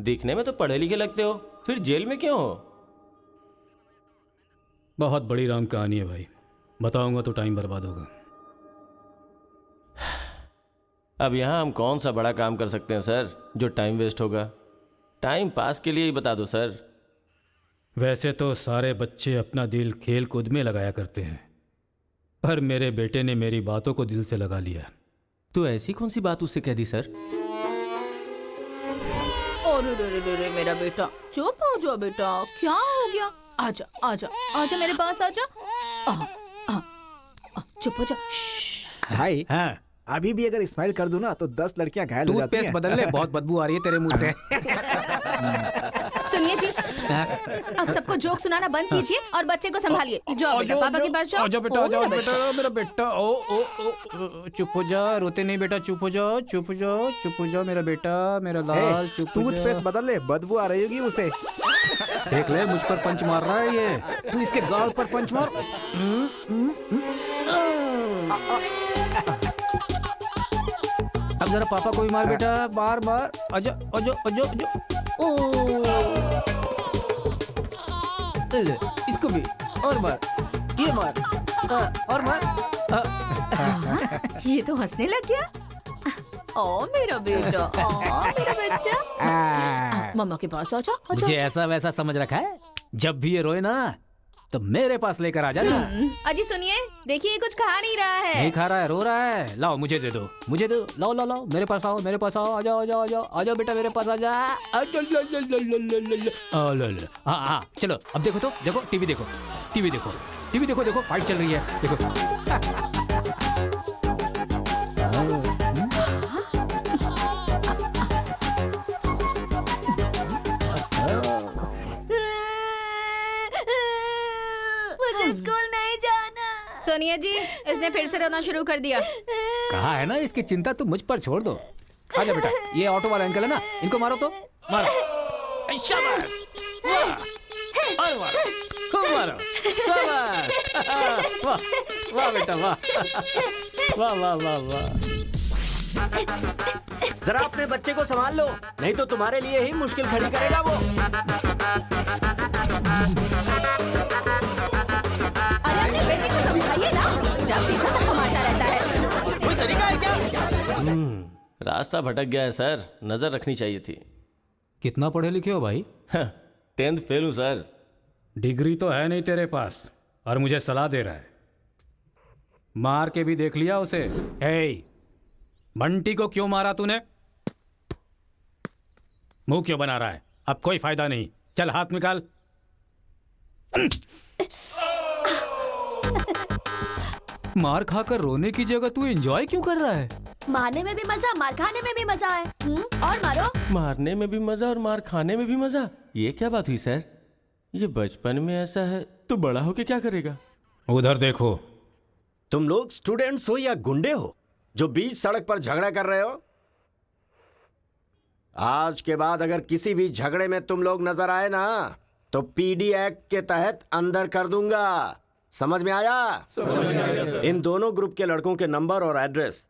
दिखने में तो पढ़े लिखे लगते हो, फिर जेल में क्यों हो? बहुत बड़ी राम कहानी है भाई, बताऊंगा तो टाइम बर्बाद होगा। अब यहाँ हम कौन सा बड़ा काम कर सकते हैं सर जो टाइम वेस्ट होगा? टाइम पास के लिए ही बता दो सर। वैसे तो सारे बच्चे अपना दिल खेल कूद में लगाया करते हैं, पर मेरे बेटे ने मेरी बातों को दिल से लगा लिया। तो ऐसी कौन सी बात उससे कह दी सर? अरे रे रे रे मेरा बेटा, चुप हो जाओ बेटा, क्या हो गया? आजा आजा आजा मेरे पास आजा। चुप हो जा। भाई हाँ, अभी भी अगर स्माइल कर दूं ना तो 10 लड़कियां घायल हो जाती हैं। टूथपेस्ट बदल ले, बहुत बदबू आ रही है तेरे मुंह से। सुनिए जी, अब सबको जोक सुनाना बंद कीजिए और बच्चे को संभालिए। जाओ बेटा, पापा के पास जाओ। आजा बेटा, ओ, आजा मेरा बेटा, मेरा बेटा। ओ ओ ओ, चुप हो जा, रोते नहीं बेटा, चुप हो जाओ, चुप हो जाओ, चुप हो जाओ मेरा बेटा, मेरा लाल, चुप हो टूथपेस्ट जा। बदल ले, बदबू आ रही होगी उसे। देख ले, मुझ पर पंच मार रहा है ये, तू इसके गाल पर पंच मार। अब जरा पापा को भी मार बेटा, बार बार। आजा आजा आजा आजा। ले, इसको भी और मार, ये मार, और मार। ये तो हंसने लग गया। ओ मेरा बेटा, ओ मेरा बच्चा। मम्मा के पास आजा। मुझे ऐसा वैसा समझ रखा है, जब भी ये रोए ना तो मेरे पास लेकर आ जाना। अजी सुनिए, देखिए कुछ खा नहीं रहा है। नहीं खा रहा है, रो रहा है। लाओ मुझे दे दो, मुझे दो, लाओ लाओ लाओ, मेरे पास आओ, मेरे पास आओ, आ जाओ आ जाओ आ जाओ आ जाओ बेटा, मेरे पास आ जा। हाँ हाँ, चलो अब देखो तो, देखो टीवी देखो, टीवी देखो, टीवी देखो, देखो फाइट चल रही है, देखो। मुझे स्कूल नहीं जाना। सोनिया जी, इसने फिर से रोना शुरू कर दिया। कहा है ना, इसकी चिंता तुम मुझ पर छोड़ दो। आजा बेटा, ये ऑटो वाला अंकल है ना, इनको मारो तो, मारो। शाबाश, वाह, और मारो, खूब मारो, शाबाश। वाह वाह बेटा, वाह वाह वाह वाह वाह। जरा अपने बच्चे को संभाल लो, नहीं तो तुम्हारे लिए ही मुश्किल खड़ी करेगा वो। अरे अपने बेटे को समझाइए ना, जब देखो सबको मारता रहता है। कोई तरीका है क्या? रास्ता भटक गया है सर, नजर रखनी चाहिए थी। कितना पढ़े लिखे हो भाई? 10th फेल हूँ सर। डिग्री तो है नहीं तेरे पास और मुझे सलाह दे रहा है। मार के भी देख लिया उसे। हे, बंटी को क्यों मारा तूने? मुंह क्यों बना रहा है? अब कोई फायदा नहीं, चल हाथ निकाल। मार खाकर रोने की जगह तू एंजॉय क्यों कर रहा है? मारने में भी मजा, मार खाने में भी मजा है। और मारो। मारने में भी मजा और मार खाने में भी मजा, ये क्या बात हुई सर? ये बचपन में ऐसा है तो बड़ा होके क्या करेगा? उधर देखो। तुम लोग स्टूडेंट्स हो या गुंडे हो जो बीच सड़क पर झगड़ा कर रहे हो? आज के बाद अगर किसी भी झगड़े में तुम लोग नजर आए ना तो पीडी एक्ट के तहत अंदर कर दूंगा। समझ में आया? इन दोनों ग्रुप के लड़कों के नंबर और एड्रेस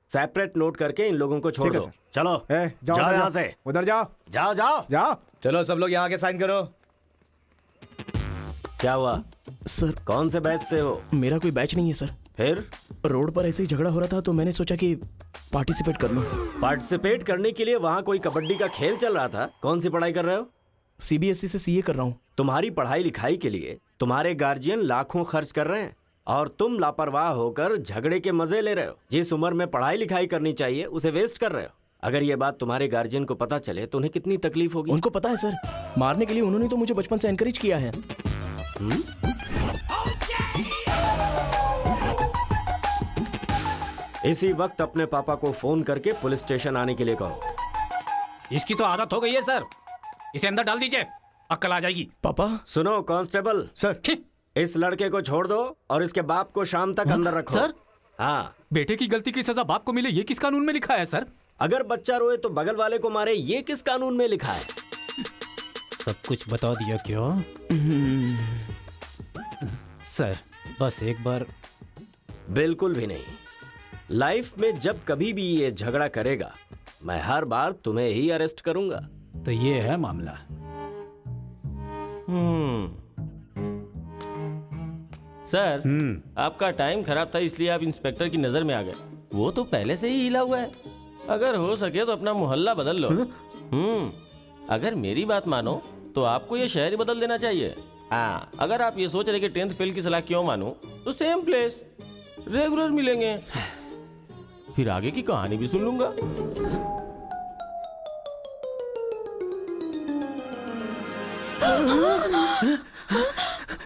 सेपरेट नोट करके इन लोगों को छोड़ ठीक है दो। सर। चलो जाओ जाओ यहाँ यहाँ से, उधर जाओ जाओ जाओ जाओ। चलो सब लोग यहाँ के साइन करो। क्या हुआ? सर, कौन से बैच से हो? मेरा कोई बैच नहीं है सर। फिर रोड पर ऐसे ही झगड़ा हो रहा था तो मैंने सोचा कि पार्टिसिपेट कर लूं। पार्टिसिपेट करने के लिए वहाँ कोई कबड्डी का खेल चल रहा था। कौन सी पढ़ाई कर रहे हो? सीबीएसई से सीए कर रहा हूं। तुम्हारी पढ़ाई लिखाई के लिए तुम्हारे गार्जियन लाखों खर्च कर रहे हैं और तुम लापरवाह होकर झगड़े के मजे ले रहे हो। जिस उम्र में पढ़ाई लिखाई करनी चाहिए उसे वेस्ट कर रहे हो। अगर ये बात तुम्हारे गार्जियन को पता चले तो उन्हें कितनी तकलीफ होगी। उनको पता है सर, मारने के लिए उन्होंने तो मुझे बचपन से एनकरेज किया है। इसी वक्त अपने पापा को फोन करके पुलिस स्टेशन आने के लिए कहो। इसकी तो आदत हो गई है सर, इसे अंदर डाल दीजिए, अक्ल आ जाएगी। पापा। सुनो कांस्टेबल सर। इस लड़के को छोड़ दो और इसके बाप को शाम तक अंदर रखो। सर? हाँ। बेटे की गलती की सजा बाप को मिले, ये किस कानून में लिखा है सर? अगर बच्चा रोए तो बगल वाले को मारे, ये किस कानून में लिखा है? सब कुछ बता दिया क्यों? सर बस एक बार। बिल्कुल भी नहीं। लाइफ में जब कभी भी ये झगड़ा करेगा मैं हर बार तुम्हें ही अरेस्ट करूंगा। तो ये है मामला। सर, आपका टाइम खराब था इसलिए आप इंस्पेक्टर की नजर में आ गए। वो तो पहले से ही हिला हुआ है। अगर हो सके तो अपना मोहल्ला बदल लो। अगर मेरी बात मानो तो आपको ये शहर ही बदल देना चाहिए। हाँ, अगर आप ये सोच रहे कि 10th फेल की सलाह क्यों मानूं, तो सेम प्लेस रेगुलर मिलेंगे, फिर आगे की कहानी भी सुन लूंगा।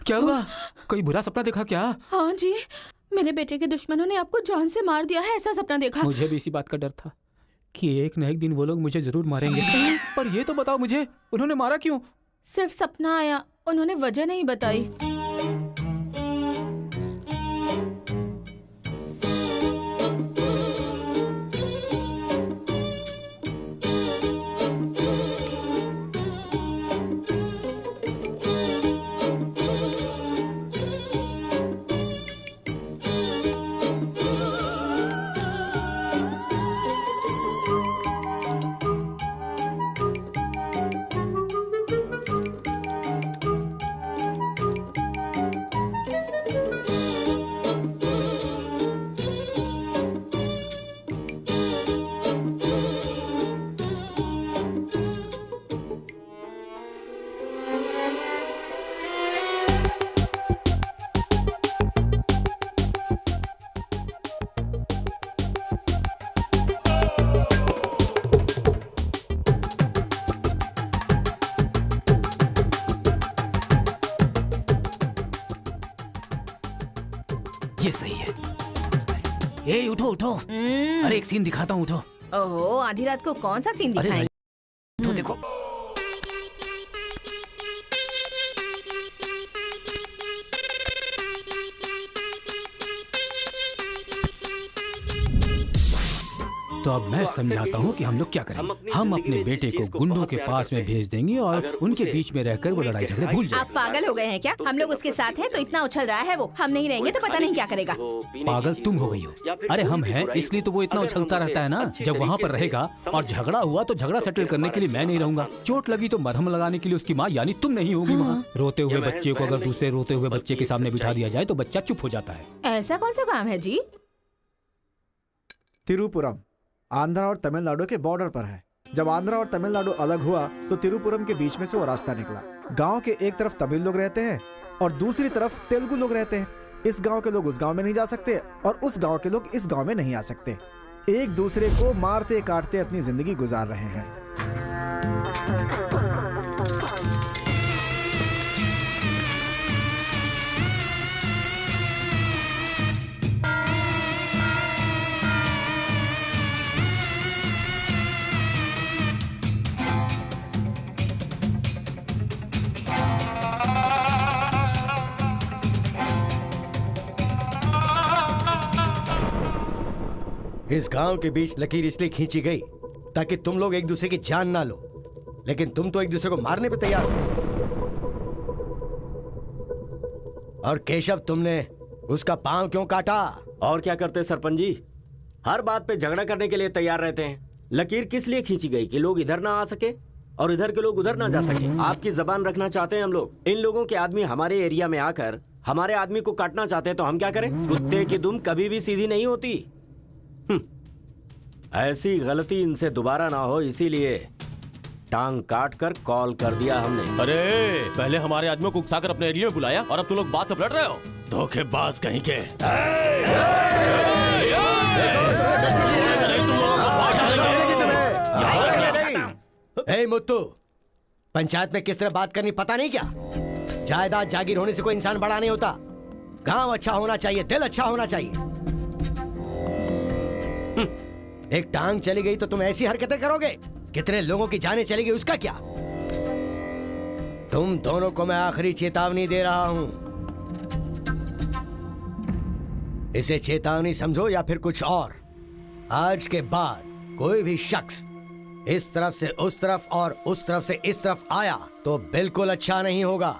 क्या हुआ? कोई बुरा सपना देखा क्या? हाँ जी, मेरे बेटे के दुश्मनों ने आपको जान से मार दिया है, ऐसा सपना देखा। मुझे भी इसी बात का डर था कि एक न एक दिन वो लोग मुझे जरूर मारेंगे। पर ये तो बताओ मुझे, उन्होंने मारा क्यों? सिर्फ सपना आया, उन्होंने वजह नहीं बताई। ये सही है। ए उठो उठो, अरे एक सीन दिखाता हूँ, उठो। ओहो, आधी रात को कौन सा सीन दिखाएंगे? उठो देखो। तो अब मैं समझाता हूँ कि हम लोग क्या करेंगे। हम अपने बेटे को गुंडों के पास में भेज देंगे और उनके बीच में रहकर वो लड़ाई झगड़े भूल जाएंगे। आप पागल हो गए हैं क्या? हम लोग उसके साथ हैं तो इतना उछल रहा है वो, हम नहीं रहेंगे तो पता नहीं क्या करेगा। पागल तुम हो गई हो। अरे हम हैं इसलिए तो वो इतना उछलता रहता है ना। जब वहाँ पर रहेगा और झगड़ा हुआ तो झगड़ा सेटल करने के लिए मैं नहीं रहूंगा। चोट लगी तो मरहम लगाने के लिए उसकी माँ यानी तुम नहीं होगी वहाँ। रोते हुए बच्चे को अगर दूसरे रोते हुए बच्चे के सामने बिठा दिया जाए तो बच्चा चुप हो जाता है। ऐसा कौन सा काम है जी? तिरुपुरम आंध्रा और तमिलनाडु के बॉर्डर पर है। जब आंध्रा और तमिलनाडु अलग हुआ तो तिरुपुरम के बीच में से वो रास्ता निकला। गांव के एक तरफ तमिल लोग रहते हैं और दूसरी तरफ तेलुगु लोग रहते हैं। इस गांव के लोग उस गांव में नहीं जा सकते और उस गांव के लोग इस गांव में नहीं आ सकते। एक दूसरे को मारते काटते अपनी जिंदगी गुजार रहे हैं। इस गांव के बीच लकीर इसलिए खींची गई ताकि तुम लोग एक दूसरे की जान ना लो, लेकिन तुम तो एक दूसरे को मारने पे तैयार हो। और केशव, तुमने उसका पांव क्यों काटा? और क्या करते सरपंच जी, हर बात पे झगड़ा करने के लिए तैयार रहते हैं। लकीर किस लिए खींची गई कि लोग इधर ना आ सके और इधर के लोग उधर ना जा सके। आपकी जबान रखना चाहते हैं हम लोग। इन लोगों के आदमी हमारे एरिया में आकर हमारे आदमी को काटना चाहते हैं तो हम क्या करें? कुत्ते की दुम कभी भी सीधी नहीं होती। ऐसी गलती इनसे दोबारा ना हो, इसीलिए टांग काट कर कॉल कर दिया हमने। अरे पहले हमारे आदमियों को उकसाकर अपने एरिया में बुलाया और अब तुम लोग बात से पलट रहे हो। धोखेबाज कहीं के। ए मुत्तू, पंचायत में किस तरह बात करनी पता नहीं क्या? जायदाद जागीर होने से कोई इंसान बड़ा नहीं होता। गांव अच्छा होना चाहिए, दिल अच्छा होना चाहिए। एक टांग चली गई तो तुम ऐसी हरकतें करोगे? कितने लोगों की जानें चली गई उसका क्या? तुम दोनों को मैं आखिरी चेतावनी दे रहा हूं। इसे चेतावनी समझो या फिर कुछ और। आज के बाद कोई भी शख्स इस तरफ से उस तरफ और उस तरफ से इस तरफ आया तो बिल्कुल अच्छा नहीं होगा।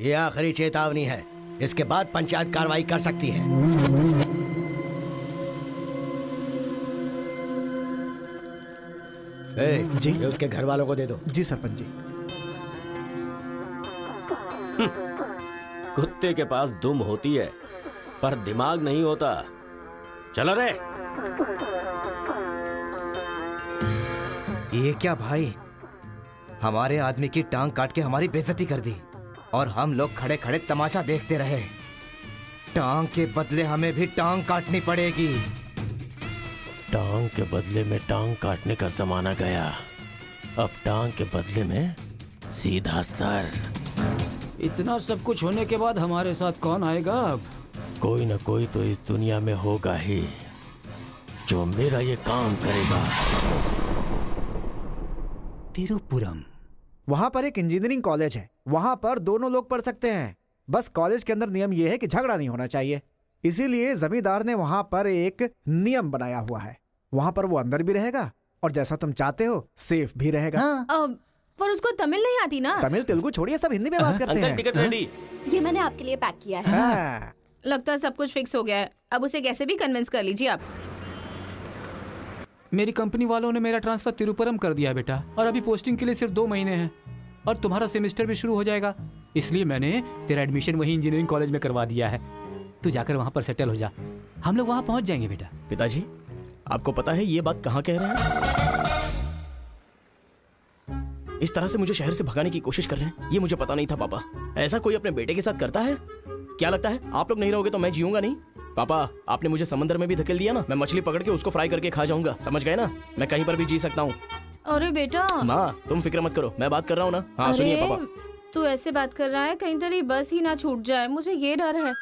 यह आखिरी चेतावनी है। इसके बाद पंचायत कार्रवाई कर सकती है। जी ये उसके घर वालों को दे दो। जी सरपंच जी। कुत्ते के पास दुम होती है पर दिमाग नहीं होता। चलो रे। ये क्या भाई, हमारे आदमी की टांग काट के हमारी बेइज्जती कर दी और हम लोग खड़े खड़े तमाशा देखते रहे। टांग के बदले हमें भी टांग काटनी पड़ेगी। टांग के बदले में टांग काटने का जमाना गया, अब टांग के बदले में सीधा सर। इतना सब कुछ होने के बाद हमारे साथ कौन आएगा अब? कोई न कोई तो इस दुनिया में होगा ही जो मेरा ये काम करेगा। तिरुपुरम। वहां पर एक इंजीनियरिंग कॉलेज है, वहां पर दोनों लोग पढ़ सकते हैं। बस कॉलेज के अंदर नियम यह है कि झगड़ा नहीं होना चाहिए, इसीलिए जमींदार ने वहां पर एक नियम बनाया हुआ है। वहां पर वो अंदर भी रहेगा और जैसा तुम चाहते हो सेफ भी रहेगा। पर उसको तमिल नहीं आती ना। तमिल तेलुगु छोड़िए, सब हिंदी में बात करते अंकल हैं। Ticket ready. ये मैंने आपके लिए पैक किया है। हाँ। लगता है सब कुछ फिक्स हो गया है, अब उसे कैसे भी कन्विंस कर लीजिए आप। मेरी कंपनी वालों ने मेरा ट्रांसफर तिरुपुरम कर दिया है बेटा, और अभी पोस्टिंग के लिए सिर्फ 2 महीने हैं और तुम्हारा सेमेस्टर भी शुरू हो जाएगा, इसलिए मैंने तेरा एडमिशन वही इंजीनियरिंग कॉलेज में करवा दिया है। तू जाकर वहाँ पर सेटल हो जा, हम लोग वहाँ पहुँच जाएंगे बेटा। पिताजी, आपको पता है ये बात कहाँ कह रहे हैं? इस तरह से मुझे शहर से भगाने की कोशिश कर रहे हैं, ये मुझे पता नहीं था पापा। ऐसा कोई अपने बेटे के साथ करता है? क्या लगता है आप लोग नहीं रहोगे तो मैं जीऊंगा नहीं? पापा, आपने मुझे समंदर में भी धकेल दिया ना, मैं मछली पकड़ के उसको फ्राई करके खा जाऊंगा, समझ गए ना? मैं कहीं पर भी जी सकता हूँ। अरे बेटा। माँ, तुम फिक्र मत करो, मैं बात कर रहा हूँ ना। हाँ सुनिए पापा। तू ऐसे बात कर रहा है कहीं तेरी बस ही ना छूट जाए, मुझे ये डर है।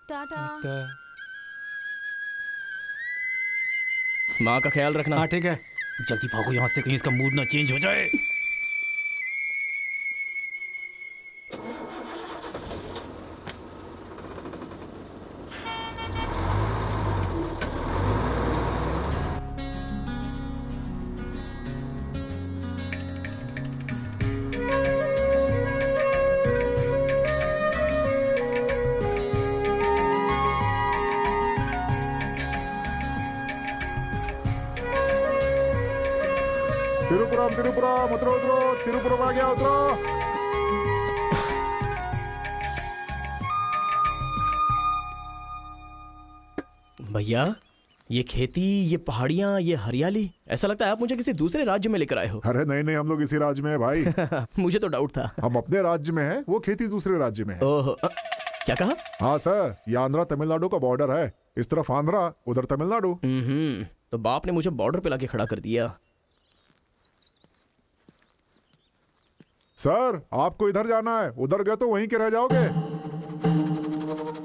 टाटा। माँ का ख्याल रखना। हाँ ठीक है, जल्दी भागो यहाँ से, कहीं इसका मूड ना चेंज हो जाए। तिरुपुरम तिरुपुरम, उतरो उतरो, तिरुपुरम आ गया, उतरो। भैया, ये खेती, ये पहाड़ियाँ, ये हरियाली, ऐसा लगता है आप मुझे किसी दूसरे राज्य में लेकर आए हो। अरे नहीं नहीं, हम लोग इसी राज्य में है भाई। मुझे तो डाउट था। हम अपने राज्य में है, वो खेती दूसरे राज्य में है। ओह, क्या कहा? हाँ सर, ये आंध्रा तमिलनाडु का बॉर्डर है, इस तरफ आंध्रा, उधर तमिलनाडु। तो बाप ने मुझे बॉर्डर पे लाके खड़ा कर दिया। सर, आपको इधर जाना है, उधर गए तो वहीं के रह जाओगे।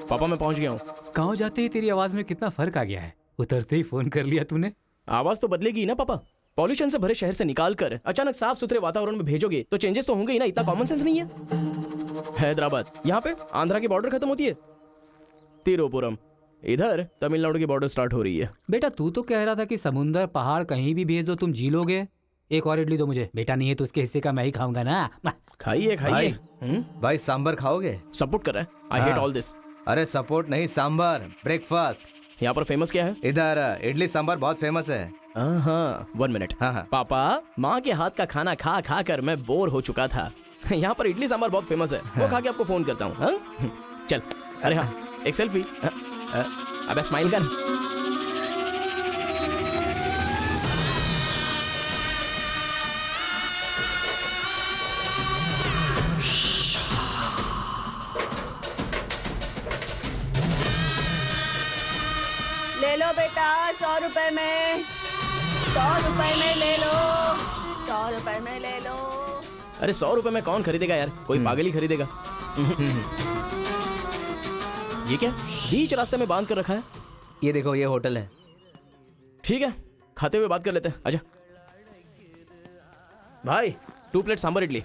पापा मैं पहुंच गया हूँ। गाँव जाते ही तेरी आवाज में कितना फर्क आ गया है, उतरते ही फोन कर लिया तूने। आवाज तो बदलेगी ही ना पापा। पॉल्यूशन से भरे शहर से निकाल कर अचानक साफ सुथरे वातावरण में भेजोगे तो चेंजेस तो होंगे ही ना, इतना कॉमन सेंस नहीं है। हैदराबाद, यहाँ पे आंध्रा की बॉर्डर खत्म होती है, तिरुपुरम, इधर तमिलनाडु की बॉर्डर स्टार्ट हो रही है। बेटा तू तो कह रहा था कि समुंदर पहाड़ कहीं भी भेज दो तुम जी लोगे। एक और इडली दो मुझे। बेटा नहीं है तो उसके हिस्से का मैं ही खाऊंगा ना। खाइए खाइए। भाई सांबर खाओगे? सपोर्ट कर रहा है। I hate all this. अरे सपोर्ट नहीं, सांबर, ब्रेकफास्ट। यहाँ पर फेमस क्या है? इधर इडली सांबर बहुत फेमस है। हाँ, 1 मिनट। हाँ। पापा, माँ के हाथ का खाना खा खा कर मैं बोर हो चुका था। यहाँ पर इडली सांबर बहुत फेमस है, वो खा के आपको फोन करता हूँ। चल। अरे हाँ, एक सेल्फी। अबे स्माइल कर। ले लो बेटा, 100 रुपए में, 100 रुपए में ले लो, 100 रुपए में ले लो। अरे 100 रुपए में कौन खरीदेगा यार, कोई पागल ही खरीदेगा। ये क्या बीच रास्ते में बांध कर रखा है? ये देखो, ये होटल है। ठीक है, खाते हुए बात कर लेते हैं। आजा भाई, 2 प्लेट सांबर इडली।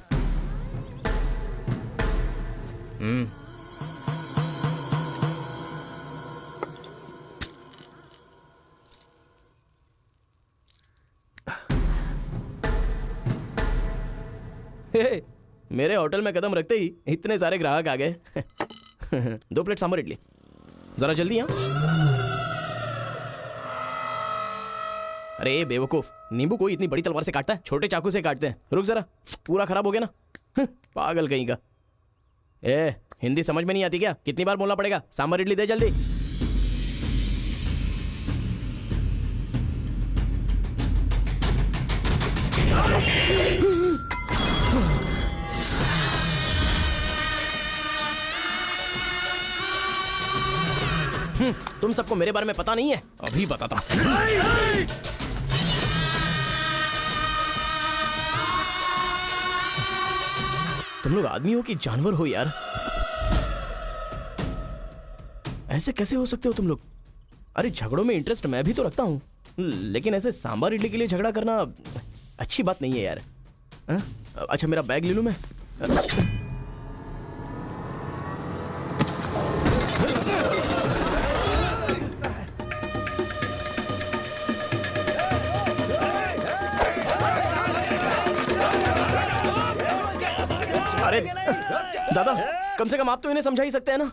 मेरे होटल में कदम रखते ही इतने सारे ग्राहक आ गए। 2 प्लेट सांबर इडली। जरा जल्दी यहाँ। अरे बेवकूफ, नींबू कोई इतनी बड़ी तलवार से काटता है? छोटे चाकू से काटते हैं। रुक जरा, पूरा खराब हो गया ना। पागल कहीं का। ए, हिंदी समझ में नहीं आती क्या? कितनी बार बोलना पड़ेगा? सांभर इडली दे जल्दी। तुम सबको मेरे बारे में पता नहीं है? अभी बताता हूं। तुम लोग आदमी हो कि जानवर हो यार? ऐसे कैसे हो सकते हो तुम लोग? अरे झगड़ों में इंटरेस्ट मैं भी तो रखता हूं, लेकिन ऐसे सांभर इडली के लिए झगड़ा करना अच्छी बात नहीं है यार। अच्छा मेरा बैग ले लूं मैं? अरे दादा, कम से कम आप तो इन्हें समझा ही सकते हैं ना।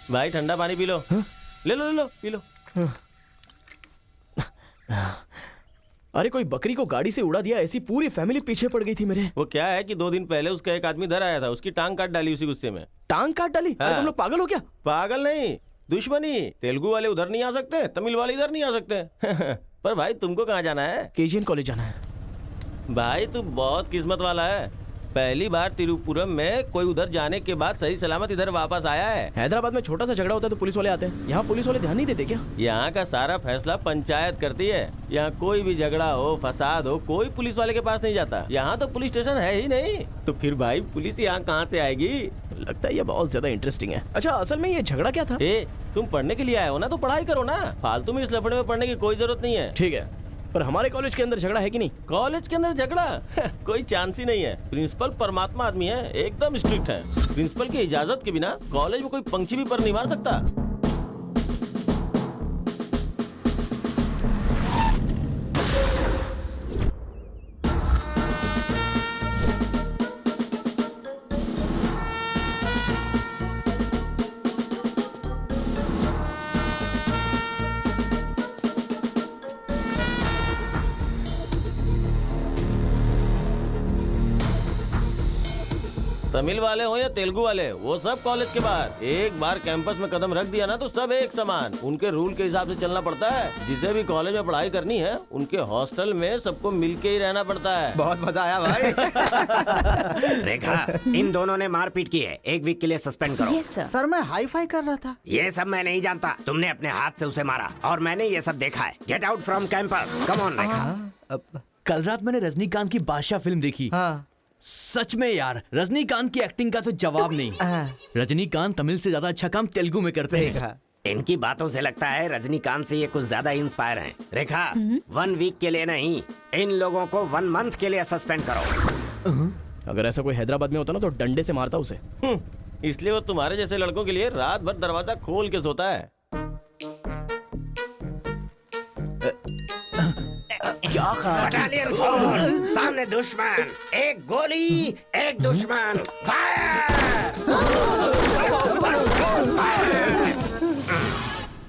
भाई ठंडा पानी पी लो। ले लो ले लो, पी लो। अरे कोई बकरी को गाड़ी से उड़ा दिया, ऐसी पूरी फैमिली पीछे पड़ गई थी मेरे। वो क्या है कि 2 दिन पहले उसका एक आदमी इधर आया था, उसकी टांग काट डाली उसी गुस्से में। टांग काट डाली? हाँ। अरे तुम लोग पागल हो क्या? पागल नहीं, दुश्मनी। तेलुगु वाले उधर नहीं आ सकते, तमिल वाले इधर नहीं आ सकते। पर भाई तुमको कहाँ जाना है? केजीएन कॉलेज जाना है। भाई तू बहुत किस्मत वाला है, पहली बार तिरुपुरम में कोई उधर जाने के बाद सही सलामत इधर वापस आया है। हैदराबाद में छोटा सा झगड़ा होता है तो पुलिस वाले आते हैं, यहाँ पुलिस वाले ध्यान नहीं देते क्या? यहाँ का सारा फैसला पंचायत करती है। यहाँ कोई भी झगड़ा हो, फसाद हो, कोई पुलिस वाले के पास नहीं जाता। यहाँ तो पुलिस स्टेशन है ही नहीं, तो फिर भाई पुलिस यहाँ कहाँ से आएगी? लगता है ये बहुत ज्यादा इंटरेस्टिंग है। अच्छा असल में ये झगड़ा क्या था? तुम पढ़ने के लिए आए हो ना, तो पढ़ाई करो ना, फालतू में इस लफड़े में पढ़ने की कोई जरूरत नहीं है। ठीक है, पर हमारे कॉलेज के अंदर झगड़ा है कि नहीं? कॉलेज के अंदर झगड़ा? कोई चांस ही नहीं है। प्रिंसिपल परमात्मा आदमी है, एकदम स्ट्रिक्ट है। प्रिंसिपल की इजाजत के बिना कॉलेज में कोई पंछी भी पर नहीं मार सकता। तमिल वाले हो या तेलुगु वाले, वो सब कॉलेज के बाहर। एक बार कैंपस में कदम रख दिया ना तो सब एक समान। उनके रूल के हिसाब से चलना पड़ता है। जिसे भी कॉलेज में पढ़ाई करनी है, उनके हॉस्टल में सबको मिलके ही रहना पड़ता है। बहुत मजा आया भाई। रेखा, इन दोनों ने मारपीट की है, 1 वीक के लिए सस्पेंड करो। Yes sir. सर मैं हाई फाई कर रहा था। ये सब मैं नहीं जानता, तुमने अपने हाथ से उसे मारा और मैंने ये सब देखा है। Get out from campus, come on Rekha. कल रात मैंने रजनीकांत की बादशाह फिल्म देखी। हाँ। सच में यार, रजनीकांत की एक्टिंग का तो जवाब नहीं। रजनीकांत तमिल से ज्यादा अच्छा काम तेलुगु में करते हैं। इनकी बातों से लगता है रजनीकांत से ये कुछ ज्यादा इंस्पायर हैं। रेखा, 1 वीक के लिए नहीं, इन लोगों को 1 मंथ के लिए सस्पेंड करो। अगर ऐसा कोई हैदराबाद में होता ना तो डंडे से मारता उसे। इसलिए वो तुम्हारे जैसे लड़कों के लिए रात भर दरवाजा खोल के सोता है। क्या बटालियन फॉरवर्ड, सामने दुश्मन, एक गोली, एक दुश्मन, फायर!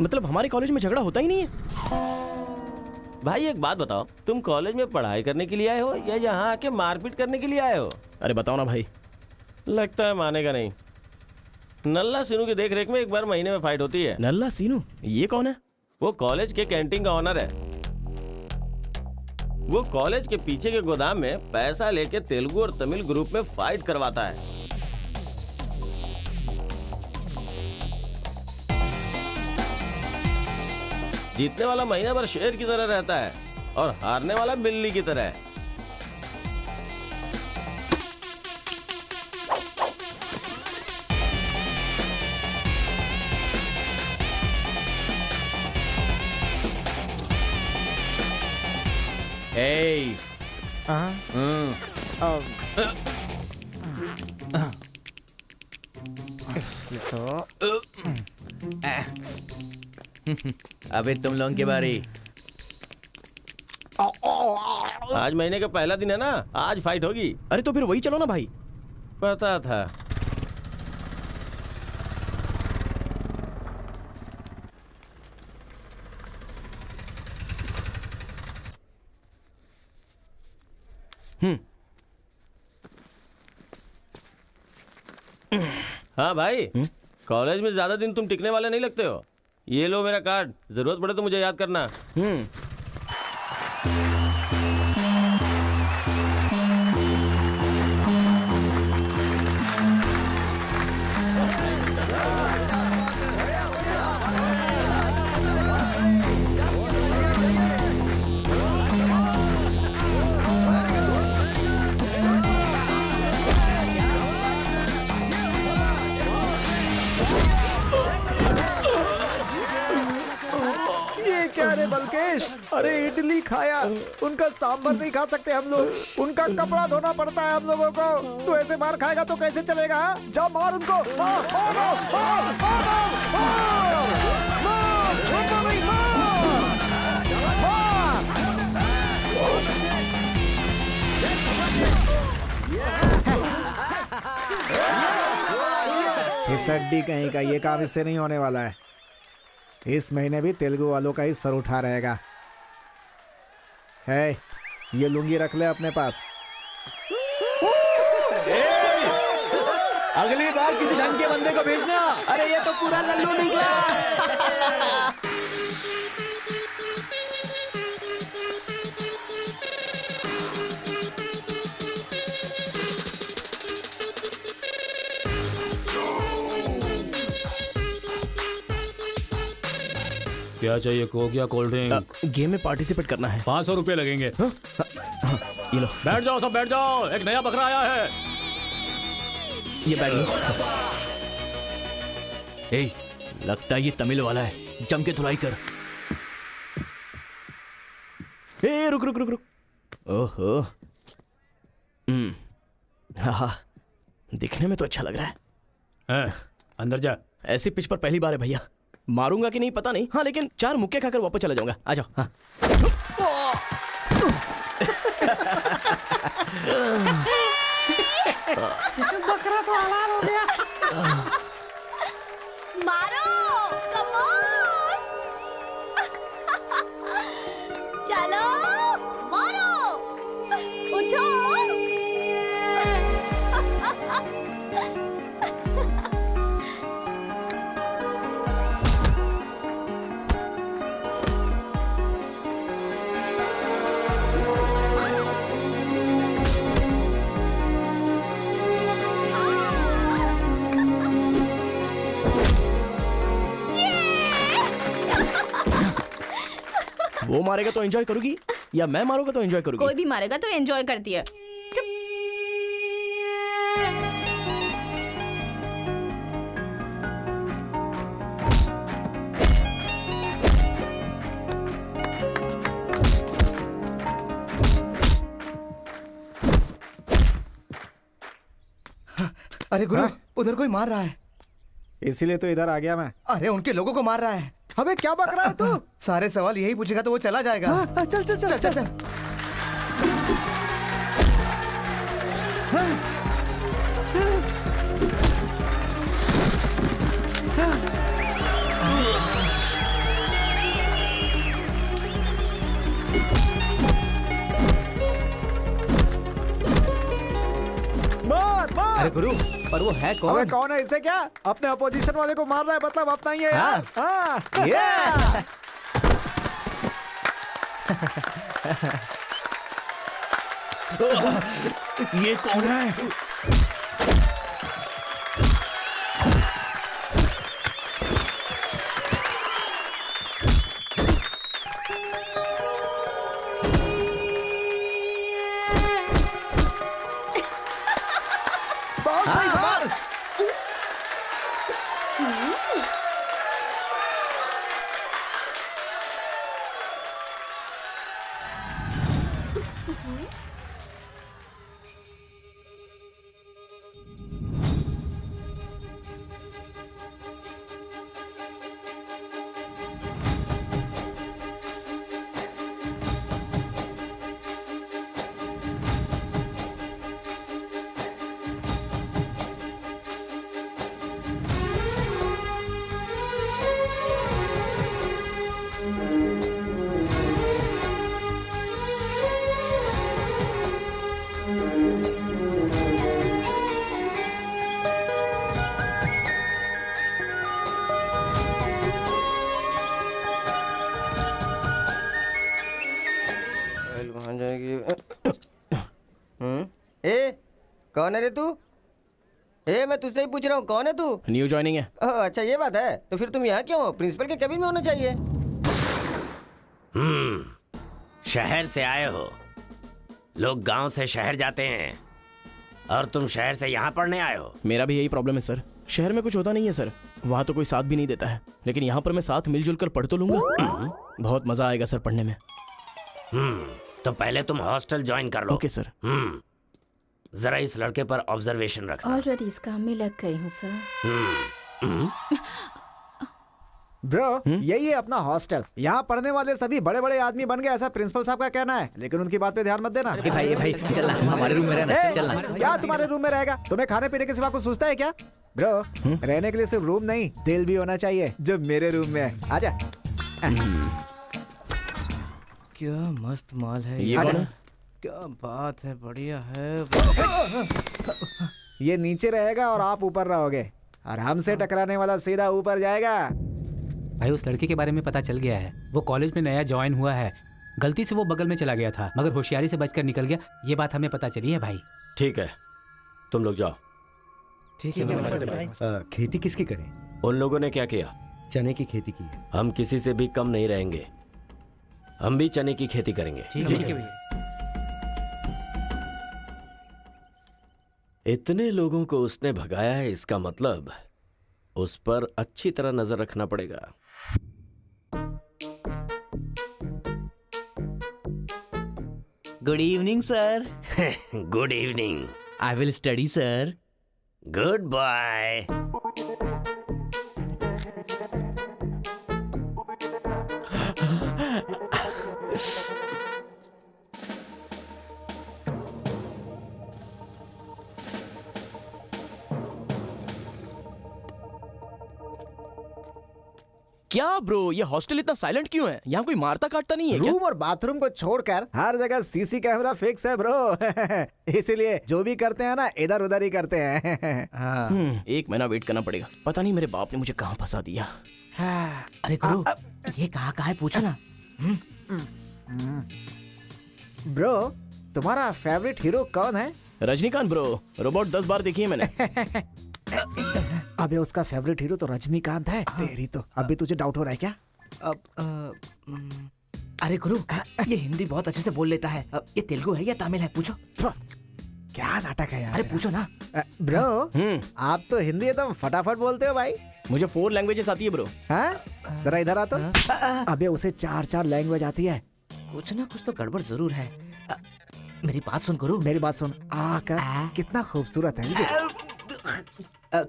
मतलब हमारे कॉलेज में झगड़ा होता ही नहीं है? भाई एक बात बताओ, तुम कॉलेज में पढ़ाई करने के लिए आए हो या यहाँ आके मारपीट करने के लिए आए हो? अरे बताओ ना भाई। लगता है मानेगा नहीं। नल्ला सीनू की देख रेख में एक बार महीने में फाइट होती है। नल्ला सीनू? ये कौन है? वो कॉलेज के कैंटीन का ऑनर है। वो कॉलेज के पीछे के गोदाम में पैसा लेके तेलुगु और तमिल ग्रुप में फाइट करवाता है। जीतने वाला महीना भर शेर की तरह रहता है और हारने वाला बिल्ली की तरह। ए इसकी तो अबे तुम लोगों की बारी। आज महीने का पहला दिन है ना, आज फाइट होगी। अरे तो फिर वही चलो ना भाई। पता था। हाँ भाई, कॉलेज में ज्यादा दिन तुम टिकने वाले नहीं लगते हो। ये लो मेरा कार्ड, जरूरत पड़े तो मुझे याद करना। ये क्या रे बलकेश, अरे इडली खाया, उनका सांभर नहीं खा सकते हम लोग, उनका कपड़ा धोना पड़ता है हम लोगों को। तू ऐसे मार खाएगा तो कैसे चलेगा? हाँ? जा मार उनको, मार, मार, मार, मार, मार, मार, उनको नहीं, मार, मार। इस हड्डी कहीं का ये काम इससे नहीं होने वाला है। इस महीने भी तेलुगु वालों का ही सर उठा रहेगा। है, ये लुंगी रख ले अपने पास। अगली बार किसी ढंग के बंदे को भेजना। अरे ये तो पूरा लल्लू निकला। क्या चाहिए, कोक या कोल्ड ड्रिंक? गेम में पार्टिसिपेट करना है। 500 रुपए लगेंगे। ये लो। बैठ जाओ, सब बैठ जाओ, एक नया बकरा आया है। ये बैग लो। ए, लगता है ये तमिल वाला है, जम के धुलाई कर। ए रुक रुक रुक रुक। ओहो। हाँ, दिखने में तो अच्छा लग रहा है। अंदर जा। ऐसी पिच पर पहली बार है भैया। मारूंगा कि नहीं पता नहीं। हाँ लेकिन 4 मुक्के खाकर वापस चला जाऊंगा। आ जाओ। हाँ। बकरा तो हलाल हो गया। मारो, कम ऑन। चलो, मारो, उठो। वो मारेगा तो एंजॉय करोगी या मैं मारूंगा तो एंजॉय करोगी? कोई भी मारेगा तो एंजॉय करती है। अरे गुरु, उधर कोई मार रहा है। इसीलिए तो इधर आ गया मैं। अरे उनके लोगों को मार रहा है। अबे क्या बक रहा है तू? सारे सवाल यही पूछेगा तो वो चला जाएगा। हाँ, चल चल चल चल, चल। मार मार। अरे गुरु, पर वो है कौन? अबे कौन है? इसे क्या अपने अपोजिशन वाले को मार रहा है, मतलब अपना ही है यार। हाँ। ये कौन है? बहुत सही मार। कौन है रे तू? मैं तुझसे ही पूछ रहा हूँ, कौन है तू? न्यू ज्वाइनिंग है। अच्छा ये बात है, तो फिर तुम यहाँ क्यों हो? प्रिंसिपल के केबिन में होना चाहिए। शहर से आए हो। लोग गांव से शहर जाते हैं और तुम शहर से यहाँ पढ़ने आए हो। मेरा भी यही प्रॉब्लम है सर, शहर में कुछ होता नहीं है सर, वहाँ तो कोई साथ भी नहीं देता है, लेकिन यहाँ पर मैं साथ मिलजुल कर पढ़ तो लूंगा। बहुत मजा आएगा सर पढ़ने में। तो पहले तुम हॉस्टल ज्वाइन कर लो। Okay sir. जरा इस लड़के पर ऑब्जर्वेशन रखना। ऑलरेडी इस काम में लग गई हूँ सर। ब्रो यही है अपना हॉस्टल। यहाँ पढ़ने वाले सभी बड़े बड़े आदमी बन गए, ऐसा प्रिंसिपल साहब का कहना है, लेकिन उनकी बात पे ध्यान मत देना। भाई चल ना, हमारे रूम में रहना, चल ना। क्या तुम्हारे रूम में रहेगा? तुम्हें खाने पीने के सिवा कुछ सोचता है क्या? ब्रो रहने के लिए सिर्फ रूम नहीं, दिल भी होना चाहिए, जो मेरे रूम में है। आजा। क्या मस्त माल है ये कौन है? क्या बात है, बढ़िया है। ये नीचे रहेगा और आप ऊपर रहोगे, और हमसे टकराने वाला सीधा ऊपर जाएगा। भाई उस लड़के के बारे में पता चल गया है, वो कॉलेज में नया ज्वाइन हुआ है। गलती से वो बगल में चला गया था, मगर होशियारी से बचकर निकल गया। ये बात हमें पता चली है भाई। ठीक है, तुम लोग जाओ। ठीक है। खेती किसकी करें? उन लोगों ने क्या किया? चने की खेती की है। हम किसी से भी कम नहीं रहेंगे, हम भी चने की खेती करेंगे। ठीक है। इतने लोगों को उसने भगाया है, इसका मतलब उस पर अच्छी तरह नजर रखना पड़ेगा। Good evening sir. Good evening. I will study sir. Good bye. क्या ब्रो, ये हॉस्टल इतना साइलेंट क्यों है? यहाँ कोई मारता काटता नहीं है क्या? रूम और बाथरूम को छोड़कर हर जगह सीसी कैमरा फिक्स है ब्रो। इसीलिए जो भी करते हैं ना, इधर उधर ही करते हैं। एक महीना वेट करना पड़ेगा, पता नहीं मेरे बाप ने मुझे कहाँ फंसा दिया। अरे गुरु, ये कहाँ है पूछो ना। ब्रो तुम्हारा फेवरेट हीरो कौन है? रजनीकांत ब्रो, रोबोट 10 बार देखी है मैंने। अबे उसका फेवरेट हीरो तो रजनीकांत है। तेरी तो अभी तुझे डाउट हो रहा है क्या? अरे गुरु, ये हिंदी बहुत अच्छे से बोल लेता है। ये तेलुगु है या तमिल है पूछो। क्या नाटक है यार। अरे पूछो ना। ब्रो आप तो हिंदी एकदम फटाफट बोलते हो भाई। मुझे 4 लैंग्वेजेस आती है ब्रो। जरा इधर आ तो। अबे उसे 4 लैंग्वेज आती है। कुछ ना कुछ तो गड़बड़ जरूर है। मेरी बात सुन गुरु। मेरी बात सुन। कितना खूबसूरत है।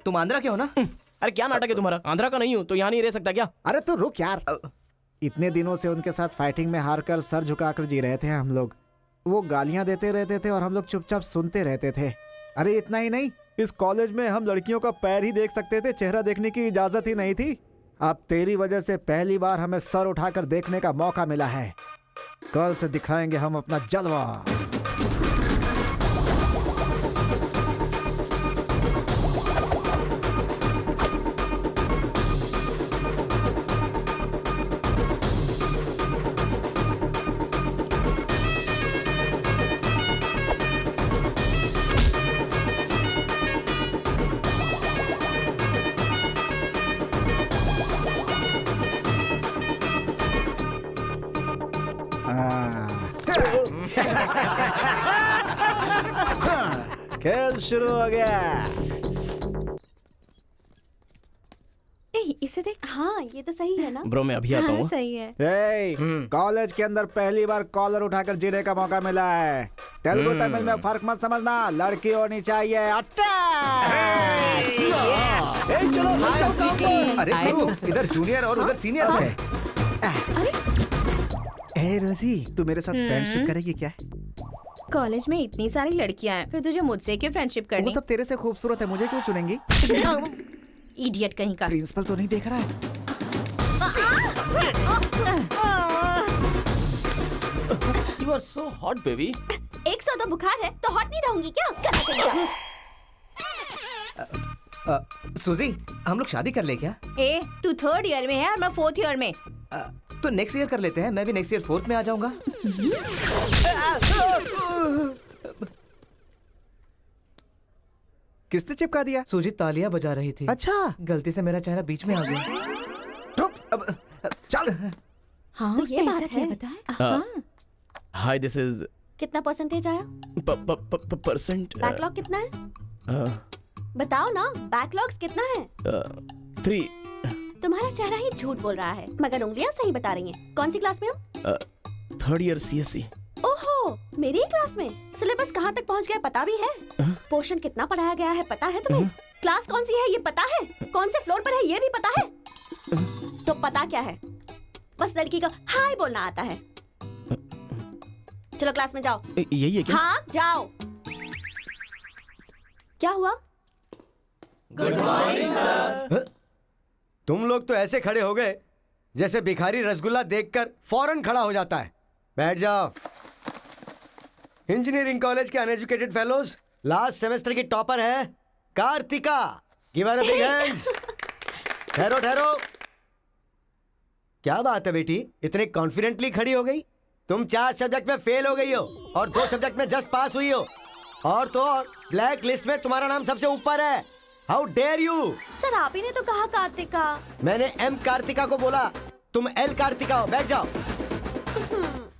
तुम आंध्रा के हो ना? अरे क्या नाटक है तुम्हारा? आंध्रा का नहीं हूँ तो यहाँ नहीं रह सकता क्या? अरे तू रुक यार। इतने दिनों से उनके साथ फाइटिंग में हारकर सर झुकाकर जी रहे थे हम लोग। वो गालियां देते रहते थे और हम लोग चुपचाप सुनते रहते थे। अरे इतना ही नहीं, इस कॉलेज में हम लड़कियों का पैर ही देख सकते थे, चेहरा देखने की इजाजत ही नहीं थी। अब तेरी वजह से पहली बार हमें सर उठाकर देखने का मौका मिला है। कल से दिखाएंगे हम अपना जलवा। खेल शुरू हो गया। इसे देख। हाँ ये तो सही है ना ब्रो मैं अभी आता हूँ। सही है। कॉलेज के अंदर पहली बार कॉलर उठाकर जीने का मौका मिला है। तेलुगु तमिल में फर्क मत समझना, लड़की होनी चाहिए। अरे गुरु, इधर जूनियर और उधर सीनियर है। ए रोजी, तू मेरे साथ फ्रेंडशिप करेगी क्या? कॉलेज में इतनी सारी लड़कियां हैं, फिर तुझे मुझसे क्यों फ्रेंडशिप करनी? वो सब तेरे से खूबसूरत है, मुझे क्यों चुनेंगी? इडियट कहीं का। प्रिंसिपल तो नहीं देख रहा है? You are so hot, baby. 100 बुखार है तो हॉट नहीं रहूंगी क्या? सुजी, हम लोग शादी कर ले क्या? तू 3rd ईयर में है और मैं 4th ईयर में। तो नेक्स्ट ईयर कर लेते हैं, मैं भी नेक्स्ट ईयर 4th में आ जाऊंगा। किसने चिपका दिया? सुजीत तालियां बजा रही थी। अच्छा, गलती से मेरा चेहरा बीच में आ गया। चल। हाँ तो ये उसने बात ऐसा किया है। बताया। हाय दिस इज कितना परसेंटेज आया? परसेंट बैकलॉग कितना है? बताओ ना, बैकलॉग्स कितना है? 3 तुम्हारा चेहरा ही झूठ बोल रहा है, मगर उंगलियां सही बता रही हैं। कौन सी क्लास में हो? 3rd year CSE। ओहो, मेरी ही क्लास में। सिलेबस कहाँ तक पहुँच गया पता भी है? पोर्शन कितना पढ़ाया गया है पता है तुम्हें? क्लास कौन सी है ये पता है? कौन से फ्लोर पर है ये भी पता है? तो पता क्या है? बस लड़की को हाय बोलना आता है। चलो क्लास में जाओ। यही है क्या? हाँ जाओ। क्या हुआ? Good morning sir. तुम लोग तो ऐसे खड़े हो गए जैसे भिखारी रसगुल्ला देखकर फौरन खड़ा हो जाता है। बैठ जाओ। इंजीनियरिंग कॉलेज के अनएजुकेटेड फेलोज, लास्ट सेमेस्टर की टॉपर है Kartika. Give her a big hands. ठहरो ठहरो। क्या बात है बेटी, इतने कॉन्फिडेंटली खड़ी हो गई? तुम 4 सब्जेक्ट में फेल हो गई हो और 2 सब्जेक्ट में जस्ट पास हुई हो, और तो और ब्लैक लिस्ट में तुम्हारा नाम सबसे ऊपर है। How dare you! सर आप ही ने तो कहा कार्तिका। मैंने एम कार्तिका को बोला, तुम एल कार्तिका हो। बैठ जाओ।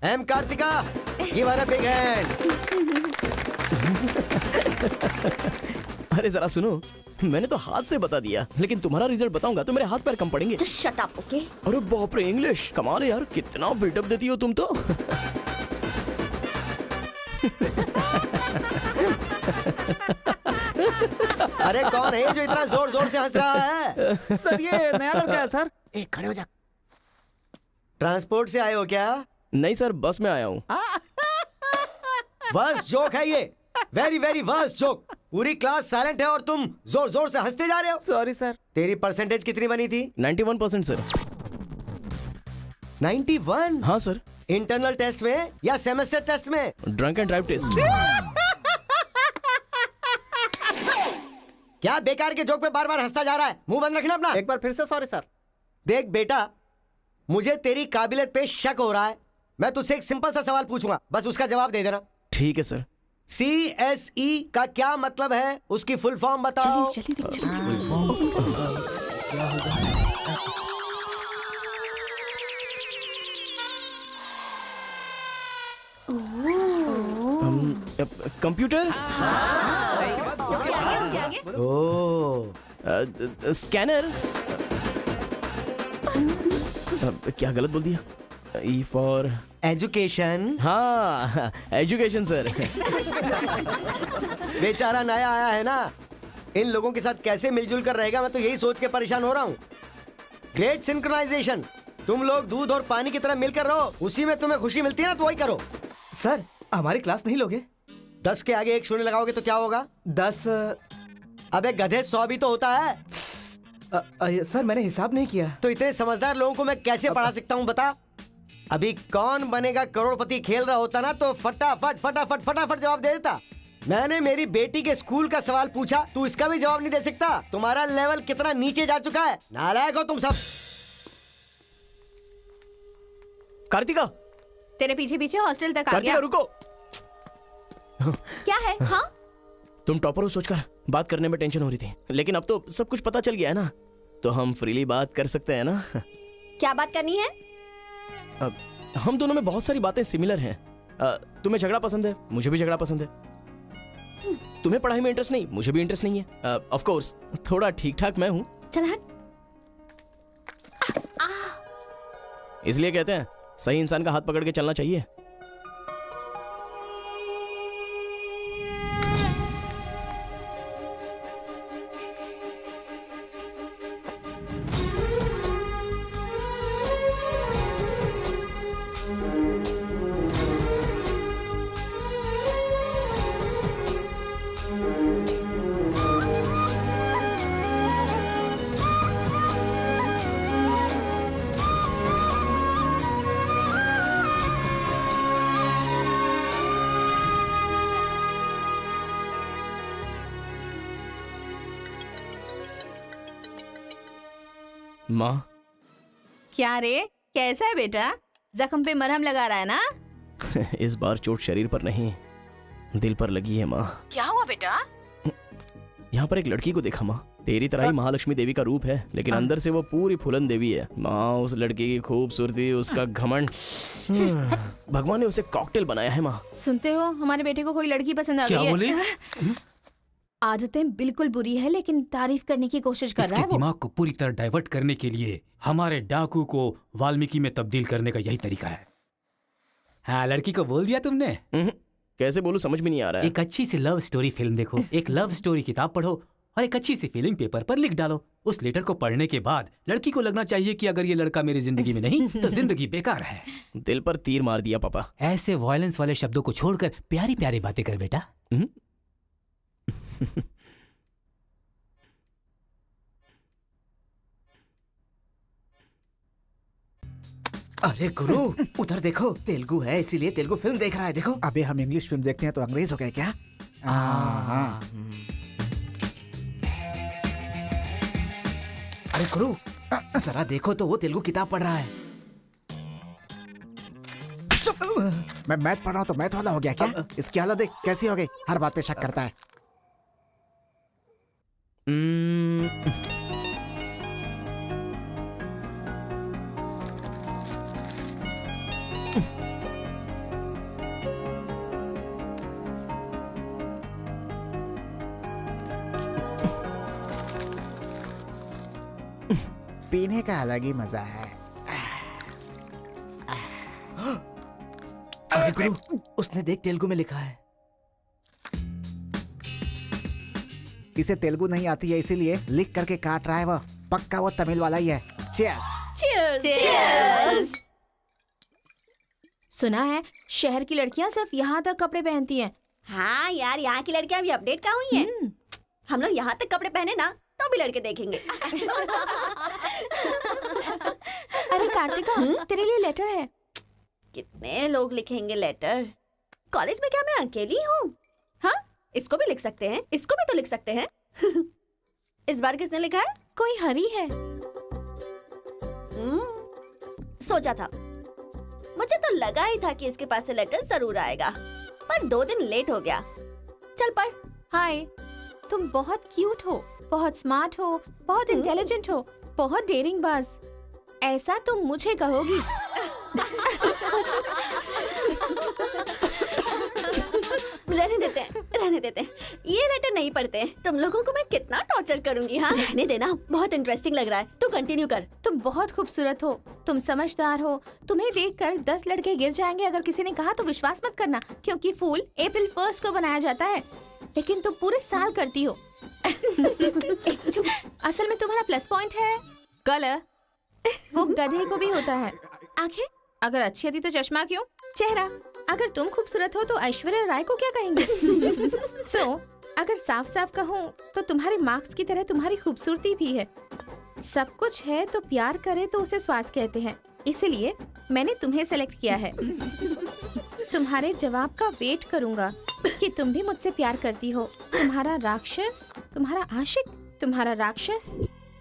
Am Kartika, give her a big hand. अरे जरा सुनो, मैंने तो हाथ से बता दिया, लेकिन तुम्हारा रिजल्ट बताऊंगा तो मेरे हाथ पैर कम पड़ेंगे। Just shut up, okay? अरे बाप रे, इंग्लिश कमाल है यार, कितना बिल्डअप देती हो तुम तो। अरे कौन है जो इतना जोर जोर से हंस रहा है? सर ये नया लड़का है सर। खड़े हो जा। ट्रांसपोर्ट से आए हो क्या? नहीं सर, बस में आया हूँ। वर्स्ट जोक है ये, वेरी वेरी वर्स्ट जोक। पूरी क्लास साइलेंट है और तुम जोर जोर से हंसते जा रहे हो। Sorry sir. तेरी परसेंटेज कितनी बनी थी? 91% सर। 91? हाँ सर। इंटरनल टेस्ट में या सेमेस्टर टेस्ट में? Drunk and drive test. क्या बेकार के जोक पे बार बार हंसता जा रहा है? मुंह बंद रखना अपना। एक बार फिर से सॉरी सर। देख बेटा, मुझे तेरी काबिलियत पे शक हो रहा है। मैं तुझसे एक सिंपल सा सवाल पूछूंगा, बस उसका जवाब दे देना। ठीक है सर। CSE का क्या मतलब है? उसकी फुल फॉर्म बताओ। Computer, scanner. क्या गलत बोल दिया? E for education. हाँ, एजुकेशन सर। बेचारा नया आया है ना, इन लोगों के साथ कैसे मिलजुल कर रहेगा, मैं तो यही सोच के परेशान हो रहा हूँ। Great synchronisation. तुम लोग दूध और पानी की तरह मिलकर रहो, उसी में तुम्हें खुशी मिलती है ना, तो वही करो। सर हमारी क्लास नहीं लोगे? 10 के आगे 1 शून्य लगाओगे तो क्या होगा? 10। अबे गधे, 100 भी तो होता है। सर मैंने हिसाब नहीं किया। तो इतने समझदार लोगों को मैं कैसे पढ़ा सकता हूँ बता? अभी कौन बनेगा करोड़पति खेल रहा होता ना, तो फटाफट फटाफट फटाफट जवाब दे देता। मैंने मेरी बेटी के स्कूल का सवाल पूछा, तू इसका भी जवाब नहीं दे सकता? तुम्हारा लेवल कितना नीचे जा चुका है। नालायक हो तुम सब। कार्तिका, तेरे पीछे पीछे हॉस्टल तक आ कार्तिका गया। रुको। क्या है? हाँ तुम टॉपर हो सोचकर बात करने में टेंशन हो रही थी, लेकिन अब तो सब कुछ पता चल गया है ना, तो हम फ्रीली बात कर सकते हैं ना। क्या बात करनी है? हम दोनों में बहुत सारी बातें सिमिलर हैं। तुम्हें झगड़ा पसंद है, मुझे भी झगड़ा पसंद है। तुम्हें पढ़ाई में इंटरेस्ट नहीं, मुझे भी इंटरेस्ट नहीं है। ऑफ कोर्स थोड़ा ठीक ठाक मैं हूँ। चल हट। इसलिए कहते हैं सही इंसान का हाथ पकड़ के चलना चाहिए। माँ, क्या रे, कैसा है बेटा? जख्म पे मरहम लगा रहा है ना? इस बार चोट शरीर पर नहीं, दिल पर लगी है माँ। क्या हुआ बेटा? यहाँ पर एक लड़की को देखा माँ, तेरी तरह ही महालक्ष्मी देवी का रूप है, लेकिन अंदर से वो पूरी फूलन देवी है। माँ, उस लड़की की खूबसूरती, उसका घमंड, भगवान ने उसे कॉकटेल बनाया है माँ। सुनते हो, हमारे बेटे को कोई लड़की पसंद आ गई है। क्या बोले? आदतें बिल्कुल बुरी है, लेकिन तारीफ करने की कोशिश कर रहा है इसके वो। दिमाग को पूरी तरह डाइवर्ट करने के लिए हमारे डाकू को वाल्मीकि में तब्दील करने का यही तरीका है। हाँ, लड़की को बोल दिया तुमने? कैसे बोलूं, समझ में नहीं आ रहा है। एक अच्छी सी लव स्टोरी फिल्म देखो, एक लव स्टोरी किताब पढ़ो और एक अच्छी सी फीलिंग पेपर पर लिख डालो। उस लेटर को पढ़ने के बाद लड़की को लगना चाहिए कि अगर ये लड़का मेरी जिंदगी में नहीं तो जिंदगी बेकार है। दिल पर तीर मार दिया पापा। ऐसे वायलेंस वाले शब्दों को छोड़कर प्यारी प्यारी बातें कर बेटा। अरे गुरु, उधर देखो, तेलुगु है इसीलिए तेलुगु फिल्म देख रहा है। देखो। अबे हम इंग्लिश फिल्म देखते हैं तो अंग्रेज हो गए क्या? हाँ। अरे गुरु, जरा देखो तो वो तेलुगु किताब पढ़ रहा है। मैं मैथ पढ़ रहा हूँ तो मैथ वाला हो गया क्या? इसकी हालत देख कैसी हो गई, हर बात पे शक करता है। पीने का अलग ही मजा है। अरे गुरु, उसने देख तेलुगु में लिखा है। इसे तेलुगु नहीं आती है इसीलिए लिख करके काट रहा है वो। पक्का वो तमिल वाला ही है। चीयर्स। Cheers! Cheers! सुना है शहर की लड़कियां सिर्फ यहाँ तक कपड़े पहनती हैं। हाँ यार, यहाँ की लड़कियां भी अपडेट कहाँ हुई हैं? हम लोग यहाँ तक कपड़े पहने ना तो भी लड़के देखेंगे। अरे कार्तिका, तेरे लिए लेटर है। कितने लोग लिखेंगे लेटर? कॉलेज में क्या मैं अकेली हूँ? हाँ, इसको भी लिख सकते हैं, इसको भी तो लिख सकते हैं। इस बार किसने लिखा है? कोई हरी है। सोचा था, मुझे तो लगा ही था कि इसके पास से लेटर जरूर आएगा, पर 2 दिन लेट हो गया। चल पढ़। हाय, तुम बहुत क्यूट हो, बहुत स्मार्ट हो, बहुत इंटेलिजेंट हो, बहुत डेयरिंग बाज। ऐसा तुम मुझे कहोगी? रहने देते हैं। ये लेटर नहीं पढ़ते। तुम लोगों को मैं कितना टॉर्चर करूंगी। हाँ, रहने देना, बहुत इंटरेस्टिंग लग रहा है। तू कंटिन्यू कर। तुम बहुत खूबसूरत हो, तुम समझदार हो। तुम्हें देखकर 10 लड़के गिर जाएंगे अगर किसी ने कहा तो विश्वास मत करना, क्योंकि फूल अप्रैल 1 को बनाया जाता है, लेकिन तुम पूरे साल करती हो। असल में तुम्हारा प्लस पॉइंट है कलर। वो गधे को भी होता है। आंखें अगर अच्छी होती तो चश्मा क्यों? चेहरा अगर तुम खूबसूरत हो तो ऐश्वर्या राय को क्या कहेंगे? अगर साफ साफ कहूँ तो तुम्हारे मार्क्स की तरह तुम्हारी खूबसूरती भी है। सब कुछ है तो प्यार करे तो उसे स्वार्थ कहते हैं, इसलिए मैंने तुम्हें सेलेक्ट किया है। तुम्हारे जवाब का वेट करूंगा कि तुम भी मुझसे प्यार करती हो। तुम्हारा राक्षस, तुम्हारा आशिक, तुम्हारा राक्षस,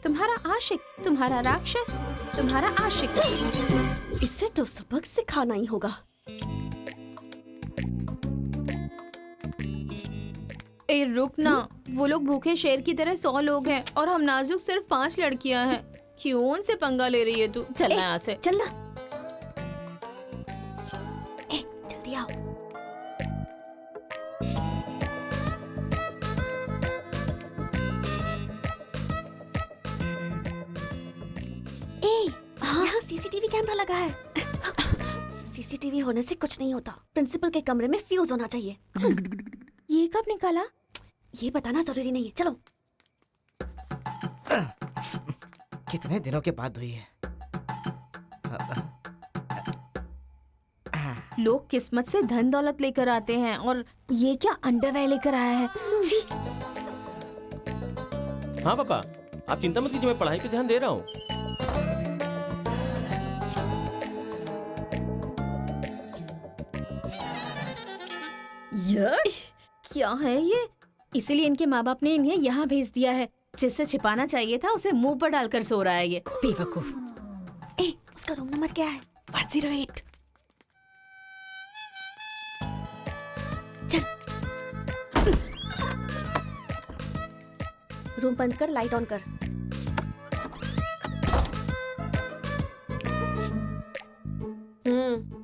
तुम्हारा आशिक, तुम्हारा राक्षस, तुम्हारा आशिक। इसे तो सबक सिखाना ही होगा। ए रुक ना, वो लोग भूखे शेर की तरह 100 लोग हैं और हम नाजुक सिर्फ 5 लड़कियां हैं। क्यों उनसे पंगा ले रही है तू? चलना यहाँ से। चलना। जल्दी आओ। यहाँ सीसीटीवी कैमरा लगा है। सीसीटीवी होने से कुछ नहीं होता। प्रिंसिपल के कमरे में फ्यूज होना चाहिए। ये कब निकाला? ये बताना जरूरी नहीं है। चलो। कितने दिनों के बाद हुई है। लोग किस्मत से धन दौलत लेकर आते हैं और ये क्या अंडरवेयर लेकर आया है? जी। हाँ पापा, आप चिंता मत कीजिए, मैं पढ़ाई पे ध्यान दे रहा हूँ। क्या है ये? इसीलिए इनके माँ बाप ने इन्हें यहाँ भेज दिया है। जिससे छिपाना चाहिए था उसे मुंह पर डालकर सो रहा है ये बेवकूफ। उसका रूम नंबर क्या है? 108। चल। रूम बंद कर, लाइट ऑन कर।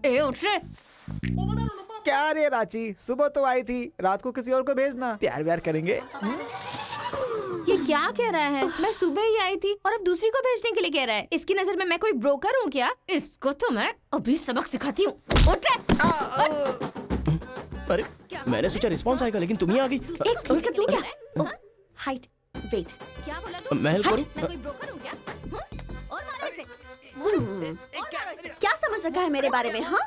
ए उठ रे। क्या रे रांची, सुबह तो आई थी, रात को किसी और को भेजना, प्यार व्यार करेंगे। ये क्या कह रहा है? मैं सुबह ही आई थी और अब दूसरी को भेजने के लिए कह रहा है। इसकी नजर में मैं कोई ब्रोकर हूँ क्या? इसको तो मैं अभी सबक सिखाती हूँ। उठ रे। अरे मैंने सोचा रिस्पॉन्स आएगा, लेकिन तुम ही आ गई। एक मिनट तू क्या? Height, weight. क्या बोला तू? मैं हेल्प करूं? मैं कोई ब्रोकर हूँ क्या? और मारो इसे। क्या समझ रखा है मेरे बारे में? हाँ,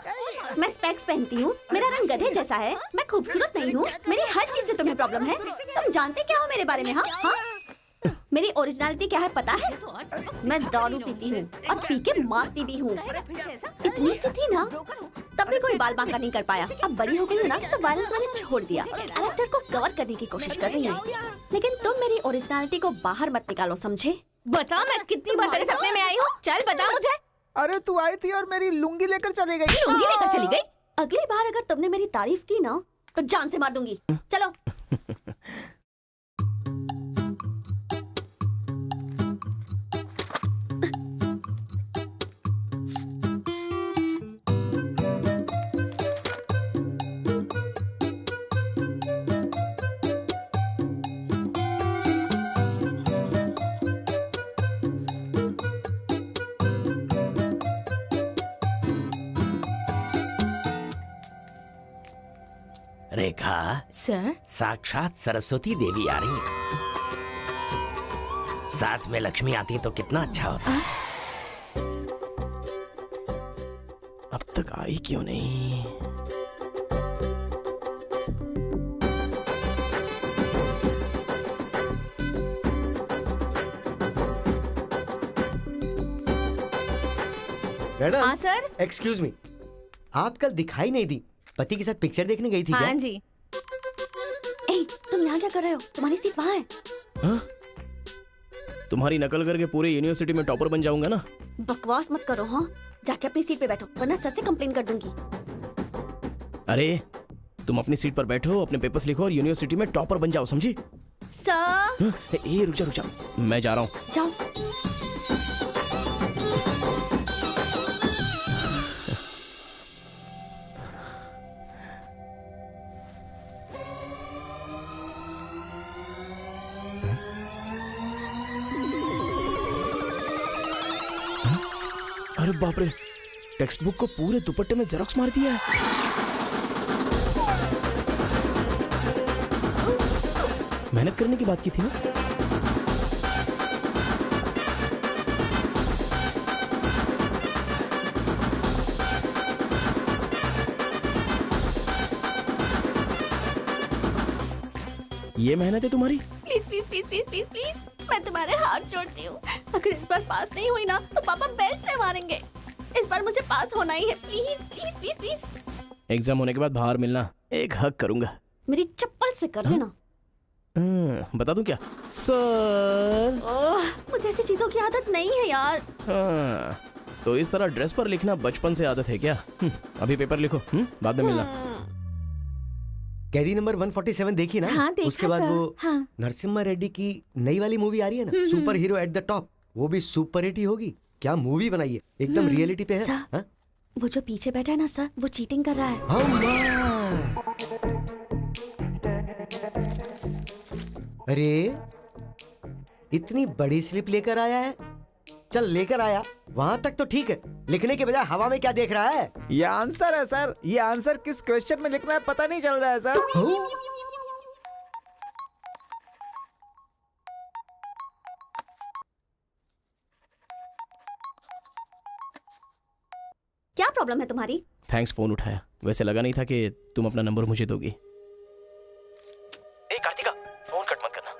मैं स्पेक्स पहनती हूँ, मेरा रंग गधे जैसा है, मैं खूबसूरत नहीं हूँ, मेरी हर चीज से तुम्हें प्रॉब्लम है। तुम जानते क्या हो मेरे बारे में? हाँ हाँ, मेरी ओरिजिनलिटी क्या है पता है? मैं दारू पीती हूँ और पी के मारती भी हूँ। इतनी सी थी ना, तब भी कोई बाल बांका नहीं कर पाया। अब बड़ी हो गई है ना, तो वायलेंस मैंने छोड़ दिया। कैरेक्टर को कवर करने की कोशिश कर रही हूँ, लेकिन तुम मेरी ओरिजिनलिटी को बाहर मत निकालो, समझे? बता, मैं कितनी बार तेरे सपने में आई हूँ? चल बता मुझे। अरे तू आई थी और मेरी लुंगी लेकर चली गई। लुंगी लेकर चली गई? अगली बार अगर तुमने मेरी तारीफ की ना, तो जान से मार दूंगी। चलो। रेखा, सर, साक्षात सरस्वती देवी आ रही है। साथ में लक्ष्मी आती तो कितना अच्छा होता। अब तक आई क्यों नहीं? मैडम। हाँ सर। एक्सक्यूज मी, आप कल दिखाई नहीं दी, पति के साथ पिक्चर देखने गई थी हाँ क्या? जी। ए, तुम यहाँ क्या कर रहे हो? तुम्हारी सीट वहाँ है। हाँ? तुम्हारी नकल करके पूरे यूनिवर्सिटी में टॉपर बन जाऊंगा ना। बकवास मत करो। हाँ, जाके अपनी सीट पे बैठो, वरना सर से कंप्लेन कर दूंगी। अरे तुम अपनी सीट पर बैठो, अपने पेपर्स लिखो और यूनिवर्सिटी में टॉपर बन जाओ, समझी? सर। हाँ? ए रुक जा, मैं जा रहा हूँ। जाओ। अरे बाप रे, टेक्स्ट बुक को पूरे दुपट्टे में जेरोक्स मार दिया है। मेहनत करने की बात की थी ना। ये मेहनत है तुम्हारी? Please please please please please please, मैं तुम्हारे हाथ जोड़ती हूँ। अगर इस बार पास नहीं हुई ना, तो पापा बेल्ट से मारेंगे। इस बार मुझे पास होना ही है, please please please please. Exam होने के बाद बाहर मिलना, एक हक करूंगा। मेरी चप्पल से कर देना। बता दूं क्या? सर। मुझे ऐसी चीजों की आदत नहीं है यार। तो इस तरह ड्रेस पर लिखना बचपन से आदत है क्या? अभी पेपर लिखो, बाद में मिलना। कैदी नंबर 147 देखी ना? हाँ, देखा उसके बाद सर। वो हाँ। नरसिम्हा रेड्डी की नई वाली मूवी आ रही है ना, super hero at the top, वो भी सुपर हिट ही होगी। क्या मूवी बनाई है, एकदम रियलिटी पे है। सर, हाँ? वो जो पीछे बैठा है ना सर, वो चीटिंग कर रहा है। अरे इतनी बड़ी स्लिप लेकर आया है। चल लेकर आया, वहां तक तो ठीक है, लिखने के बजाय हवा में क्या देख रहा है? ये आंसर है सर, ये आंसर किस क्वेश्चन में लिखना है पता नहीं चल रहा है सर। क्या प्रॉब्लम है तुम्हारी? थैंक्स फोन उठाया, वैसे लगा नहीं था कि तुम अपना नंबर मुझे दोगी। ए कार्तिका, फोन कट मत करना,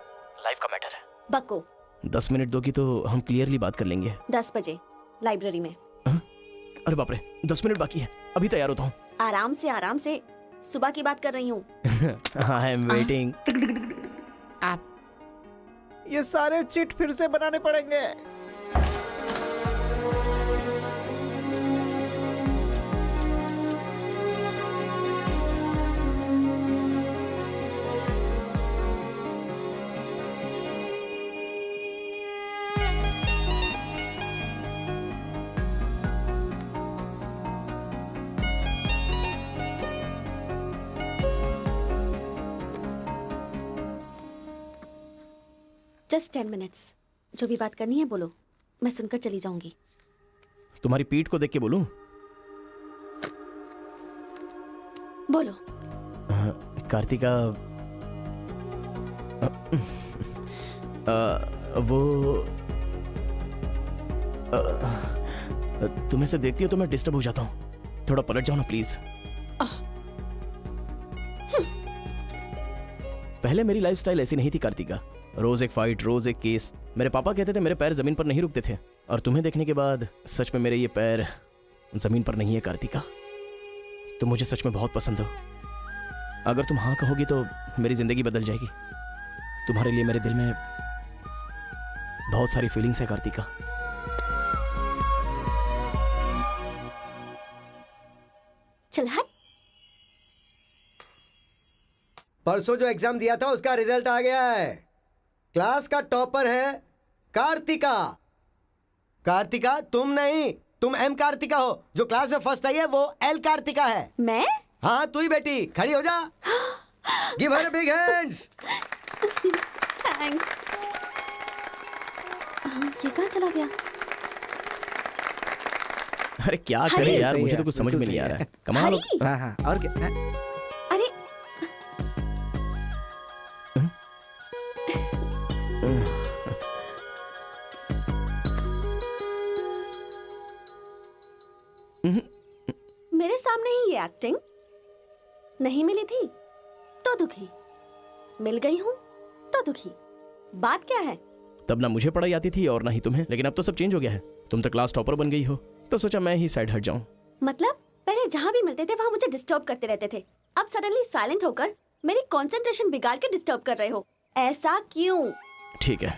लाइफ का मैटर है। बको। 10 मिनट दोगी तो हम क्लियरली बात कर लेंगे। 10 बजे लाइब्रेरी में। अरे बाप रे, 10 मिनट बाकी है, अभी तैयार होता हूँ। आराम से, सुबह की बात कर रही हूँ। I am waiting. ये सारे चिट फिर से बनाने पड़ेंगे। Just 10 minutes. जो भी बात करनी है बोलो, मैं सुनकर चली जाऊंगी। तुम्हारी पीठ को देख के बोलूं? बोलो। कार्तिका, वो तुम ऐसे देखती हो तो मैं डिस्टर्ब हो जाता हूँ। थोड़ा पलट जाओ ना प्लीज। पहले मेरी लाइफस्टाइल ऐसी नहीं थी कार्तिका। रोज एक फाइट, रोज एक केस। मेरे पापा कहते थे मेरे पैर जमीन पर नहीं रुकते थे, और तुम्हें देखने के बाद सच में मेरे ये पैर जमीन पर नहीं है कार्तिका। तुम मुझे सच में बहुत पसंद हो। अगर तुम हाँ कहोगी तो मेरी जिंदगी बदल जाएगी। तुम्हारे लिए मेरे दिल में बहुत सारी फीलिंग्स है कार्तिका। चल हट। परसों जो एग्जाम दिया था उसका रिजल्ट आ गया है। क्लास का टॉपर है कार्तिका। कार्तिका तुम नहीं, तुम एम कार्तिका हो। जो क्लास में फर्स्ट आई है वो एल कार्तिका है। मैं? हाँ तू ही बेटी, खड़ी हो जा। Give her big hands. Thanks. ये कहाँ चला गया? अरे क्या करे यार, मुझे तो कुछ समझ में नहीं आ रहा है। कमाल हो। हाँ हाँ, और क्या? अरे मेरे सामने ही ये एक्टिंग। नहीं मिली थी तो दुखी, मिल गई हूँ तो दुखी। बात क्या है? तब ना मुझे पढ़ाई आती थी और ना ही तुम्हें, लेकिन अब तो सब चेंज हो गया है। तुम तो क्लास टॉपर बन गई हो, तो सोचा मैं ही साइड हट जाऊं। मतलब पहले जहाँ भी मिलते थे वहाँ मुझे डिस्टर्ब करते रहते थे, अब सडनली साइलेंट होकर मेरी कंसंट्रेशन बिगाड़ के डिस्टर्ब कर रहे हो। ऐसा क्यों? ठीक है।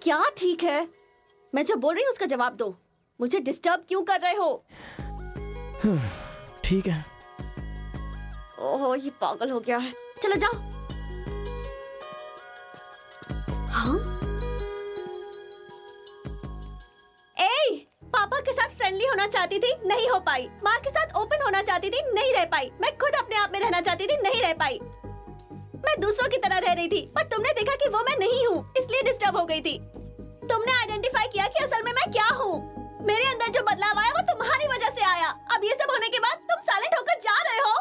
क्या ठीक है? मैं जो बोल रही हूँ उसका जवाब दो। मुझे डिस्टर्ब क्यों कर रहे हो? ठीक है। ओहो, ये पागल हो गया है। चलो जाओ। हाँ? ए, पापा के साथ फ्रेंडली होना चाहती थी, नहीं हो पाई। माँ के साथ ओपन होना चाहती थी, नहीं रह पाई। मैं खुद अपने आप में रहना चाहती थी, नहीं रह पाई। मैं दूसरों की तरह रह रही थी, पर तुमने देखा कि वो मैं नहीं हूँ, इसलिए डिस्टर्ब हो गई थी। तुमने आइडेंटिफाई किया कि असल में मैं क्या हूँ। मेरे अंदर जो बदलाव आया वो तुम्हारी वजह से आया। अब ये सब होने के बाद तुम साइलेंट होकर जा रहे हो।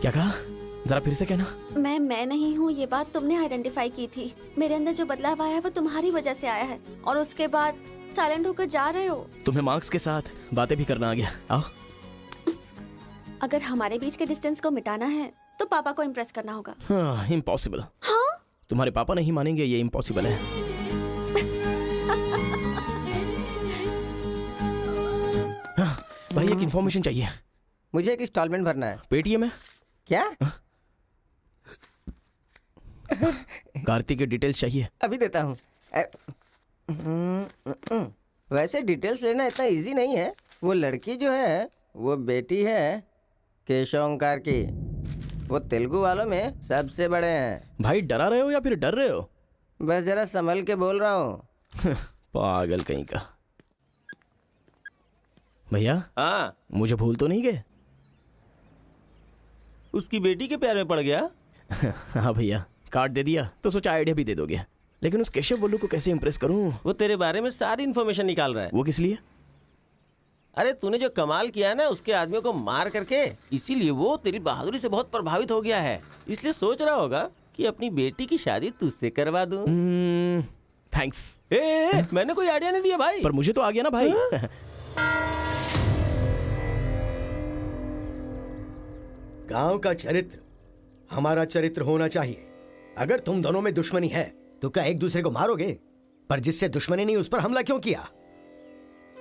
क्या कहा? जरा फिर से कहना। मैं नहीं हूँ, ये बात तुमने आइडेंटिफाई की थी। मेरे अंदर जो बदलाव आया है वो तुम्हारी वजह से आया है, और उसके बाद साइलेंट होकर जा रहे हो। तुम्हें मार्क्स के साथ बातें भी करना आ गया। आओ। अगर हमारे बीच के डिस्टेंस को मिटाना है तो पापा को इम्प्रेस करना होगा। हाँ, इम्पॉसिबल। हाँ? तुम्हारे पापा नहीं मानेंगे, ये इम्पॉसिबल है। हाँ, भाई एक इन्फॉर्मेशन चाहिए। मुझे एक इंस्टॉलमेंट भरना है। पेटीएम है क्या? कार्तिक की डिटेल्स चाहिए। अभी देता हूँ। वैसे डिटेल्स लेना इतना इजी नहीं है। वो लड़की जो है वो बेटी है केशव ओंकार की। वो तेलुगु वालों में सबसे बड़े हैं। भाई डरा रहे हो या फिर डर रहे हो? बस जरा संभल के बोल रहा हूँ। पागल कहीं का। भैया, हाँ, मुझे भूल तो नहीं गए? उसकी बेटी के प्यार में पड़ गया। हाँ भैया, कार्ड दे दिया तो सोचा आइडिया भी दे दोगे। लेकिन उस केशव बोलू को कैसे इंप्रेस करूं? वो तेरे बारे में सारी इन्फॉर्मेशन निकाल रहा है। वो किस लिए? अरे तूने जो कमाल किया ना उसके आदमियों को मार करके, इसीलिए वो तेरी बहादुरी से बहुत प्रभावित हो गया है। इसलिए सोच रहा होगा कि अपनी बेटी की शादी तुझसे करवा दूं। थैंक्स। मैंने कोई आइडिया नहीं दिया भाई। पर मुझे तो आ गया ना भाई। गांव का चरित्र हमारा चरित्र होना चाहिए। अगर तुम दोनों में दुश्मनी है तो क्या एक दूसरे को मारोगे? पर जिससे दुश्मनी नहीं उस पर हमला क्यों किया?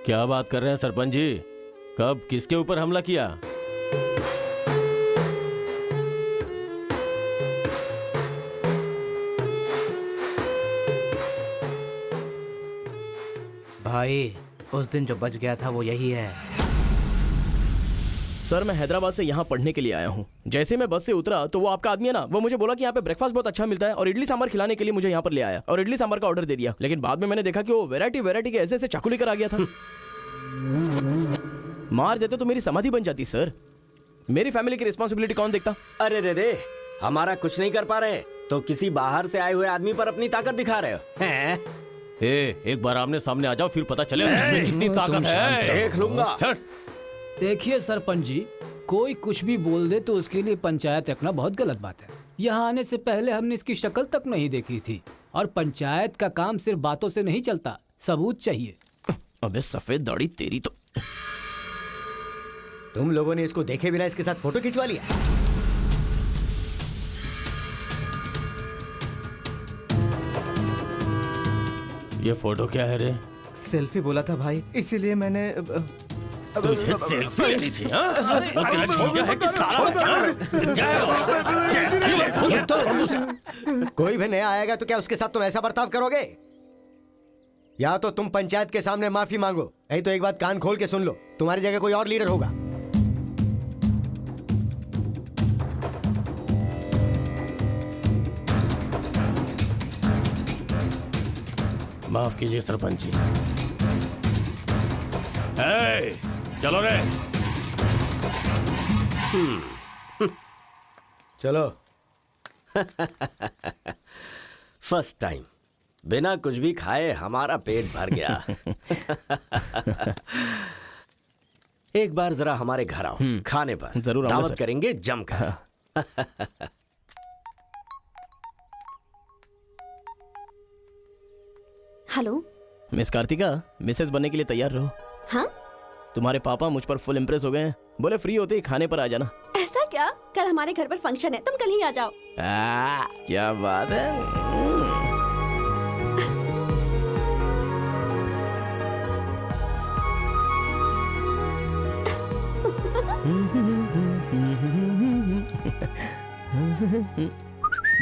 क्या बात कर रहे हैं सरपंच जी? कब किसके ऊपर हमला किया? भाई उस दिन जो बच गया था वो यही है। सर मैं हैदराबाद से यहाँ पढ़ने के लिए आया हूँ। जैसे मैं बस से उतरा तो वो आपका आदमी है ना, वो मुझे बोला कि यहाँ पे ब्रेकफास्ट बहुत अच्छा मिलता है और इडली सांभर खिलाने के लिए मुझे यहाँ पर ले आया और इडली सांभर का ऑर्डर दे दिया। लेकिन बाद में मैंने देखा कि वो वैरायटी के ऐसे ऐसे चाकू लेकर आ गया था। मार देते तो मेरी समाधि बन जाती सर। मेरी फैमिली की रिस्पॉन्सिबिलिटी कौन देखता? अरे रे रे, हमारा कुछ नहीं कर पा रहे तो किसी बाहर से आए हुए आदमी पर अपनी ताकत दिखा रहे हो हैं? एक बार आमने सामने आ जाओ, फिर पता चले इसमें कितनी ताकत है। देख लूंगा। देखिए सरपंच जी, कोई कुछ भी बोल दे तो उसके लिए पंचायत रखना बहुत गलत बात है। यहाँ आने से पहले हमने इसकी शक्ल तक नहीं देखी थी और पंचायत का काम सिर्फ बातों से नहीं चलता, सबूत चाहिए। अबे सफेद दाढ़ी तेरी तो। तुम लोगों ने इसको देखे बिना इसके साथ फोटो खिंचवा लिया। ये फोटो क्या है रे? सेल्फी बोला था भाई, इसीलिए मैंने तुझे सेल्फी लेनी थी हाँ? वो तेरा जीजा है कि साला कोई भी नया आएगा तो क्या उसके साथ तुम ऐसा बर्ताव करोगे? या तो तुम पंचायत के सामने माफी मांगो, नहीं तो एक बात कान खोल के सुन लो, तुम्हारी जगह कोई और लीडर होगा। माफ कीजिए सरपंच जी। चलो रे। चलो। फर्स्ट टाइम बिना कुछ भी खाए हमारा पेट भर गया। एक बार जरा हमारे घर आओ, खाने पर जरूर आऊंगा दावत सर। करेंगे जमकर। हेलो मिस कार्तिका, मिसेस बनने के लिए तैयार रहो। हाँ, तुम्हारे पापा मुझ पर फुल इम्प्रेस हो गए हैं, बोले फ्री होते ही खाने पर आ जाना। ऐसा क्या? कल हमारे घर पर फंक्शन है, तुम कल ही आ जाओ। क्या बात है।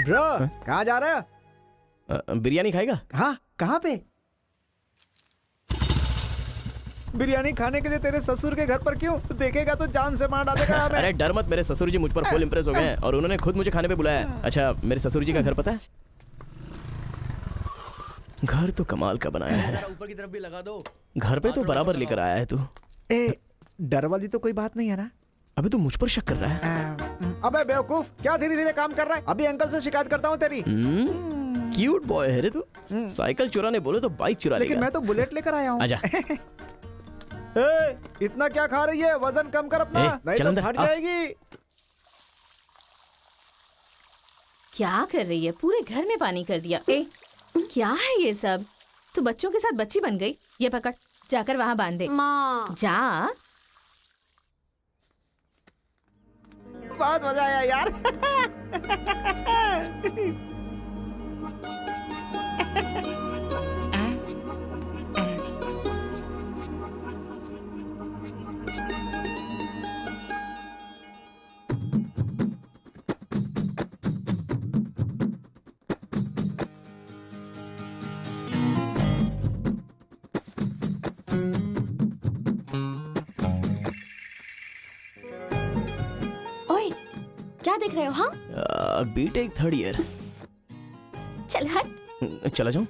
ब्रो, कहाँ जा रहा है? बिरयानी खाएगा? हाँ, कहाँ पे? बिरयानी खाने के लिए तेरे ससुर के घर पर क्यों? देखेगा तो जान से मार डालेगा हमें। अरे डर मत, मेरे ससुर जी मुझ पर फुल इम्प्रेस हो गए हैं और उन्होंने खुद मुझे खाने पे बुलाया है। अच्छा, मेरे ससुर जी का घर पता है? घर तो कमाल का बनाया है। ऊपर की तरफ भी लगा दो। घर पे तो बराबर लेकर आया है तू। डर वाली तो कोई बात नहीं है ना? अबे तू मुझ पर शक कर रहा है? अबे बेवकूफ, क्या धीरे धीरे काम कर रहा है? अभी अंकल से शिकायत करता हूँ तेरी। क्यूट बॉय है रे तू। साइकिल चुराने बोले तो बाइक चुरा लेगा। लेकिन मैं तो बुलेट लेकर आया हूँ। आजा। इतना क्या खा रही है? वजन कम कर अपना, नहीं चल तो अंदर, फट आ। जाएगी। क्या कर रही है? पूरे घर में पानी कर दिया। क्या है ये सब? तू बच्चों के साथ बच्ची बन गई। ये पकड़, जाकर वहाँ बांध दे। माँ, जा। बहुत मजा आया यार। ओए, क्या देख रहे हो? हाँ, बीटेक थर्ड ईयर। चल हट। चला जाऊं?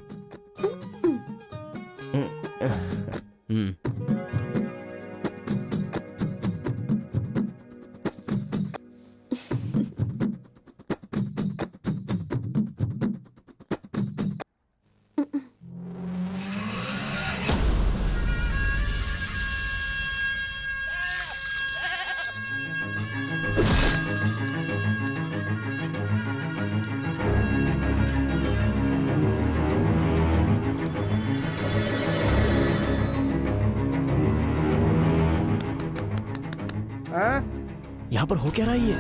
यहाँ पर हो क्या रहा है ये?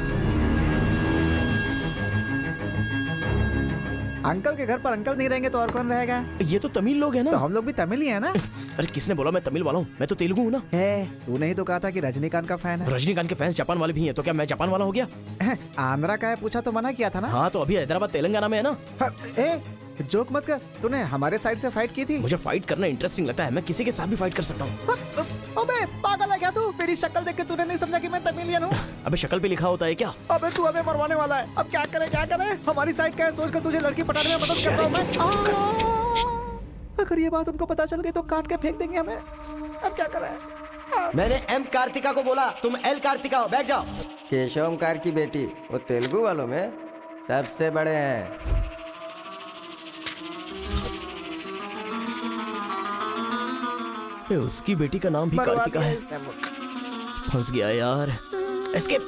अंकल के घर पर अंकल नहीं रहेंगे तो और कौन रहेगा? ये तो तमिल लोग हैं ना? तो हम लोग भी तमिल ही है ना? अरे किसने बोला मैं तमिल वाला हूँ? मैं तो तेलुगु हूँ ना। तूने ही तो कहा था कि रजनीकांत का फैन है। रजनीकांत के फैंस जापान वाले भी हैं, तो क्या मैं जापान वाला हो गया? आंध्रा का है पूछा तो मना किया था ना? हाँ तो अभी हैदराबाद तेलंगाना में है ना। जोक मत कर, तूने हमारे साइड से फाइट की थी। मुझे फाइट करना इंटरेस्टिंग लगता है, मैं किसी के साथ भी फाइट कर सकता हूँ। अबे पागल है क्या तू? मेरी शक्ल देख के तूने नहीं समझा कि मैं तमिल अबे शक्ल पे लिखा होता है क्या? अबे तू हमें मरवाने वाला है। अब क्या करें क्या करें? हमारी साइड का है, सोच कर तुझे लड़की पटाने में मदद कर रहा हूं मैं। अगर ये बात उनको पता चल गई तो काट के फेंक देंगे हमें। अब क्या करें? मैंने एम कार्तिका को बोला, तुम एल कार्तिका हो। बैठ जाओ। केशव ओंकार की बेटी वो तेलुगु वालों में सबसे बड़े हैं। उसकी बेटी का नाम भी कार्तिका है। फंस गया यार। एस्केप।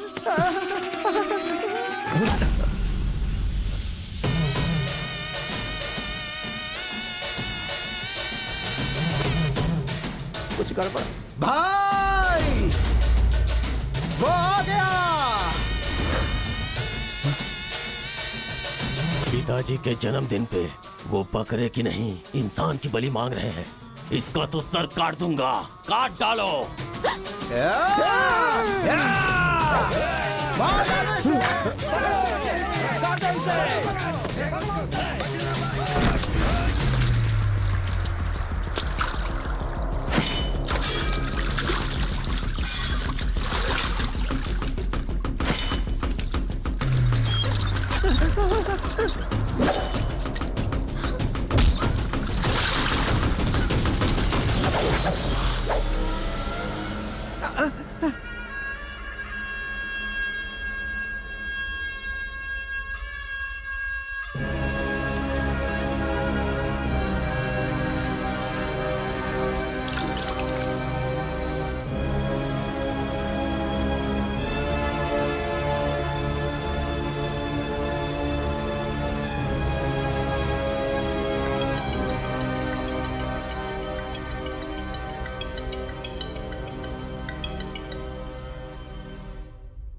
कुछ गड़बड़ भाई, वो आ गया। पिताजी के जन्मदिन पे वो बकरे की नहीं इंसान की बलि मांग रहे हैं। इसका तो सर काट दूंगा। काट डालो।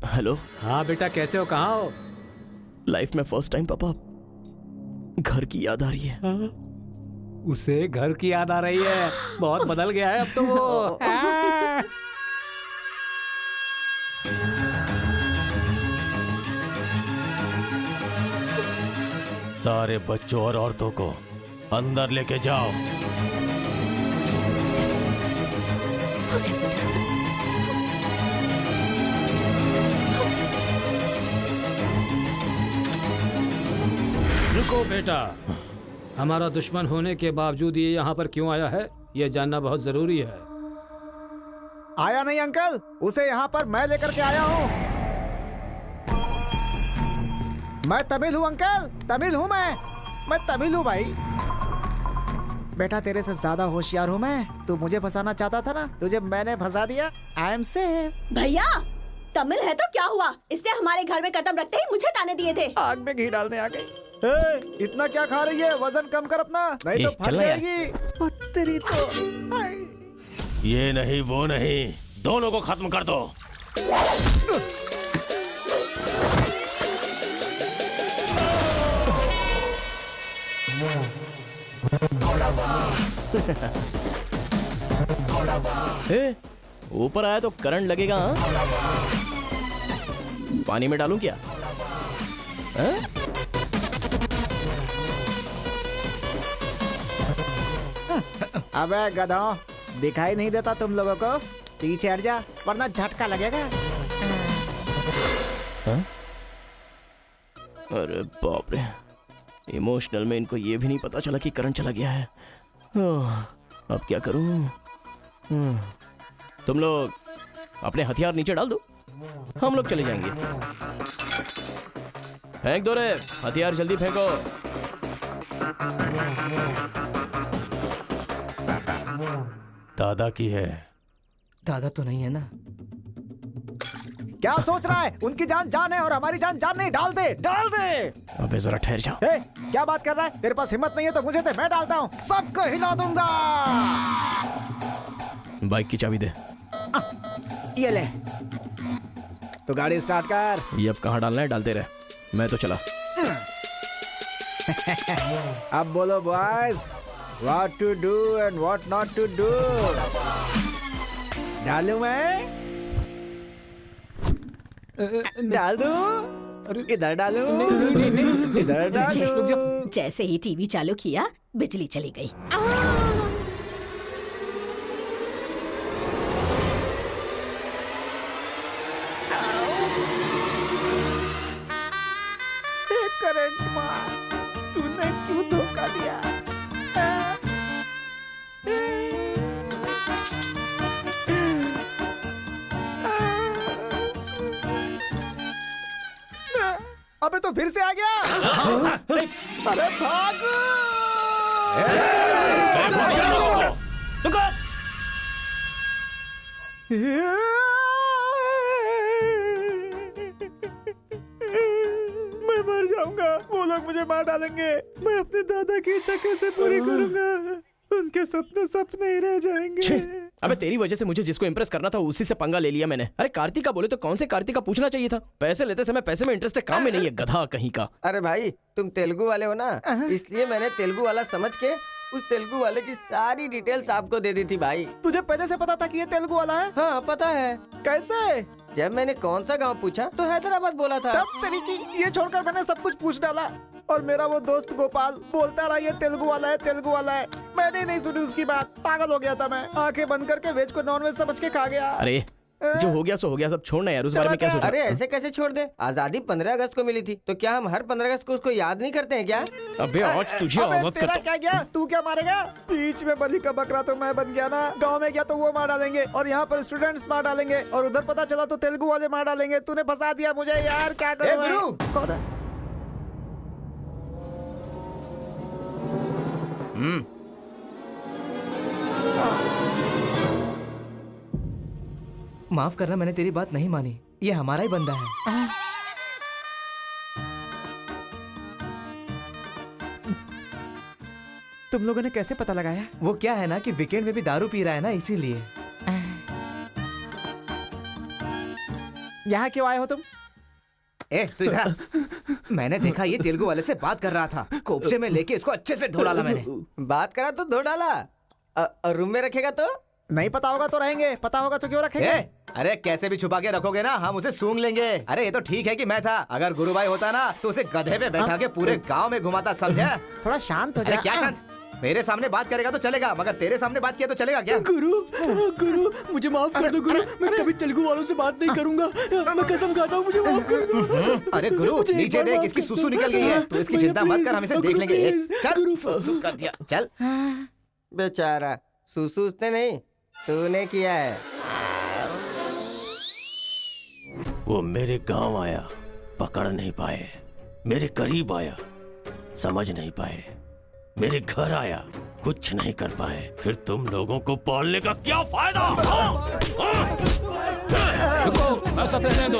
हेलो। हाँ बेटा, कैसे हो? कहाँ हो? लाइफ में फर्स्ट टाइम पापा घर की याद आ रही है। उसे घर की याद आ रही है। बहुत बदल गया है अब तो वो। सारे बच्चों और औरतों को अंदर लेके जाओ। रुको बेटा, हमारा दुश्मन होने के बावजूद ये यहाँ पर क्यों आया है, ये जानना बहुत जरूरी है। आया नहीं अंकल, उसे यहाँ पर मैं लेकर के आया हूँ। मैं तमिल हूँ अंकल, तमिल हूँ मैं तमिल हूँ भाई। बेटा तेरे से ज्यादा होशियार हूँ मैं। तू मुझे फंसाना चाहता था ना, तुझे मैंने फंसा दिया। I am safe. भैया तमिल है तो क्या हुआ, इसने हमारे घर में कदम रखते ही मुझे ताने दिए थे। आग में घी डालने आ गई। इतना क्या खा रही है? वजन कम कर अपना, नहीं तो फट जाएगी। तेरी तो ये नहीं वो नहीं, दोनों को खत्म कर दो। ऊपर आया तो करंट लगेगा। हाँ? पानी में डालूं क्या? अबे गधों, दिखाई नहीं देता तुम लोगों को? पीछे हट जा वरना झटका लगेगा। अरे बाप रे, इमोशनल में इनको ये भी नहीं पता चला कि करंट चला गया है। अब क्या करूं? तुम लोग अपने हथियार नीचे डाल दो, हम लोग चले जाएंगे। फेंक दो रे हथियार, जल्दी फेंको। दादा की है। दादा तो नहीं है ना? क्या सोच रहा है? उनकी जान जान है और हमारी जान जान नहीं। डाल दे, डाल दे। अबे जरा ठहर जाओ। क्या बात कर रहा है? तेरे पास हिम्मत नहीं है तो मुझे दे, मैं डालता हूँ, सबको हिला दूंगा। बाइक की चाबी दे। ये ले, तो गाड़ी स्टार्ट कर। ये अब कहाँ डालना है डालते रहे, मैं तो चला। अब बोलो boys, what to do and what not to do. डालूं मैं? डाल दूं? इधर डालूं? इधर डालूं? जैसे ही टीवी चालू किया बिजली चली गई। अबे तो फिर से आ गया। अरे भागो। मैं मर जाऊंगा, वो लोग मुझे मार डालेंगे। मैं अपने दादा की इच्छा कैसे पूरी करूंगा? उनके सपने सपने ही रह जाएंगे। अबे तेरी वजह से मुझे जिसको इम्प्रेस करना था उसी से पंगा ले लिया मैंने। अरे कार्तिका बोले तो कौन से कार्तिका पूछना चाहिए था। पैसे लेते समय पैसे में इंटरेस्ट है, काम में नहीं है, गधा कहीं का। अरे भाई तुम तेलुगु वाले हो ना, इसलिए मैंने तेलुगु वाला समझ के उस तेलुगु वाले की सारी डिटेल्स आपको दे दी थी भाई। तुझे पहले से पता था कि ये तेलुगु वाला है? हाँ पता है। कैसे? जब मैंने कौन सा गांव पूछा तो हैदराबाद बोला था। तब तरीकी ये छोड़कर मैंने सब कुछ पूछ डाला और मेरा वो दोस्त गोपाल बोलता रहा ये तेलुगु वाला है, तेलुगु वाला है। मैंने नहीं सुनी उसकी बात, पागल हो गया था मैं। आंखें बंद करके वेज को नॉन वेज समझ के खा गया। अरे जो हो गया सो हो गया, सब छोड़ना यार, उस बारे में क्या सोचा? अरे ऐसे कैसे छोड़ दे? आजादी 15 अगस्त को मिली थी, तो क्या हम हर 15 अगस्त को उसको याद नहीं करते हैं क्या? अबे आज तुझे आजाद तेरा क्या गया? तू क्या मारेगा? बीच में बलि का बकरा तो मैं बन गया ना। गांव में गया तो वो मार डालेंगे और यहाँ पर स्टूडेंट्स मार डालेंगे और उधर पता चला तो तेलुगु वाले मार डालेंगे। तूने फंसा दिया मुझे यार, क्या करूं मैं? कौन है? माफ करना, मैंने तेरी बात नहीं मानी। ये हमारा ही बंदा है। तुम लोगों ने कैसे पता लगाया? वो क्या है ना कि वीकेंड में भी दारू पी रहा है ना, इसीलिए। यहाँ क्यों आए हो तुम? ए तू इधर। मैंने देखा ये तेलुगु वाले से बात कर रहा था, कोपचे में लेके इसको अच्छे से धो डाला मैंने। बात करा तो धो डाला। रूम में रखेगा तो? नहीं पता होगा तो रहेंगे, पता होगा तो क्यों रखेंगे? अरे कैसे भी छुपा के रखोगे ना, हम उसे सूंघ लेंगे। अरे ये तो ठीक है कि मैं था, अगर गुरु भाई होता ना तो उसे गधे पे बैठा के पूरे गांव में घुमाता, समझा? थोड़ा शांत हो अरे जा। क्या शांत? मेरे सामने बात करेगा तो चलेगा, मगर तेरे सामने बात किया तो चलेगा क्या? गुरु मुझे माफ कर दो गुरु, मैं कभी तेलुगु वालों से बात नहीं करूंगा, मैं कसम खाता हूँ, मुझे माफ कर दो। अरे गुरु नीचे देख, इसकी सुसु निकल गई है। तू इसकी चिंता मत कर, हम इसे देख लेंगे। चल सुसु कर दिया, चल। बेचारा सुसु उसने नहीं, तूने किया है। वो मेरे गांव आया, पकड़ नहीं पाए। मेरे करीब आया, समझ नहीं पाए। मेरे घर आया, कुछ नहीं कर पाए। फिर तुम लोगों को पालने का क्या फायदा? रुको, ऐसा रहने दो।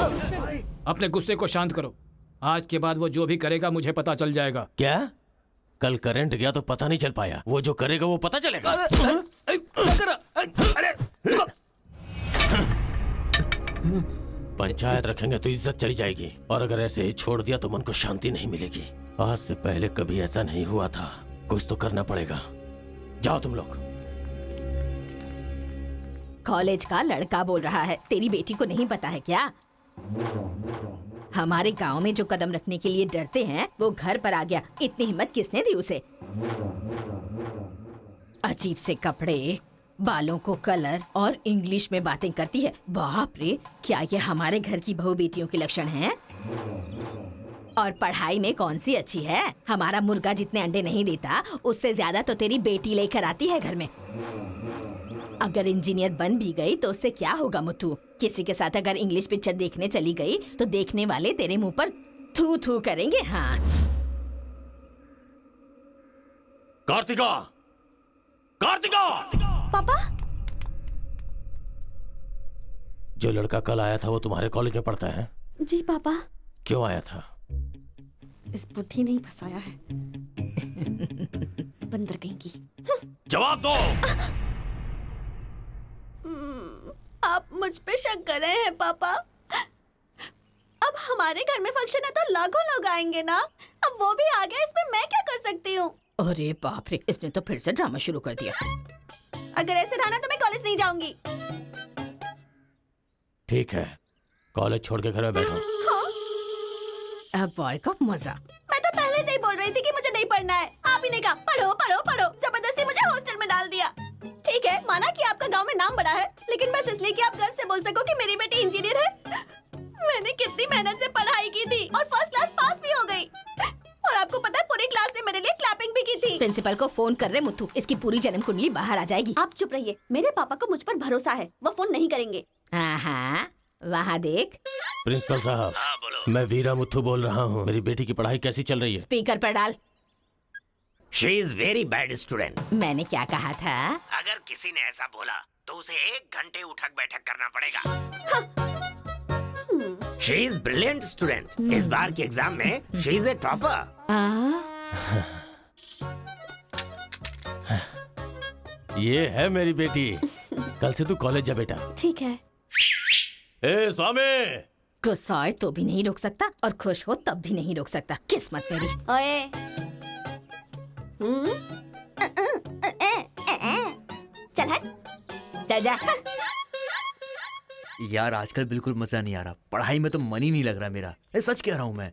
अपने गुस्से को शांत करो। आज के बाद वो जो भी करेगा मुझे पता चल जाएगा। क्या? कल करंट गया तो पता नहीं चल पाया, वो जो करेगा वो पता चलेगा। पंचायत रखेंगे तो इज्जत चली जाएगी, और अगर ऐसे ही छोड़ दिया तो मन को शांति नहीं मिलेगी। आज से पहले कभी ऐसा नहीं हुआ था, कुछ तो करना पड़ेगा। जाओ तुम लोग। कॉलेज का लड़का बोल रहा है, तेरी बेटी को नहीं पता है क्या? हमारे गांव में जो कदम रखने के लिए डरते हैं वो घर पर आ गया। इतनी हिम्मत किसने दी उसे? अजीब से कपड़े, बालों को कलर और इंग्लिश में बातें करती है। बाप रे, क्या ये हमारे घर की बहू बेटियों के लक्षण हैं? और पढ़ाई में कौन सी अच्छी है? हमारा मुर्गा जितने अंडे नहीं देता उससे ज्यादा तो तेरी बेटी लेकर आती है घर में। अगर इंजीनियर बन भी गई तो उससे क्या होगा मुथु? किसी के साथ अगर इंग्लिश पिक्चर देखने चली गई तो देखने वाले तेरे मुंह पर थू थू करेंगे। हाँ कार्तिका, कार्तिका! पापा, जो लड़का कल आया था वो तुम्हारे कॉलेज में पढ़ता है? जी पापा। क्यों आया था? इस बुढ़ी ने फंसाया है। बंदर कहीं की। जवाब दो। आप मुझ पे शक कर रहे हैं पापा? अब हमारे घर में फंक्शन है तो लाखों लोग आएंगे ना। अब वो भी आ गया, इसमें मैं क्या कर सकती हूँ? अरे बाप रे, इसने तो फिर से ड्रामा शुरू कर दिया। अगर ऐसे रहा ना तो मैं कॉलेज नहीं जाऊंगी। ठीक है, कॉलेज छोड़ के घर में बैठो। अब बॉय का मजा। मैं तो पहले से ही बोल रही थी कि मुझे नहीं पढ़ना है। आप ही ने कहा पढ़ो पढ़ो पढ़ो, जबरदस्ती मुझे हॉस्टल में डाल दिया। ठीक है, माना कि आपका गांव में नाम बड़ा है, लेकिन बस इसलिए कि आप घर से बोल सको कि मेरी बेटी इंजीनियर है। मैंने कितनी मेहनत से पढ़ाई की थी और फर्स्ट क्लास पास भी हो गई। और आपको पता है पूरी क्लास ने मेरे लिए क्लैपिंग भी की थी। प्रिंसिपल को फोन कर रहे मुथु, इसकी पूरी जन्म कुंडली बाहर आ जाएगी। आप चुप रहिए, मेरे पापा को मुझ पर भरोसा है, वो फोन नहीं करेंगे। हाँ, वहाँ देख। प्रिंसिपल साहब। हाँ बोलो। मैं वीरा मुथु बोल रहा हूँ। मेरी बेटी की पढ़ाई कैसी चल रही है? स्पीकर पर डाल। She is very bad student. मैंने क्या कहा था? अगर किसी ने ऐसा बोला तो उसे 1 घंटे उठक बैठक करना पड़ेगा। She is brilliant student. इस बार के एग्जाम में शी इज ए टॉपर। ये है मेरी बेटी। कल से तू कॉलेज जा बेटा। ठीक है। ए स्वामी, गुस्सा आए तो भी नहीं रोक सकता और खुश हो तब भी नहीं रोक सकता। किस्मत मेरी। ओए चल हट। चल जा। यार आजकल बिल्कुल मजा नहीं आ रहा, पढ़ाई में तो मन ही नहीं लग रहा मेरा। सच कह रहा हूं मैं।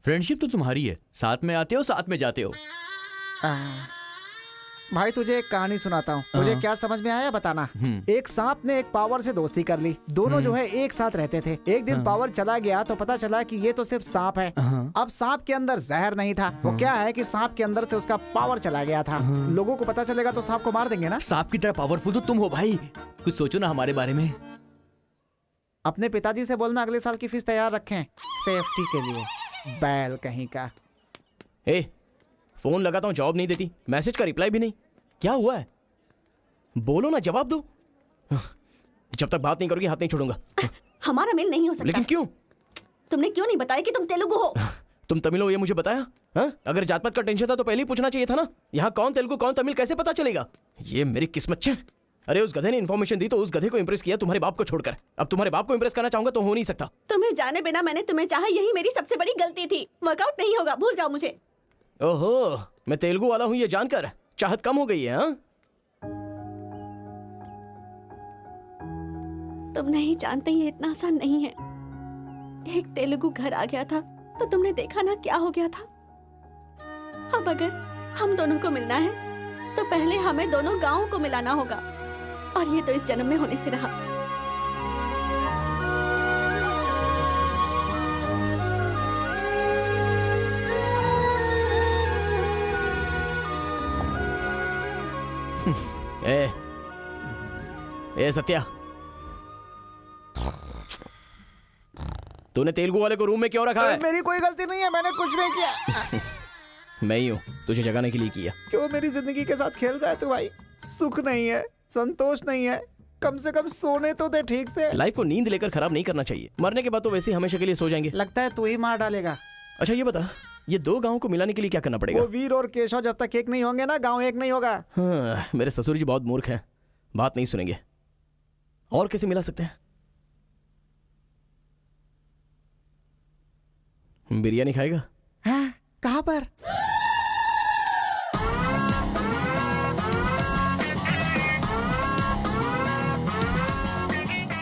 फ्रेंडशिप तो तुम्हारी है, साथ में आते हो साथ में जाते हो। भाई तुझे एक कहानी सुनाता हूँ, तुझे क्या समझ में आया बताना। एक सांप ने एक पावर से दोस्ती कर ली। दोनों जो है एक साथ रहते थे। एक दिन पावर चला गया तो पता चला कि ये तो सिर्फ सांप है। अब सांप के अंदर जहर नहीं था। वो क्या है कि सांप के अंदर से उसका पावर चला गया था। लोगों को पता चलेगा तो सांप को मार देंगे ना। सांप की तरह पावरफुल तो तुम हो भाई, कुछ सोचो ना हमारे बारे में। अपने पिताजी से बोलना अगले साल की फीस तैयार रखें, सेफ्टी के लिए। बैल कहीं का। ए, फोन लगाता हूँ, जवाब नहीं देती, मैसेज का रिप्लाई भी नहीं। क्या हुआ है? बोलो ना, जवाब दो। जब तक बात नहीं करोगी हाथ नहीं छोड़ूंगा। हमारा मेल नहीं हो सकता। लेकिन क्यों? तुमने क्यों नहीं बताया कि तुम तेलुगु हो? तुम तमिल हो ये मुझे बताया? हाँ? अगर जात पात का टेंशन था तो पहले ही पूछना चाहिए था ना। यहाँ कौन तेलुगु कौन तमिल कैसे पता चलेगा? ये मेरी किस्मत है। अरे उस गधे ने इन्फॉर्मेशन दी तो उस गधे को इंप्रेस किया तुम्हारे बाप को छोड़कर। अब तुम्हारे बाप को इंप्रेस करना चाहूंगा तो हो नहीं सकता। तुम्हें जाने बिना मैंने तुम्हें चाहा, यही मेरी सबसे बड़ी गलती थी। वर्कआउट नहीं होगा, भूल जाओ मुझे। ओहो, मैं तेलुगु वाला हूँ ये जानकर चाहत कम हो गई है। हाँ? तुम नहीं जानते ये इतना आसान नहीं है। एक तेलुगु घर आ गया था तो तुमने देखा ना क्या हो गया था। अब अगर हम दोनों को मिलना है तो पहले हमें दोनों गांवों को मिलाना होगा, और ये तो इस जन्म में होने से रहा। ए सत्या, तूने तेलुगु वाले को रूम में क्यों रखा है? मेरी कोई गलती नहीं है, मैंने कुछ नहीं किया। मैं ही हूँ तुझे जगाने के लिए किया। क्यों मेरी जिंदगी के साथ खेल रहा है तू भाई? सुख नहीं है, संतोष नहीं है, कम से कम सोने तो दे ठीक से। लाइफ को नींद लेकर खराब नहीं करना चाहिए। मरने के बाद तो वैसे ही हमेशा के लिए सो जाएंगे। लगता है तू ही मार डालेगा। अच्छा ये बता, ये 2 गांवों को मिलाने के लिए क्या करना पड़ेगा? वो वीर और केशव जब तक एक नहीं होंगे ना, गांव एक नहीं होगा। हाँ, मेरे ससुर जी बहुत मूर्ख हैं, बात नहीं सुनेंगे। और कैसे मिला सकते हैं? बिरयानी खाएगा? हाँ, कहाँ पर?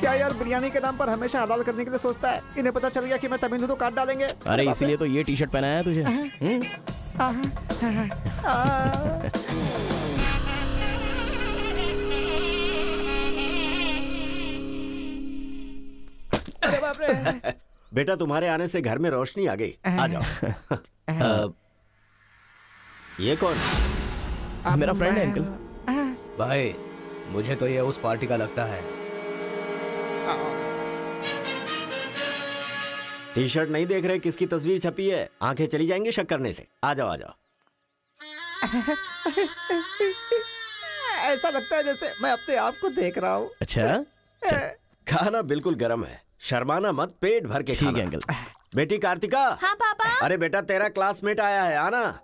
क्या यार बिरयानी के नाम पर हमेशा हलाल करने के लिए सोचता है। इन्हें पता चल गया कि मैं तमिल हूं तो काट डालेंगे। अरे इसीलिए तो ये टी-शर्ट पहनाया है तुझे। अरे बाप रे। बेटा तुम्हारे आने से घर में रोशनी आ गई। आ जाओ। ये कौन? मेरा फ्रेंड है अंकल। भाई मुझे तो ये उस पार्टी का लगता है। टी शर्ट नहीं देख रहे किसकी तस्वीर छपी है? आंखें चली जाएंगी शक करने से। आ जाओ आ जाओ। ऐसा लगता है जैसे मैं अपने आप को देख रहा हूँ। अच्छा, खाना बिल्कुल गर्म है, शर्माना मत, पेट भर के खाना। ठीक है अंकल। बेटी कार्तिका। हाँ पापा। अरे बेटा तेरा क्लासमेट आया है, आना।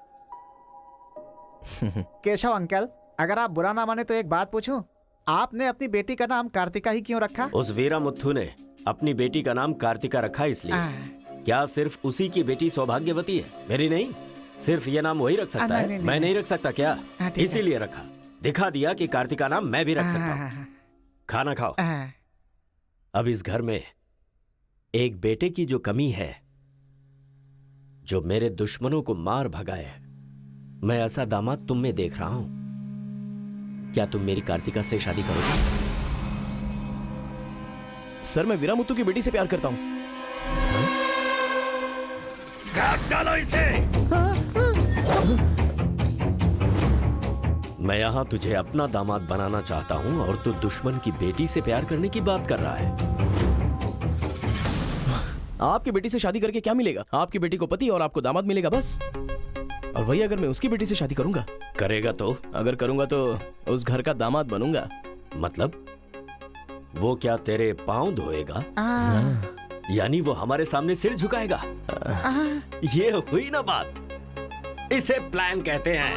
केशव अंकल, अगर आप बुरा ना माने तो एक बात पूछूं? आपने अपनी बेटी का नाम कार्तिका ही क्यों रखा? उस वीरा मुथु ने अपनी बेटी का नाम कार्तिका रखा इसलिए। क्या सिर्फ उसी की बेटी सौभाग्यवती है? मेरी नहीं। सिर्फ ये नाम वही रख सकता है, मैं नहीं रख सकता क्या? इसीलिए रखा, दिखा दिया कि कार्तिका नाम मैं भी रख सकता हूँ। खाना खाओ। अब इस घर में एक बेटे की जो कमी है, जो मेरे दुश्मनों को मार भगाए, मैं ऐसा दामाद तुम में देख रहा हूं। क्या तुम मेरी कार्तिका से शादी करोगे? सर मैं वीरा मुथु की बेटी से प्यार करता हूं। काट डालो इसे। मैं यहां तुझे अपना दामाद बनाना चाहता हूं और तू दुश्मन की बेटी से प्यार करने की बात कर रहा है। आपकी बेटी से शादी करके क्या मिलेगा? आपकी बेटी को पति और आपको दामाद मिलेगा बस। और वही अगर मैं उसकी बेटी से शादी करूंगा, करेगा तो? अगर करूंगा तो उस घर का दामाद बनूंगा। मतलब वो क्या तेरे पांव धोएगा? यानी वो हमारे सामने सिर झुकाएगा? ये हुई ना बात। इसे प्लान कहते हैं।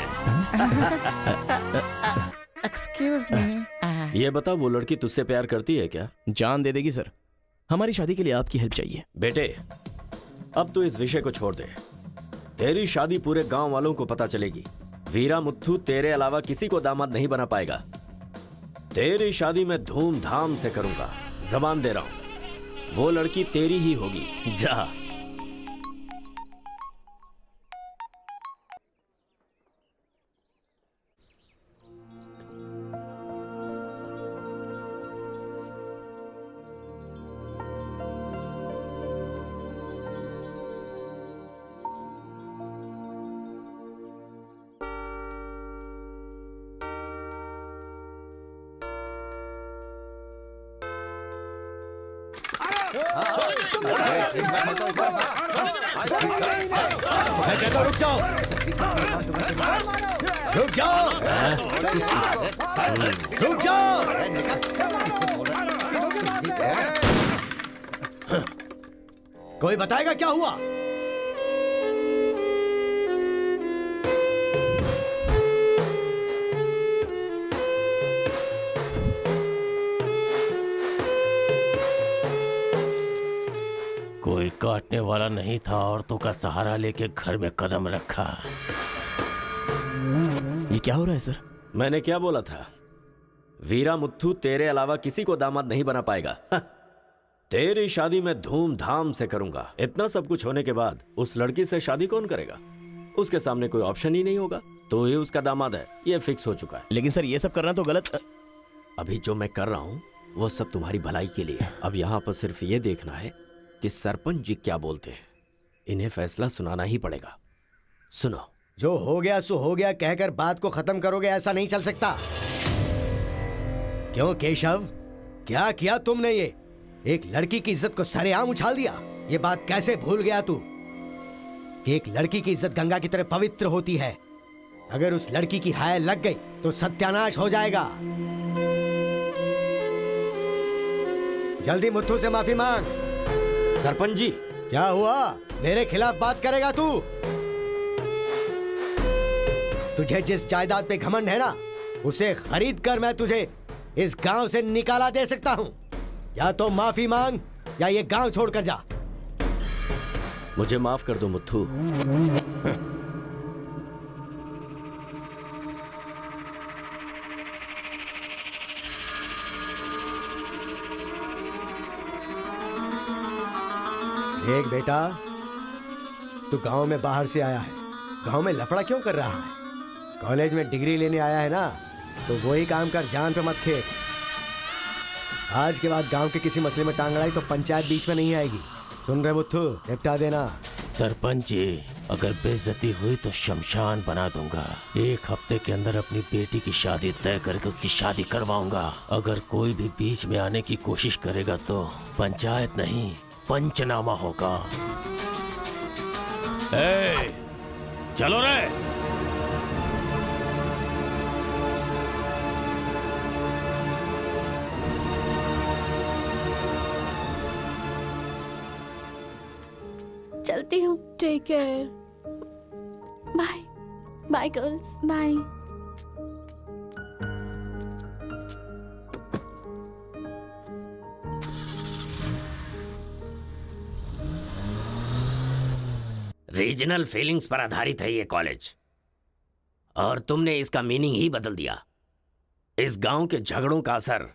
Excuse me. ये बता, वो लड़की तुझसे प्यार करती है क्या? जान दे देगी सर। हमारी शादी के लिए आपकी हेल्प चाहिए। बेटे, अब तो इस विषय को छोड़ दे। तेरी शादी पूरे गांव वालों को पता चलेगी। वीरा मुत्थू तेरे अलावा किसी को दामाद नहीं बना पाएगा। तेरी शादी में धूमधाम से करूंगा, जबान दे रहा हूं। वो लड़की तेरी ही होगी। जा। रुक जाओ, रुक जाओ, रुक जाओ। कोई बताएगा क्या हुआ? कोई काटने वाला नहीं था, औरतों का सहारा लेके घर में कदम रखा। ये क्या हो रहा है सर? मैंने क्या बोला था? वीरा मुत्थू तेरे अलावा किसी को दामाद नहीं बना पाएगा। तेरी शादी में धूमधाम से करूंगा। इतना सब कुछ होने के बाद उस लड़की से शादी कौन करेगा? उसके सामने कोई ऑप्शन ही नहीं होगा। तो ये उसका दामाद है, ये फिक्स हो चुका है। लेकिन सर ये सब करना तो गलत। अभी जो मैं कर रहा हूं वो सब तुम्हारी भलाई के लिए। अब यहाँ पर सिर्फ ये देखना है कि सरपंच जी क्या बोलते हैं। इन्हें फैसला सुनाना ही पड़ेगा। सुनो। जो हो गया सो हो गया कहकर बात को खत्म करोगे, ऐसा नहीं चल सकता। क्यों केशव, क्या किया तुमने? ये एक लड़की की इज्जत को सरेआम उछाल दिया। ये बात कैसे भूल गया तू कि एक लड़की की इज्जत गंगा की तरह पवित्र होती है। अगर उस लड़की की हाय लग गई तो सत्यानाश हो जाएगा। जल्दी मुत्थू से माफी मांग। सरपंच जी। क्या हुआ? मेरे खिलाफ बात करेगा तू? तुझे जिस जायदाद पे घमंड है ना, उसे खरीद कर मैं तुझे इस गांव से निकाला दे सकता हूं। या तो माफी मांग या ये गांव छोड़कर जा। मुझे माफ कर दो मुत्थू। देख बेटा, तू गांव में बाहर से आया है, गांव में लफड़ा क्यों कर रहा है? कॉलेज में डिग्री लेने आया है ना, तो वही काम कर, जान पे मत खेल। आज के बाद गांव के किसी मसले में टांग अड़ाई तो पंचायत बीच में नहीं आएगी। सुन रहे मुत्थू, निपटा देना। सरपंच जी, अगर बेइज्जती हुई तो शमशान बना दूंगा। 1 हफ्ते के अंदर अपनी बेटी की शादी तय करके उसकी शादी करवाऊंगा। अगर कोई भी बीच में आने की कोशिश करेगा तो पंचायत नहीं, पंचनामा होगा। चलो रे। चलती हूँ। Take care. Bye bye girls. Bye. Regional feelings पर आधारित है ये कॉलेज, और तुमने इसका मीनिंग ही बदल दिया। इस गांव के झगड़ों का असर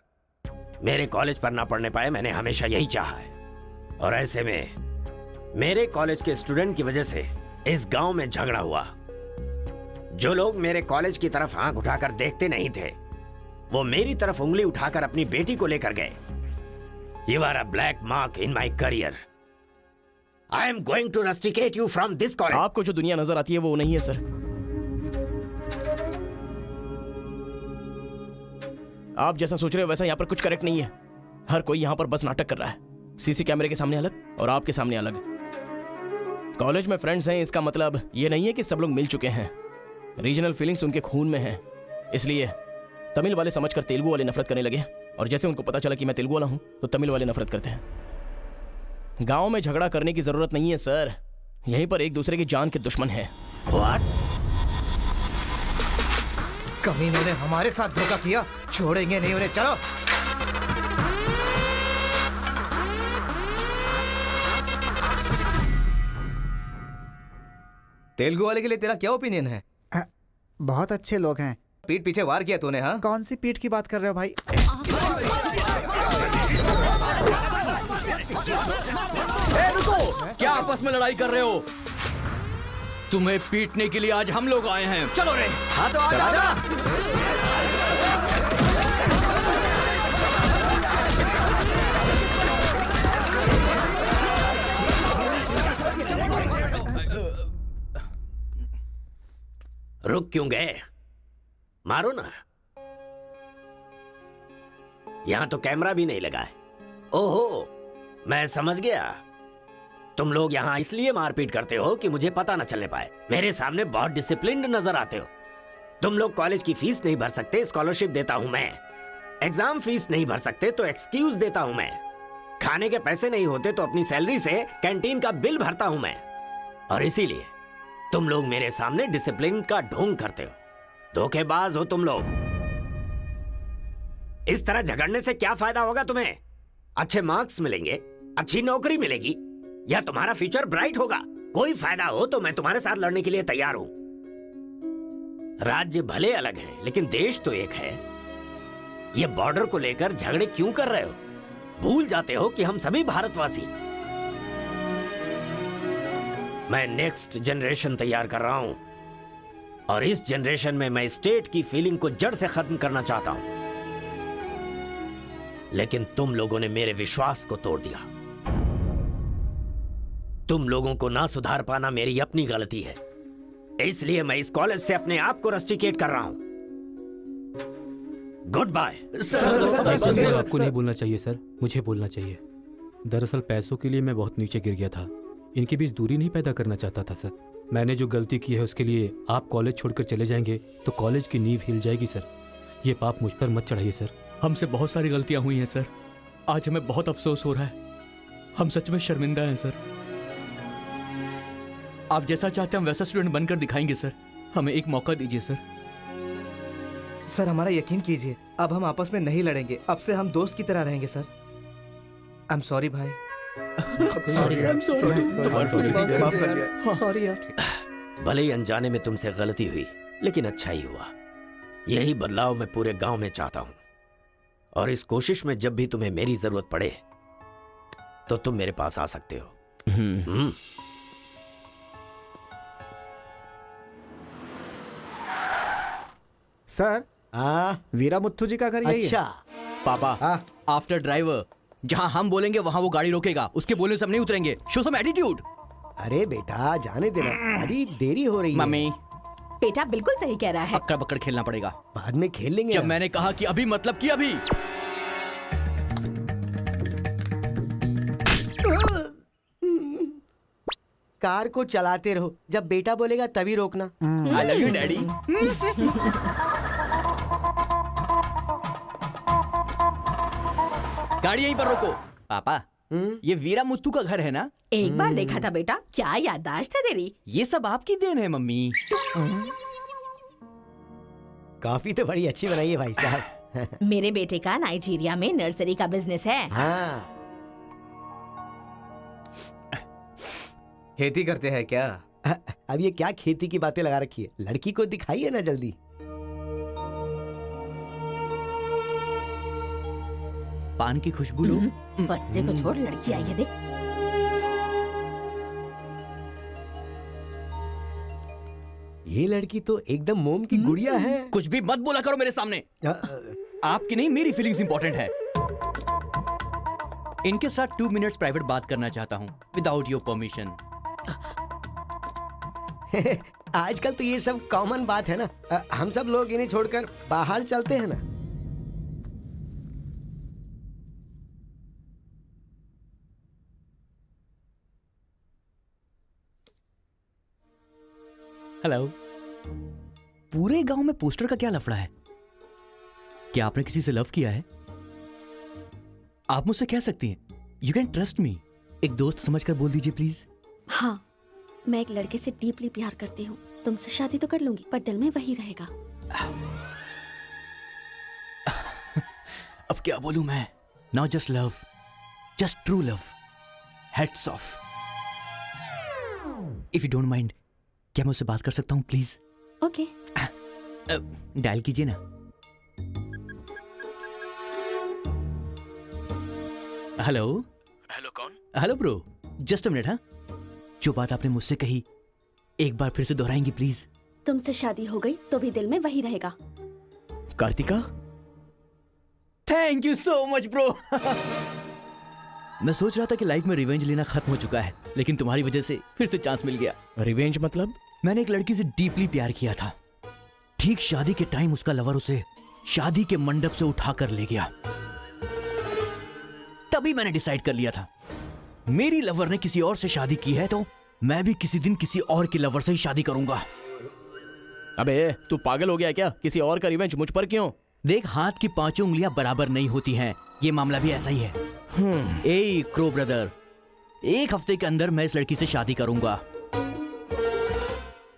मेरे कॉलेज पर ना पड़ने पाए, मैंने हमेशा यही चाहा है। और ऐसे में मेरे कॉलेज के स्टूडेंट की वजह से इस गांव में झगड़ा हुआ। जो लोग मेरे कॉलेज की तरफ आंख उठाकर देखते नहीं थे, वो मेरी तरफ उंगली उठाकर अपनी बेटी को लेकर गए। You are a black mark in my career. I am going to rusticate you from this college. आपको जो दुनिया नजर आती है वो नहीं है सर। आप जैसा सोच रहे हो वैसा यहाँ पर कुछ करेक्ट नहीं है। हर कोई यहाँ पर बस नाटक कर रहा है। सीसी कैमरे के सामने अलग और आपके सामने अलग। कॉलेज में फ्रेंड्स हैं, इसका मतलब ये नहीं है कि सब लोग मिल चुके हैं। रीजनल फीलिंग्स उनके खून में हैं, इसलिए तमिल वाले समझकर तेलुगु वाले नफरत करने लगे, और जैसे उनको पता चला कि मैं तेलुगु वाला हूं तो तमिल वाले नफरत करते हैं। गांव में झगड़ा करने की जरूरत नहीं है सर, यहीं पर एक दूसरे की जान के दुश्मन हैं। कमीनों ने हमारे साथ धोखा किया, छोड़ेंगे नहीं उन्हें। चलो तेलुगु वाले के लिए तेरा क्या ओपिनियन है? बहुत अच्छे लोग हैं। पीठ पीछे वार किया तूने? हाँ, कौन सी पीठ की बात कर रहे हो भाई? रुको, क्या आपस में लड़ाई कर रहे हो? तुम्हें पीटने के लिए आज हम लोग आए हैं। चलो रे। हाँ तो आजा। रुक क्यों गए? मारो ना। यहां तो कैमरा भी नहीं लगा है। ओहो, मैं समझ गया। तुम लोग यहां इसलिए मारपीट करते हो कि मुझे पता न चलने पाए। मेरे सामने बहुत डिसिप्लिन्ड नजर आते हो। तुम लोग कॉलेज की फीस नहीं भर सकते, स्कॉलरशिप देता हूं मैं। एग्जाम फीस नहीं भर सकते तो एक्सक्यूज देता हूं मैं। खाने के पैसे नहीं होते तो अपनी सैलरी से कैंटीन का बिल भरता हूं मैं। और इसीलिए तुम लोग मेरे सामने डिसिप्लिन का ढोंग करते हो। धोखेबाज हो तुम लोग। इस तरह झगड़ने से क्या फायदा होगा तुम्हें? अच्छे मार्क्स मिलेंगे, अच्छी नौकरी मिलेगी, या तुम्हारा फ्यूचर ब्राइट होगा। कोई फायदा हो तो मैं तुम्हारे साथ लड़ने के लिए तैयार हूं। राज्य भले अलग है लेकिन देश तो एक है। ये बॉर्डर को लेकर झगड़े क्यों कर रहे हो? भूल जाते हो कि हम सभी भारतवासी। मैं नेक्स्ट जनरेशन तैयार कर रहा हूं, और इस जनरेशन में मैं स्टेट की फीलिंग को जड़ से खत्म करना चाहता हूं। लेकिन तुम लोगों ने मेरे विश्वास को तोड़ दिया। तुम लोगों को ना सुधार पाना मेरी अपनी गलती है, इसलिए मैं इस कॉलेज से अपने आप को रस्टिकेट कर रहा हूं। Goodbye. आपको नहीं बोलना चाहिए सर, मुझे बोलना चाहिए। दरअसल पैसों के लिए मैं बहुत नीचे गिर गया था। इनके बीच दूरी नहीं पैदा करना चाहता था सर। मैंने जो गलती की है उसके लिए आप कॉलेज छोड़कर चले जाएंगे तो कॉलेज की नींव हिल जाएगी सर। ये पाप मुझ पर मत चढ़ाइए सर। हमसे बहुत सारी गलतियां हुई हैं सर। आज हमें बहुत अफसोस हो रहा है। हम सच में शर्मिंदा हैं सर। आप जैसा चाहते हैं हम वैसा स्टूडेंट बनकर दिखाएंगे सर। हमें एक मौका दीजिए सर। सर हमारा यकीन कीजिए, अब हम आपस में नहीं लड़ेंगे। अब से हम दोस्त की तरह रहेंगे सर। आई एम सॉरी भाई। सॉरी यार। भले ही अनजाने में तुमसे गलती हुई, लेकिन अच्छा ही हुआ। यही बदलाव मैं पूरे गांव में चाहता हूं, और इस कोशिश में जब भी तुम्हें मेरी जरूरत पड़े तो तुम मेरे पास आ सकते हो। सर, वीरा मुत्थु जी का घर यही अच्छा है। पापा, आफ्टर ड्राइवर जहां हम बोलेंगे वहां वो गाड़ी रोकेगा। उसके बोलने से हम नहीं उतरेंगे। Show some attitude. अरे बेटा जाने देना, अभी देरी हो रही है। मम्मी, बेटा बिल्कुल सही कह रहा है। पकड़ पकड़ खेलना पड़ेगा। बाद में खेल लेंगे। जब मैंने कहा कि अभी मतलब कि अभी। कार को चलाते रहो, जब बेटा बोलेगा तभी रोकना। आई लव यू डैडी। गाड़ी यहीं पर रोको। पापा, ये वीरा मुत्तू का घर है ना? एक बार देखा था बेटा, क्या याददाश्त है तेरी। ये सब आपकी देन है मम्मी। कॉफी तो बड़ी अच्छी बनाई है भाई साहब। मेरे बेटे का नाइजीरिया में नर्सरी का बिजनेस है। हाँ। खेती करते हैं क्या? अब ये क्या खेती की बातें लगा रखी है? लड़की को दिखाइए ना जल्दी। पान की खुशबू लो। बच्चे को छोड़, लड़की आई है देख। ये लड़की तो एकदम मोम की गुड़िया है। कुछ भी मत बोला करो मेरे सामने। आपकी नहीं, मेरी फीलिंग्स इंपॉर्टेंट है। इनके साथ 2 मिनट्स प्राइवेट बात करना चाहता हूँ, विदाउट योर परमिशन। आजकल तो ये सब कॉमन बात है ना। हम सब लोग इन्हें छोड़कर बाहर चलते हैं ना। हेलो। पूरे गांव में पोस्टर का क्या लफड़ा है? क्या आपने किसी से लव किया है? आप मुझसे कह सकती हैं, यू कैन ट्रस्ट मी। एक दोस्त समझकर बोल दीजिए प्लीज। हाँ, मैं एक लड़के से डीपली प्यार करती हूँ। तुमसे शादी तो कर लूंगी, पर दिल में वही रहेगा। अब क्या बोलूं मैं? Not just love, just true love. Heads of. If you don't mind, क्या मैं उससे बात कर सकता हूँ प्लीज? ओके। डायल कीजिए ना। हेलो। हेलो, कौन? Hello bro, just a minute. हाँ, जो बात आपने मुझसे कही एक बार फिर से दोहराएंगी प्लीज? तुमसे शादी हो गई तो भी दिल में वही रहेगा। Kartika? Thank you so much bro. मैं सोच रहा था कि लाइफ में रिवेंज लेना खत्म हो चुका है, लेकिन तुम्हारी वजह से फिर से चांस मिल गया। रिवेंज मतलब? मैंने एक लड़की से डीपली प्यार किया था। ठीक शादी के टाइम उसका लवर उसे शादी के मंडप से उठाकर ले गया। तभी मैंने डिसाइड कर लिया था, मेरी लवर ने किसी और से शादी की है तो मैं भी किसी दिन किसी और की लवर से ही शादी करूंगा। अबे तू पागल हो गया क्या? किसी और का रिवेंज मुझ पर क्यों? देख, हाथ की पांचों उंगलियां बराबर नहीं होती हैं। ये मामला भी ऐसा ही है। ए क्रो ब्रदर, एक हफ्ते के अंदर मैं इस लड़की से शादी करूंगा।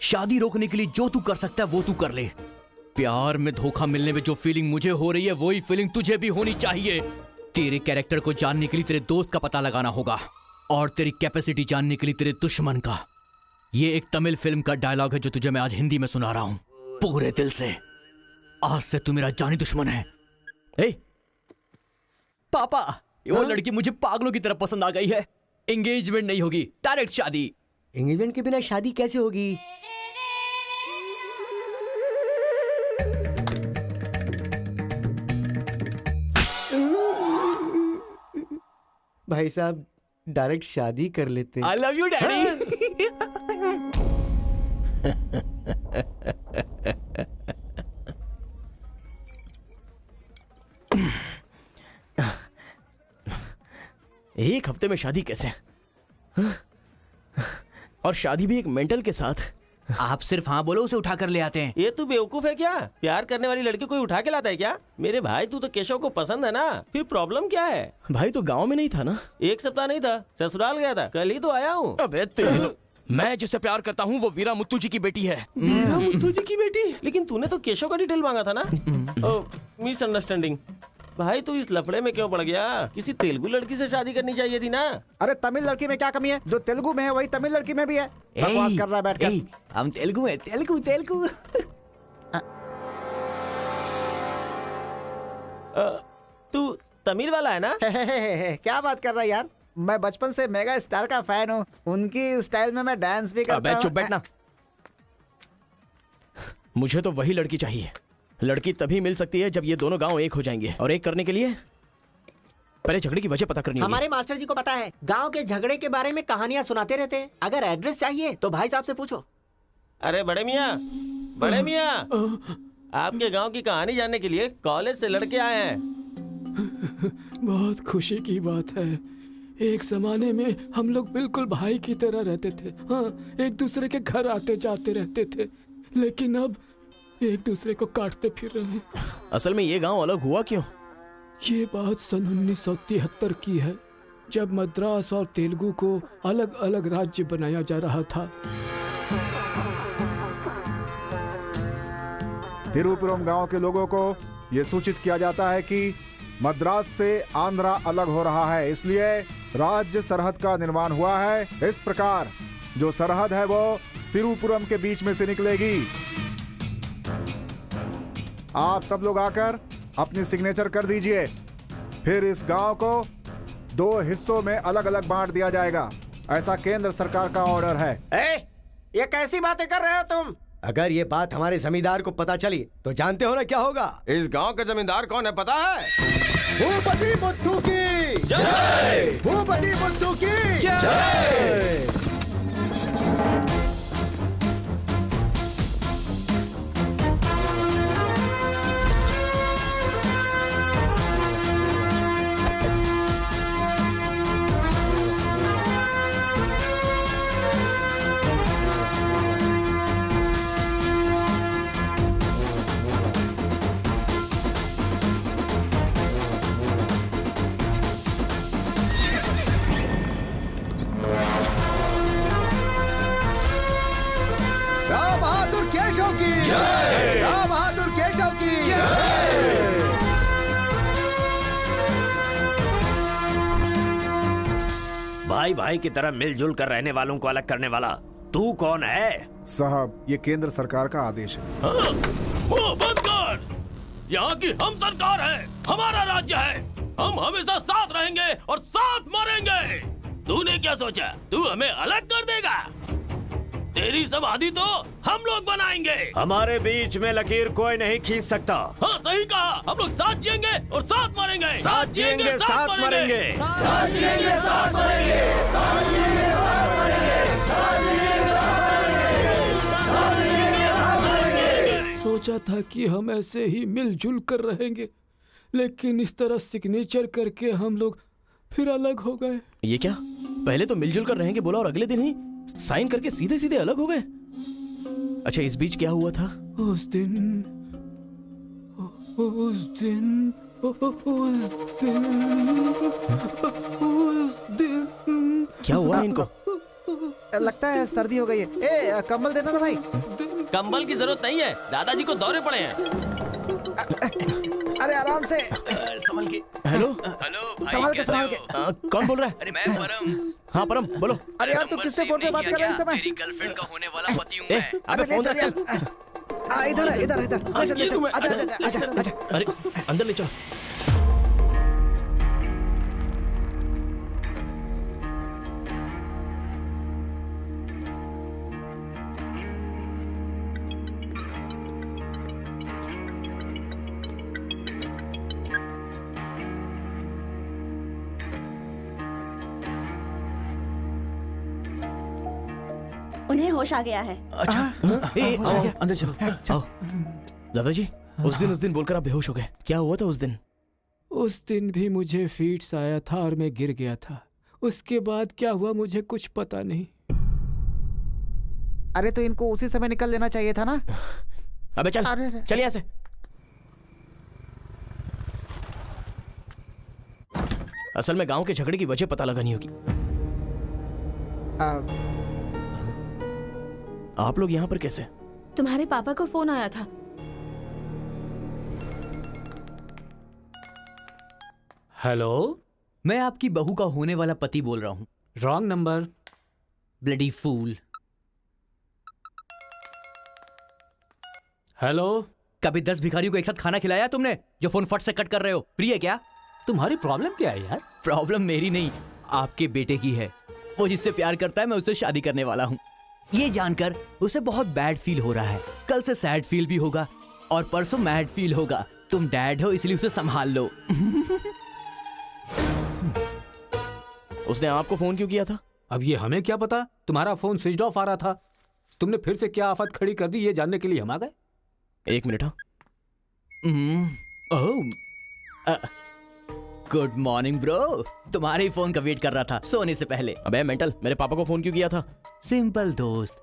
शादी रोकने के लिए जो तू कर सकता है वो तू कर ले। प्यार में धोखा मिलने में जो फीलिंग मुझे हो रही है वही फीलिंग तुझे भी होनी चाहिए। तेरे कैरेक्टर को जानने के लिए तेरे दोस्त का पता लगाना होगा और तेरी कैपेसिटी जानने के लिए तेरे दुश्मन का। ये एक तमिल फिल्म का डायलॉग है जो तुझे मैं आज हिंदी में सुना रहा हूं पूरे दिल से। आज से तू मेरा जानी दुश्मन है। ए पापा, वो लड़की मुझे पागलों की तरह पसंद आ गई है। एंगेजमेंट नहीं होगी, डायरेक्ट शादी। एंगेजमेंट के बिना शादी कैसे होगी? भाई साहब, डायरेक्ट शादी कर लेते। आई लव यू डैडी। एक हफ्ते में शादी कैसे? और शादी भी एक मेंटल के साथ। आप सिर्फ हाँ बोलो, उसे उठा कर ले आते हैं। ये तू बेवकूफ है क्या? प्यार करने वाली लड़की कोई उठा के लाता है क्या? मेरे भाई, तू तो केशव को पसंद है ना, फिर प्रॉब्लम क्या है? भाई तो गांव में नहीं था ना? एक सप्ताह नहीं था, ससुराल गया था, कल ही तो आया हूँ। अबे तेरी तो... मैं जिससे प्यार करता हूँ वो वीरा मुत्तू जी की बेटी है। वीरा मुत्तू जी की बेटी? लेकिन तूने तो केशव का डिटेल मांगा था ना? मिसअंडरस्टैंडिंग। भाई तू इस लफड़े में क्यों पड़ गया? किसी तेलुगु लड़की से शादी करनी चाहिए थी ना। अरे तमिल लड़की में क्या कमी है? जो तेलुगु में है वही तमिल लड़की में भी है। बकवास कर रहा है बैठकर। हम तेलुगु में, तेलुगु तेलुगु। तू तमिल वाला है ना? क्या बात कर रहा है यार? मैं बचपन से मेगा स्टार का फैन हूँ। उनकी स्टाइल में मैं डांस भी करता हूँ। चुप बैठना। मुझे तो वही लड़की चाहिए। लड़की तभी मिल सकती है जब ये दोनों गांव एक हो जाएंगे, और एक करने के लिए पहले झगड़े की वजह पता करनी होगी। हमारे मास्टर जी को पता है, गांव के झगड़े के बारे में कहानियां सुनाते रहते हैं। अगर एड्रेस चाहिए तो भाई साहब से पूछो। अरे बड़े मियाँ, बड़े मियाँ, आपके गांव की कहानी जानने के लिए कॉलेज से लड़के आए हैं। बहुत खुशी की बात है। एक जमाने में हम लोग बिल्कुल भाई की तरह रहते थे। हाँ, एक दूसरे के घर आते जाते रहते थे, लेकिन अब एक दूसरे को काटते फिर रहे हैं। असल में ये गांव अलग हुआ क्यों? ये बात सन 1973 की है, जब मद्रास और तेलुगु को अलग अलग राज्य बनाया जा रहा था। तिरुपुरम गांव के लोगों को ये सूचित किया जाता है कि मद्रास से आंध्रा अलग हो रहा है, इसलिए राज्य सरहद का निर्माण हुआ है। इस प्रकार जो सरहद है वो तिरुपुरम के बीच में से निकलेगी। आप सब लोग आकर अपनी सिग्नेचर कर दीजिए, फिर इस गांव को 2 हिस्सों में अलग अलग बांट दिया जाएगा। ऐसा केंद्र सरकार का ऑर्डर है। ये कैसी बातें कर रहे हो तुम? अगर ये बात हमारे जमींदार को पता चली तो जानते हो ना क्या होगा? इस गांव के जमींदार कौन है पता है? भूपति बुद्धू की जय! भूपति बुद्धू की जय! केशव की राम बहादुर केशव की भाई भाई की तरह मिलजुल कर रहने वालों को अलग करने वाला तू कौन है? साहब, ये केंद्र सरकार का आदेश है। वो बंद कर। यहाँ की हम सरकार है, हमारा राज्य है। हम हमेशा साथ रहेंगे और साथ मरेंगे। तूने क्या सोचा तू हमें अलग कर देगा? तेरी समाधि तो हम लोग बनाएंगे। हमारे बीच में लकीर कोई नहीं खींच सकता। हाँ सही कहा, हम लोग साथ जिएंगे और साथ मरेंगे। साथ जिएंगे, साथ मरेंगे। साथ जिएंगे, साथ मरेंगे। साथ जिएंगे, साथ मरेंगे। साथ जिएंगे, साथ मरेंगे। साथ मरेंगे। सोचा था कि हम ऐसे ही मिलजुल कर रहेंगे, लेकिन इस तरह सिग्नेचर करके हम लोग फिर अलग हो गए। ये क्या? पहले तो मिलजुल कर रहेंगे बोला और अगले दिन ही साइन करके सीधे सीधे अलग हो गए। अच्छा, इस बीच क्या हुआ था? उस दिन क्या हुआ इनको? लगता है सर्दी हो गई है। ए, कंबल देना ना भाई। कंबल की जरूरत नहीं है, दादाजी को दौरे पड़े हैं। अरे आराम से संभल के। हेलो संभाल के संभाल के। कौन बोल रहा है? अरे मैं परम। हाँ परम बोलो। अरे यार, तू किससे फोन पे बात कर रहा है इस समय? तेरी गर्लफ्रेंड का होने वाला पति हूँ मैं। अबे ले फोन चल रख चल। यार। इधर है, इधर इधर। ले चल, ले चल। आजा आजा आजा आजा। अरे अंदर ले चलो। उन्हें होश आ गया है। अच्छा आओ अंदर चलो। आओ दादाजी, उस दिन बोलकर आप बेहोश हो गए। क्या हुआ था उस दिन? उस दिन भी मुझे फीट्स आया था और मैं गिर गया था। उसके बाद क्या हुआ मुझे कुछ पता नहीं। अरे तो इनको उसी समय निकल लेना चाहिए था ना। अबे चल चल यहाँ से। असल में गांव के झगड़े की वजह पता लगानी होगी। आप लोग यहाँ पर कैसे? तुम्हारे पापा को फोन आया था। हेलो, मैं आपकी बहू का होने वाला पति बोल रहा हूँ। Wrong number. Bloody fool. Hello, कभी 10 भिखारियों को एक साथ खाना खिलाया तुमने जो फोन फट से कट कर रहे हो? प्रिय है क्या? तुम्हारी प्रॉब्लम क्या है यार? प्रॉब्लम मेरी नहीं, आपके बेटे की है। वो जिससे प्यार करता है मैं उससे शादी करने वाला हूँ। ये जानकर उसे बहुत बैड फील हो रहा है। कल से सैड फील भी होगा और परसों मैड फील होगा। तुम डैड हो इसलिए उसे संभाल लो। उसने आपको फोन क्यों किया था? अब ये हमें क्या पता, तुम्हारा फोन स्विच ऑफ आ रहा था। तुमने फिर से क्या आफत खड़ी कर दी ये जानने के लिए हम आ गए। एक मिनट। हाँ गुड मॉर्निंग ब्रो। तुम्हारे ही फोन का वेट कर रहा था सोने से पहले। अबे मेंटल, मेरे पापा को फोन क्यों किया था? सिंपल दोस्त,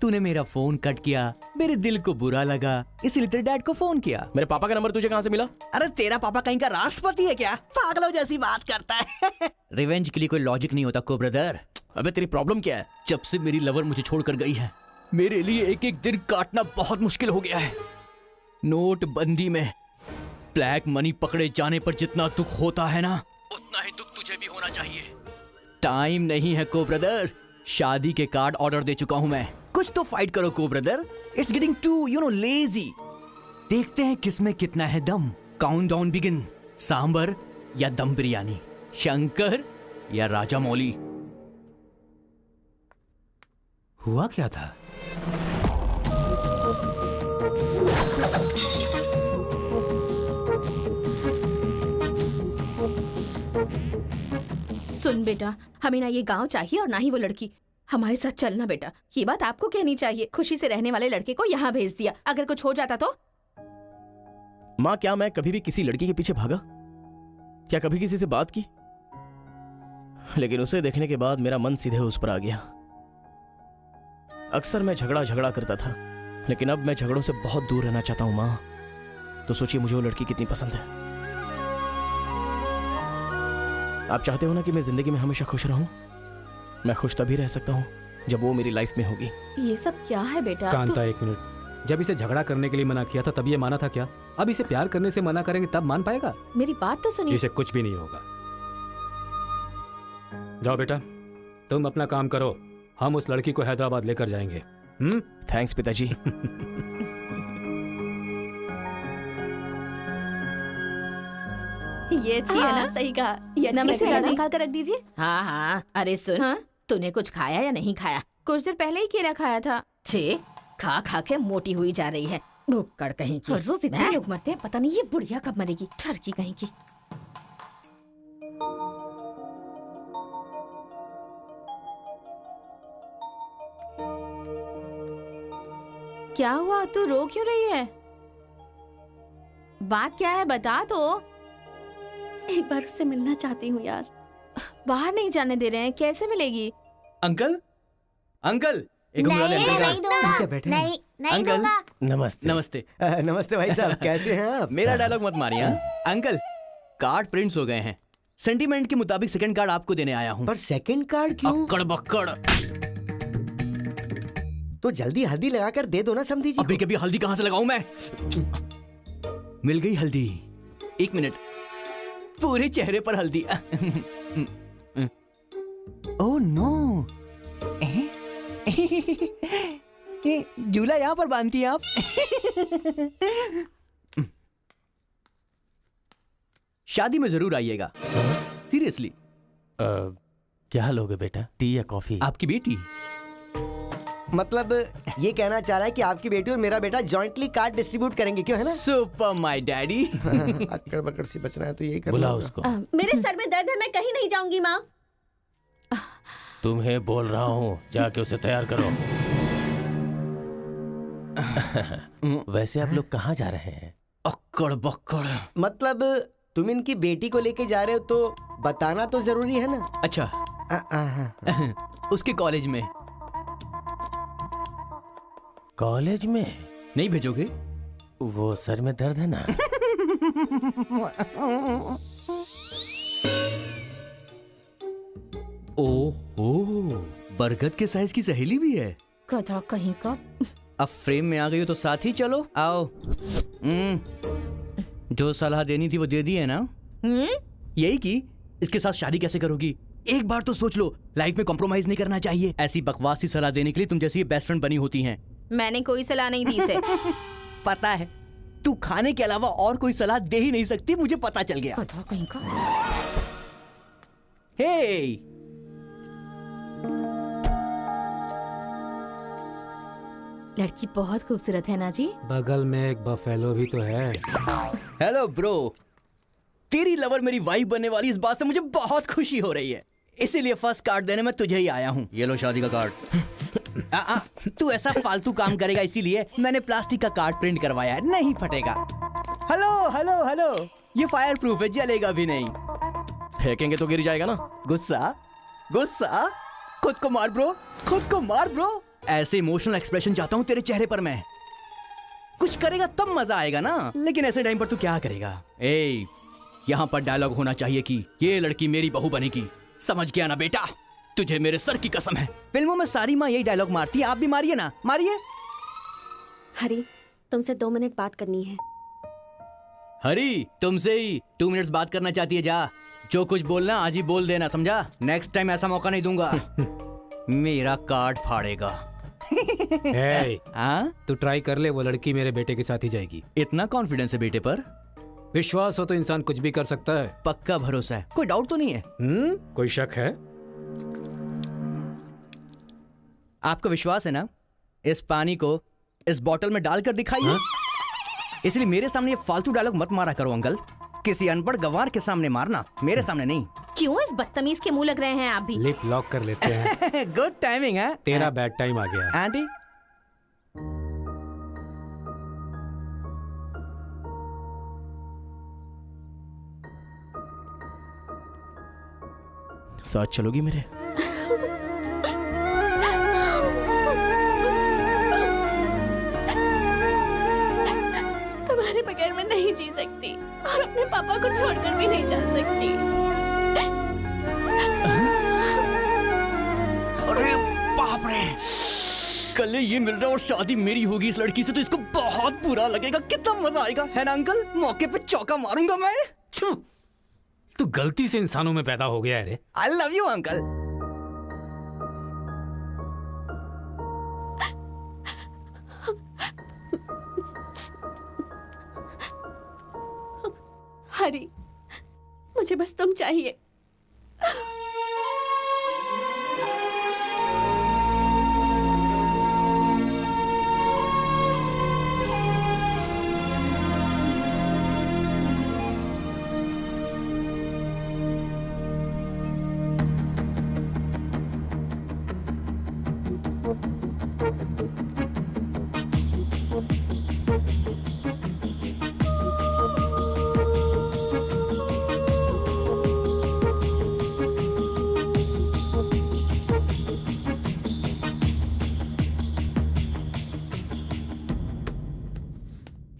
तूने मेरा फोन कट किया, मेरे दिल को बुरा लगा, इसलिए तेरे डैड को फोन किया। मेरे पापा का नंबर तुझे कहाँ से मिला? अरे तेरा पापा कहीं का राष्ट्रपति है क्या? पागलों जैसी बात करता है। रिवेंज के लिए कोई लॉजिक नहीं होता को ब्रदर। अबे तेरी प्रॉब्लम क्या है? जब से मेरी लवर मुझे छोड़कर गई है, मेरे लिए एक एक दिन काटना बहुत मुश्किल हो गया है। नोटबंदी में ब्लैक मनी पकड़े जाने पर जितना दुख होता है ना, उतना ही दुख तुझे भी होना चाहिए। टाइम नहीं है को ब्रदर। शादी के कार्ड ऑर्डर दे चुका हूं मैं। कुछ तो फाइट करो को brother. It's getting too lazy. देखते हैं किसमें कितना है दम। Count down begin. सांबर या दम बिरयानी, शंकर या राजा मौली। हुआ क्या था? सुन बेटा, हमें ना ये गांव चाहिए और ना ही वो लड़की। हमारे साथ चलना बेटा। ये बात आपको कहनी चाहिए। खुशी से रहने वाले लड़के को यहाँ भेज दिया, अगर कुछ हो जाता तो? माँ, क्या मैं कभी भी किसी लड़की के पीछे भागा? क्या कभी किसी से बात की? लेकिन उसे देखने के बाद मेरा मन सीधे उस पर आ गया। अक्सर मैं झगड़ा करता था, लेकिन अब मैं झगड़ों से बहुत दूर रहना चाहता हूँ माँ। तो सोचिए मुझे वो लड़की कितनी पसंद है। आप चाहते हो ना कि मैं जिंदगी में हमेशा खुश रहूं? मैं खुश तभी रह सकता हूं जब वो मेरी लाइफ में होगी। ये सब क्या है बेटा? कांता, एक मिनट। जब इसे झगड़ा करने के लिए मना किया था तब ये माना था क्या? अब इसे प्यार करने से मना करेंगे तब मान पाएगा? मेरी बात तो सुनिए। इसे कुछ भी नहीं होगा। जाओ बेटा, तुम अपना काम करो, हम उस लड़की को हैदराबाद लेकर जाएंगे। थैंक्स पिताजी। ये अच्छी है ना? सही कहा। ये अच्छी नमस्ते है, दादी। निकाल कर रख दीजिए। हाँ हाँ, अरे सुन, हाँ? तूने कुछ खाया या नहीं खाया? कुछ देर पहले ही केला खाया था। छे, खा खा के मोटी हुई जा रही है, भुक्कड़ कहीं की। हर रोज इतने लोग मरते हैं, पता नहीं ये बुढ़िया कब मरेगी, ठरकी कहीं की। क्या हुआ? तू रो क्यों रही है? बात क्या है बता तो। एक बार उससे मिलना चाहती हूँ यार। बाहर नहीं जाने दे रहे हैं, कैसे मिलेगी? अंकल, अंकल, एक उम्र वाले अंकल का बैठे हैं। अंकल नमस्ते। नमस्ते। नमस्ते भाई साहब, कैसे हैं आप? मेरा डायलॉग मत मारिए। हाँ? अंकल, कार्ड प्रिंट्स हो गए हैं। सेंटीमेंट के मुताबिक सेकंड कार्ड आपको देने आया हूँ। पर सेकंड कार्ड क्यों? अक्कड़ बक्कड़। तो जल्दी हल्दी लगाकर दे दो ना समधी जी। अभी कभी हल्दी कहाँ से लगाऊं मैं? मिल गई हल्दी। एक मिनट, पूरे चेहरे पर हल्दी। ओह नो, झूला यहाँ पर बांधती हैं आप? शादी में जरूर आइएगा, सीरियसली। क्या लोगे बेटा, टी या कॉफी? आपकी बेटी। मतलब ये कहना चाह रहा है कि आपकी बेटी और मेरा बेटा जॉइंटली कार्ड डिस्ट्रीब्यूट करेंगे, क्यों है ना? Super my daddy. अक्कड़ बकड़ सी बचना है तो यही करना बुला होगा। उसको। मेरे सर में दर्द है, मैं कहीं नहीं जाऊंगी माँ। तुम्हें बोल रहा हूँ, जाके उसे तैयार करो। वैसे आप लोग कहाँ जा रहे हैं? अक्कड़ बक्कड़। मतलब तुम इनकी बेटी को लेके जा रहे हो तो बताना तो जरूरी है ना? अच्छा, उसके कॉलेज में। कॉलेज में नहीं भेजोगे? वो सर में दर्द है ना। ओह, बरगद के साइज की सहेली भी है। गधा कहीं का। अब फ्रेम में आ गई हो तो साथ ही चलो। आओ। जो सलाह देनी थी वो दे दी है ना? यही कि इसके साथ शादी कैसे करोगी? एक बार तो सोच लो, लाइफ में कॉम्प्रोमाइज नहीं करना चाहिए। ऐसी बकवास सी सलाह देने के लिए तुम जैसी बेस्ट फ्रेंड बनी होती हैं। मैंने कोई सलाह नहीं दी इसे। पता है, तू खाने के अलावा और कोई सलाह दे ही नहीं सकती, मुझे पता चल गया। गधा कहीं का। हे, लड़की बहुत खूबसूरत है ना जी। बगल में एक बफेलो भी तो है। हेलो ब्रो, तेरी लवर मेरी वाइफ बनने वाली, इस बात से मुझे बहुत खुशी हो रही है। इसीलिए फर्स्ट कार्ड देने में तुझे ही आया हूँ। ये लो शादी का कार्ड। तू ऐसा फालतू काम करेगा इसीलिए मैंने प्लास्टिक का कार्ड प्रिंट करवाया है, नहीं फटेगा। हेलो हेलो हेलो, ये फायर प्रूफ है, जलेगा भी नहीं। फेंकेंगे तो गिर जाएगा ना। गुस्सा गुस्सा, खुद को मार ब्रो, खुद को मार ब्रो। ऐसे इमोशनल एक्सप्रेशन चाहता हूँ तेरे चेहरे पर मैं। कुछ करेगा तब मजा आएगा ना, लेकिन ऐसे टाइम पर तू क्या करेगा? ए, यहाँ पर डायलॉग होना चाहिए कि ये लड़की मेरी बहू बनेगी। समझ गया ना बेटा? तुझे मेरे सर की कसम है। फिल्मों में सारी माँ यही डायलॉग मारती है, आप भी मारिए ना, मारिए। हरी, तुमसे 2 मिनट बात करनी है। हरी, तुमसे ही 2 मिनट्स बात करना चाहती है? जा, जो कुछ बोलना आज ही बोल देना, समझा? नेक्स्ट टाइम ऐसा मौका नहीं दूंगा। मेरा कार्ड फाड़ेगा। तू ट्राई कर ले, वो लड़की मेरे बेटे के साथ ही जाएगी। इतना कॉन्फिडेंस है बेटे पर? विश्वास हो तो इंसान कुछ भी कर सकता है। पक्का भरोसा है, कोई डाउट तो नहीं है? कोई शक है? आपको विश्वास है ना? इस पानी को इस बोतल में डालकर दिखाइए। इसलिए मेरे सामने ये फालतू डायलॉग मत मारा करो अंकल। किसी अनपढ़ गंवार के सामने मारना, मेरे सामने नहीं। क्यों इस बदतमीज के मुंह लग रहे हैं आप भी? लिप लॉक कर लेते हैं। गुड टाइमिंग है। तेरा बैड टाइम आ गया। आंटी, साथ चलोगी मेरे? तुम्हारे बगैर मैं नहीं जी सकती और अपने पापा को छोड़कर भी नहीं जा सकती। अरे बाप रे, कल ये मिल रहा और शादी मेरी होगी इस लड़की से तो इसको बहुत बुरा लगेगा। कितना मजा आएगा, है ना अंकल? मौके पे चौका मारूंगा मैं। तू गलती से इंसानों में पैदा हो गया है रे। I love you uncle. Hari, मुझे बस तुम चाहिए।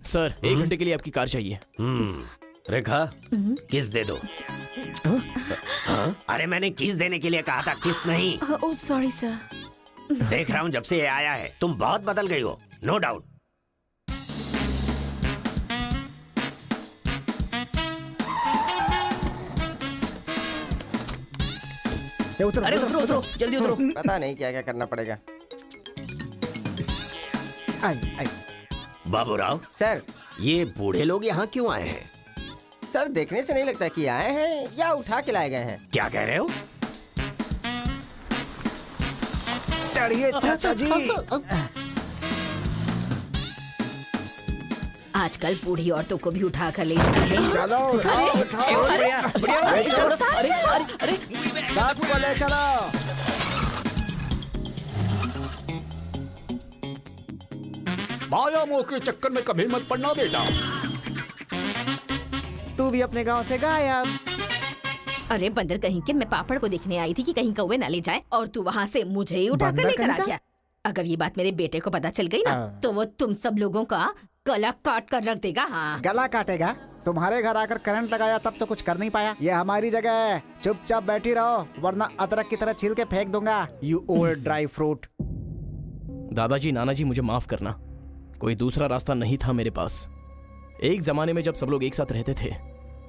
सर, 1 घंटे के लिए आपकी कार चाहिए। रेखा, किस दे दो। अरे मैंने किस देने के लिए कहा था, किस नहीं। Oh sorry sir. देख रहा हूँ जब से ये आया है तुम बहुत बदल गई हो, नो डाउट। अरे उतरो उतरो, जल्दी उतरो। पता नहीं क्या क्या करना पड़ेगा। बाबूराव सर, ये बूढ़े लोग यहाँ क्यों आए हैं? सर देखने से नहीं लगता कि आए हैं या उठा के लाए गए हैं। क्या कह रहे हो? चढ़िए चाचा जी। आजकल बूढ़ी औरतों को भी उठा कर ले जा रहे हैं। चलो अरे साथ को ले चलो। माया मोह के चक्कर में कभी मत पड़ना बेटा। तू भी अपने गांव से गायब। अरे बंदर कहीं के, मैं पापड़ को देखने आई थी कि कहीं कौवे ना ले जाए और तू वहाँ से मुझे ही उठा कर लेकर आ गया। अगर ये बात मेरे बेटे को पता चल गई ना तो वो तुम सब लोगों का गला काट कर रख देगा। हाँ, गला काटेगा? तुम्हारे घर आकर करंट लगाया तब तो कुछ कर नहीं पाया। ये हमारी जगह है, चुपचाप बैठी रहो वरना अदरक की तरह छील के फेंक दूंगा। You old dry fruit. दादाजी, नानाजी, मुझे माफ करना, कोई दूसरा रास्ता नहीं था मेरे पास। एक जमाने में जब सब लोग एक साथ रहते थे,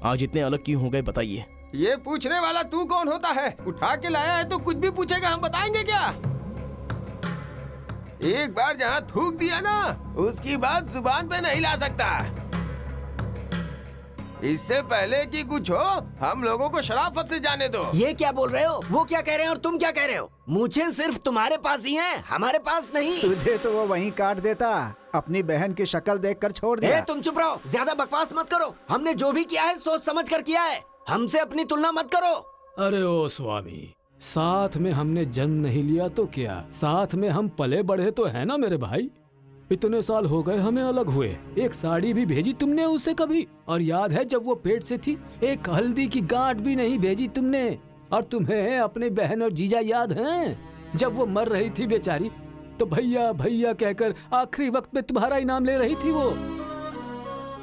आज इतने अलग क्यों हो गए बताइए? ये पूछने वाला तू कौन होता है? उठा के लाया है तो कुछ भी पूछेगा, हम बताएंगे क्या? एक बार जहाँ थूक दिया ना उसकी बात जुबान पे नहीं ला सकता। इससे पहले कि कुछ हो हम लोगों को शराफत से जाने दो। ये क्या बोल रहे हो? वो क्या कह रहे हैं और तुम क्या कह रहे हो? मुझे सिर्फ तुम्हारे पास ही है, हमारे पास नहीं। तुझे तो वो वहीं काट देता, अपनी बहन की शक्ल देखकर छोड़ दिया। तुम चुप रहो, ज्यादा बकवास मत करो। हमने जो भी किया है सोच समझ कर किया है, हमसे अपनी तुलना मत करो। अरे ओ स्वामी, साथ में हमने जन्म नहीं लिया तो क्या, साथ में हम पले बढ़े तो है ना मेरे भाई। इतने साल हो गए हमें अलग हुए, एक साड़ी भी भेजी तुमने उसे कभी? और याद है जब वो पेट से थी, एक हल्दी की गांठ भी नहीं भेजी तुमने। और तुम्हें अपने बहन और जीजा याद हैं? जब वो मर रही थी बेचारी तो भैया भैया कहकर आखिरी वक्त में तुम्हारा इनाम ले रही थी। वो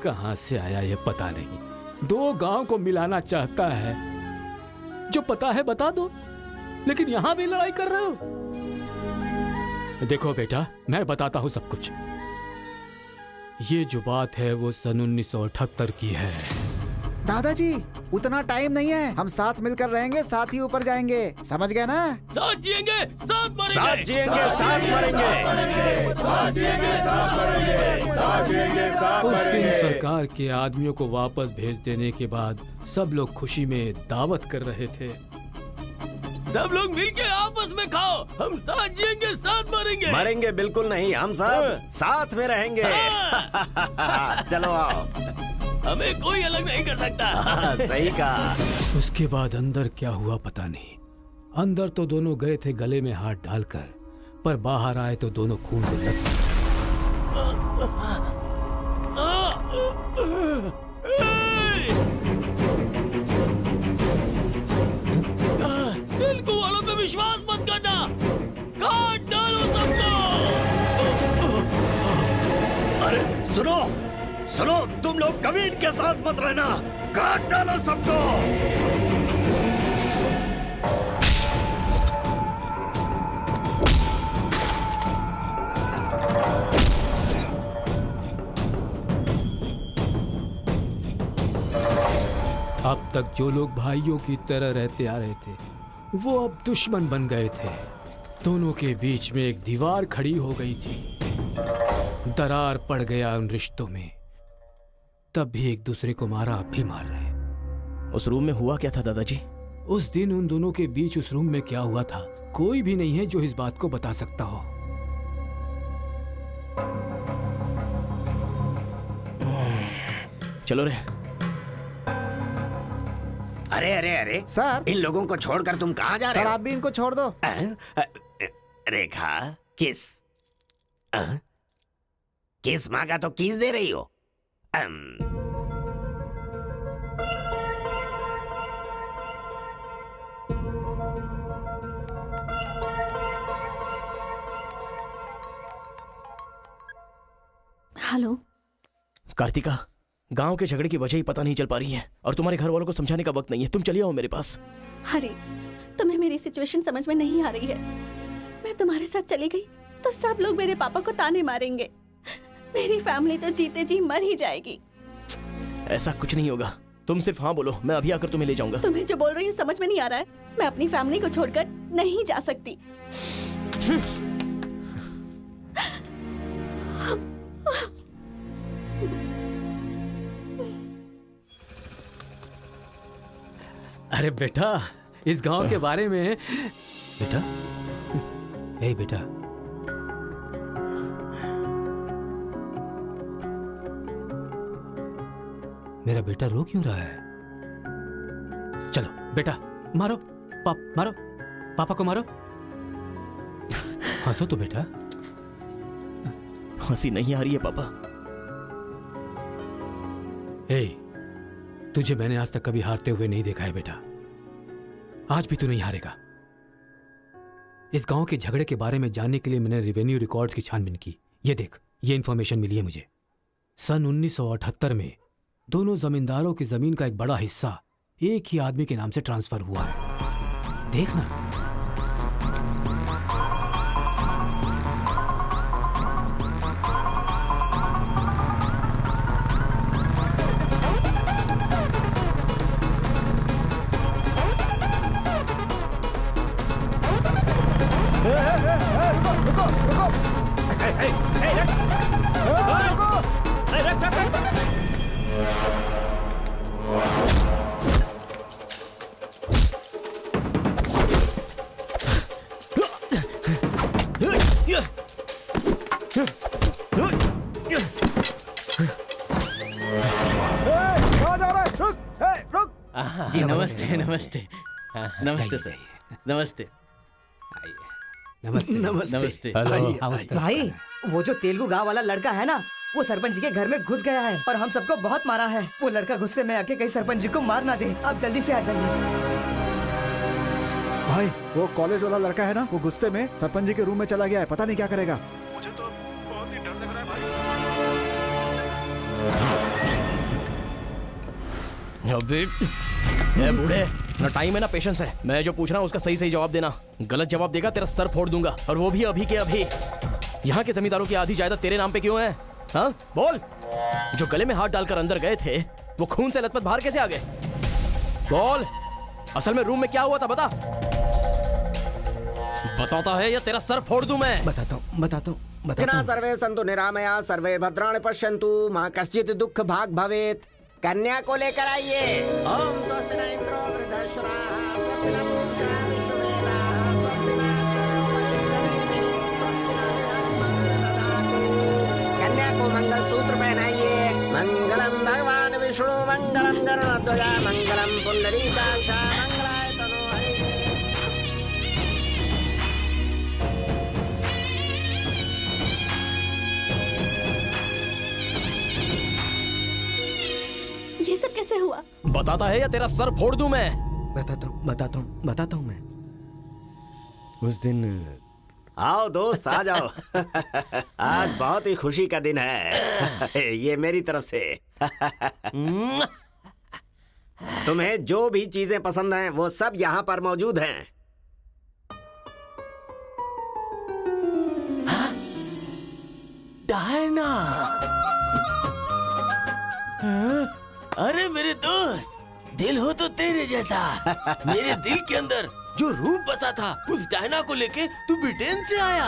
कहाँ से आया ये पता नहीं। 2 गांव को मिलाना चाहता है, जो पता है बता दो, लेकिन यहाँ भी लड़ाई कर रहे हो। देखो बेटा, मैं बताता हूँ सब कुछ। ये जो बात है वो सन 1978 की है। दादाजी, उतना टाइम नहीं है, हम साथ मिलकर रहेंगे, साथ ही ऊपर जाएंगे, समझ गए ना? साथ जिएंगे, साथ मरेंगे, साथ जिएंगे, साथ मरेंगे, साथ जिएंगे, साथ मरेंगे, साथ जिएंगे, साथ उस दिन मरेंगे। सरकार के आदमियों को वापस भेज देने के बाद सब लोग खुशी में दावत कर रहे थे। सब लोग मिलके आपस में खाओ, हम साथ जिएंगे, साथ मरेंगे। मरेंगे बिल्कुल नहीं, हम सब साथ में रहेंगे। चलो आओ, हमें कोई अलग नहीं कर सकता। सही कहा। उसके बाद अंदर क्या हुआ पता नहीं। अंदर तो दोनों गए थे गले में हाथ डालकर, पर बाहर आए तो दोनों खून से लथपथ। तेलुगु वालों पे विश्वास मत करना, काट डालो सबको। अरे सुनो सुनो, तुम लोग कभी इनके साथ मत रहना, काट डालो सबको। अब तक जो लोग भाइयों की तरह रहते आ रहे थे वो अब दुश्मन बन गए थे। दोनों के बीच में एक दीवार खड़ी हो गई थी। दरार पड़ गया उन रिश्तों में। तब भी एक दूसरे को मारा, अब भी मार रहे हैं। उस रूम में हुआ क्या था दादाजी? उस दिन उन दोनों के बीच उस रूम में क्या हुआ था कोई भी नहीं है जो इस बात को बता सकता हो। चलो रे। अरे अरे अरे सर, इन लोगों को छोड़कर तुम कहाँ जा रहे सर हो? आप भी इनको छोड़ दो। रेखा किस किस मांगा तो किस दे रही हो? हेलो कार्तिका, गांव के झगड़े की वजह ही पता नहीं चल पा रही है और तुम्हारे घर वालों को समझाने का वक्त नहीं है। तुम चली आओ मेरे पास। हरी, तुम्हें मेरी सिचुएशन समझ में नहीं आ रही है। मैं तुम्हारे साथ चली गई तो सब लोग मेरे पापा को ताने मारेंगे। मेरी फैमिली तो जीते जी मर ही जाएगी। ऐसा कुछ नहीं होगा, तुम सिर्फ हाँ बोलो, मैं अभी आकर तुम्हें ले जाऊंगा। तुम्हें जो बोल रही हूँ समझ में नहीं आ रहा है। मैं अपनी फैमिली को छोड़कर नहीं जा सकती। अरे बेटा, इस गांव के बारे में बेटा, ए बेटा, मेरा बेटा रो क्यों रहा है? चलो बेटा, मारो मारो, पापा को मारो। हंसो तो बेटा। हंसी नहीं आ रही है पापा। ए, तुझे मैंने आज तक कभी हारते हुए नहीं देखा है बेटा। आज भी तू नहीं हारेगा। इस गांव के झगड़े के बारे में जानने के लिए मैंने रेवेन्यू रिकॉर्ड्स की छानबीन की। ये देख, ये इंफॉर्मेशन मिली है मुझे। सन 1978 में दोनों जमींदारों की जमीन का एक बड़ा हिस्सा एक ही आदमी के नाम से ट्रांसफर हुआ है। देखना। जी नमस्ते नमस्ते नमस्ते सर, नमस्ते नमस्ते नमस्ते। भाई, वो जो तेलुगु गांव वाला लड़का है ना, वो सरपंच जी के घर में घुस गया है और हम सबको बहुत मारा है। वो लड़का गुस्से में आके कहीं सरपंच जी को मार ना दे। आप जल्दी से आ जाइए। भाई, वो कॉलेज वाला लड़का है ना, वो गुस्से में सरपंच जी के रूम में चला गया है। पता नहीं क्या करेगा। मुझे तो बहुत ही डर लग रहा है भाई। बूढ़े, ना टाइम है ना पेशेंस है। मैं जो पूछ रहा हूँ उसका सही सही जवाब देना। गलत जवाब देगा तेरा सर फोड़ दूंगा, और वो भी अभी के अभी। यहाँ के जमींदारों की आधी जायदाद तेरे नाम पे क्यों है? हाँ बोल। जो गले में हाथ डालकर अंदर गए थे वो खून से लथपथ बाहर कैसे आ गए? बोल, असल में रूम में क्या हुआ था बता। बताता है या तेरा सर फोड़ दूं मैं? बताता हूँ। सर्वे संतु निरामया सर्वे भद्राणि पश्यन्तु मां कश्चित् दुःख भाग भवेत्। कन्या को लेकर आइए। ओम स्वस्ति न इंद्रो वृद्धश्रवाः स्वस्ति न पूषा विश्ववेदाः स्वस्ति न कन्या को मंगल सूत्र पहनाइए। मंगलम भगवान विष्णु मंगलम गरुड़ध्वज मंगलम पुंडरीकाक्ष मंगलाय तनो हरिः। ये सब कैसे हुआ? बताता है या तेरा सर फोड़ दूं मैं? बताता हूँ मैं। उस दिन आओ दोस्त, आ जाओ। आज बहुत ही खुशी का दिन है। ये मेरी तरफ से। तुम्हें जो भी चीजें पसंद हैं वो सब यहाँ पर मौजूद हैं। डायना, अरे मेरे दोस्त, दिल हो तो तेरे जैसा। मेरे दिल के अंदर जो रूप बसा था, उस डायना को लेके तू ब्रिटेन से आया।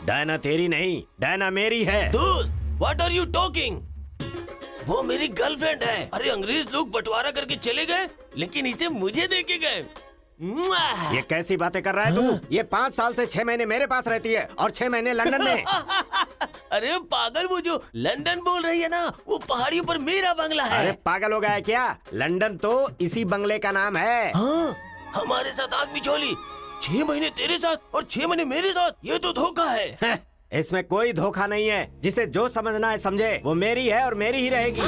डायना तेरी नहीं, डायना मेरी है। दोस्त, व्हाट आर यू टॉकिंग? वो मेरी गर्लफ्रेंड है। अरे अंग्रेज लोग बंटवारा करके चले गए, लेकिन इसे मुझे देके गए। ये कैसी बातें कर रहा है तू? ये 5 साल से 6 महीने मेरे पास रहती है और 6 महीने लंदन में। अरे पागल, वो जो लंदन बोल रही है ना, वो पहाड़ियों पर मेरा बंगला है। अरे पागल हो गया है क्या? लंदन तो इसी बंगले का नाम है। हाँ, हमारे साथ आग मिचोली। 6 महीने तेरे साथ और 6 महीने मेरे साथ, ये तो धोखा है। इसमें कोई धोखा नहीं है। जिसे जो समझना है समझे। वो मेरी है और मेरी ही रहेगी।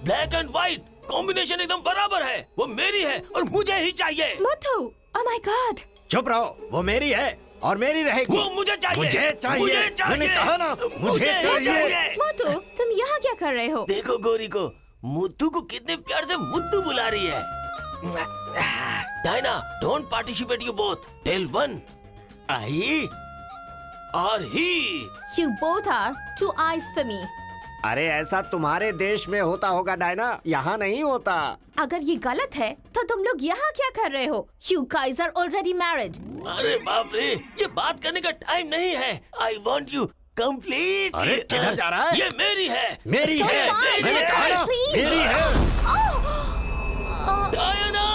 ब्लैक एंड व्हाइट कॉम्बिनेशन एकदम बराबर है। वो मेरी है और मुझे ही चाहिए। Muthu, oh my God. चुप रहो, वो मेरी है और मेरी रहेगी। वो मुझे चाहिए। मुझे चाहिए। मुझे चाहिए। मैंने कहा ना, मुझे चाहिए। मुथु, तुम यहाँ क्या कर रहे हो? देखो गोरी को, मुत्तू को कितने प्यार से मुत्तू बुला रही है। Diana, don't participate you both. Tell one, I और he. You both are two eyes for me. अरे ऐसा तुम्हारे देश में होता होगा डायना, यहाँ नहीं होता। अगर ये गलत है तो तुम लोग यहाँ क्या कर रहे हो? You guys are already married. अरे बाप रे, ये बात करने का टाइम नहीं है। I want you complete. अरे किधर जा रहा है? ये मेरी है। मेरी Don't है। mind. मैंने कहा ना, Please. मेरी है। डायना!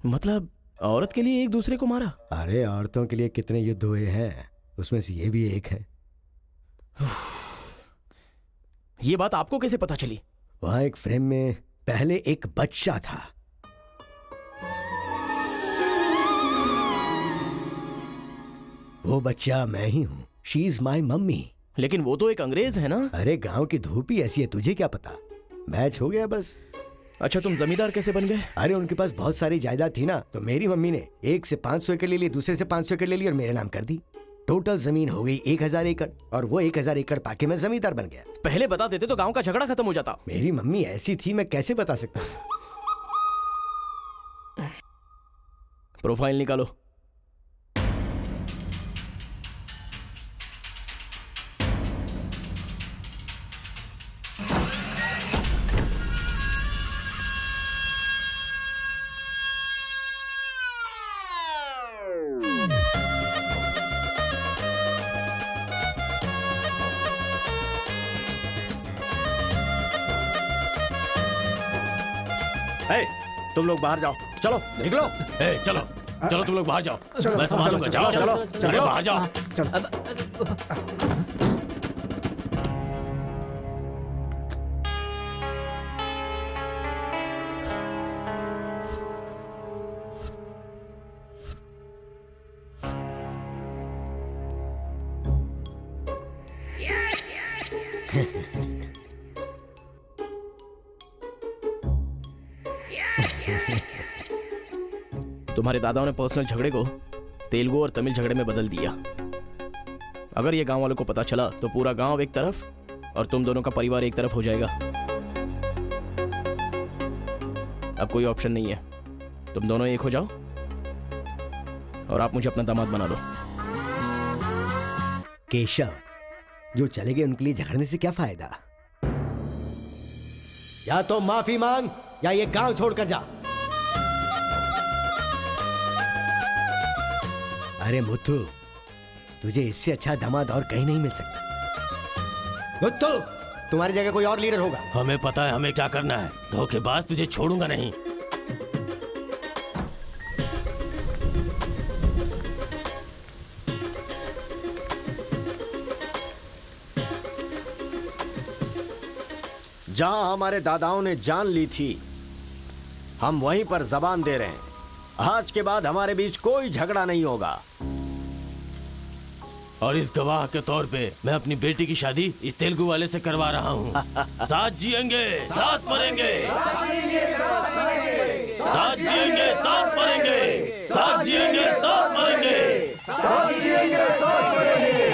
मतलब औरत के लिए एक दूसरे को मारा? अरे औरतों के लिए कितने युद्ध हुए हैं, उसमें से ये भी एक है। ये बात आपको कैसे पता चली? वहां एक फ्रेम में पहले एक बच्चा था। वो बच्चा मैं ही हूँ। She is my mummy. लेकिन वो तो एक अंग्रेज है ना? अरे गांव की धूप ही ऐसी है, तुझे क्या पता। मैच हो गया बस। अच्छा, तुम जमींदार कैसे बन गए? अरे उनके पास बहुत सारी जायदाद थी ना, तो मेरी मम्मी ने एक से 500 एकड़ ले ली, दूसरे से 500 एकड़ ले ली और मेरे नाम कर दी। टोटल जमीन हो गई 1000 एकड़ और वो 1000 एकड़ पाके मैं जमींदार बन गया। पहले बता देते तो गांव का झगड़ा खत्म हो जाता। मेरी मम्मी ऐसी थी, मैं कैसे बता सकता हूँ। प्रोफाइल निकालो। तुम लोग बाहर जाओ, चलो निकलो। चलो चलो, तुम लोग बाहर जाओ। मैं संभालूंगा। चलो चलो अरे बाहर जाओ। तुम्हारे दादाओं ने पर्सनल झगड़े को तेलुगु और तमिल झगड़े में बदल दिया। अगर ये गांव वालों को पता चला तो पूरा गांव एक तरफ और तुम दोनों का परिवार एक तरफ हो जाएगा। अब कोई ऑप्शन नहीं है, तुम दोनों एक हो जाओ और आप मुझे अपना दामाद बना दो। केशव, जो चले गए उनके लिए झगड़ने से क्या फायदा। या तो माफी मांग या ये गांव छोड़कर जा। अरे मुत्तू, तुझे इससे अच्छा दामाद और कहीं नहीं मिल सकता। मुत्तू, तुम्हारी जगह कोई और लीडर होगा। हमें पता है हमें क्या करना है। धोखेबाज, तुझे छोड़ूंगा नहीं। जहां हमारे दादाओं ने जान ली थी, हम वहीं पर जबान दे रहे हैं। आज के बाद हमारे बीच कोई झगड़ा नहीं होगा। और इस गवाह के तौर पे मैं अपनी बेटी की शादी इस तेलुगु वाले से करवा रहा हूँ। साथ जिएंगे, साथ मरेंगे। साथ जिएंगे साथ मरेंगे, साथ जिएंगे साथ मरेंगे, साथ जिएंगे साथ मरेंगे।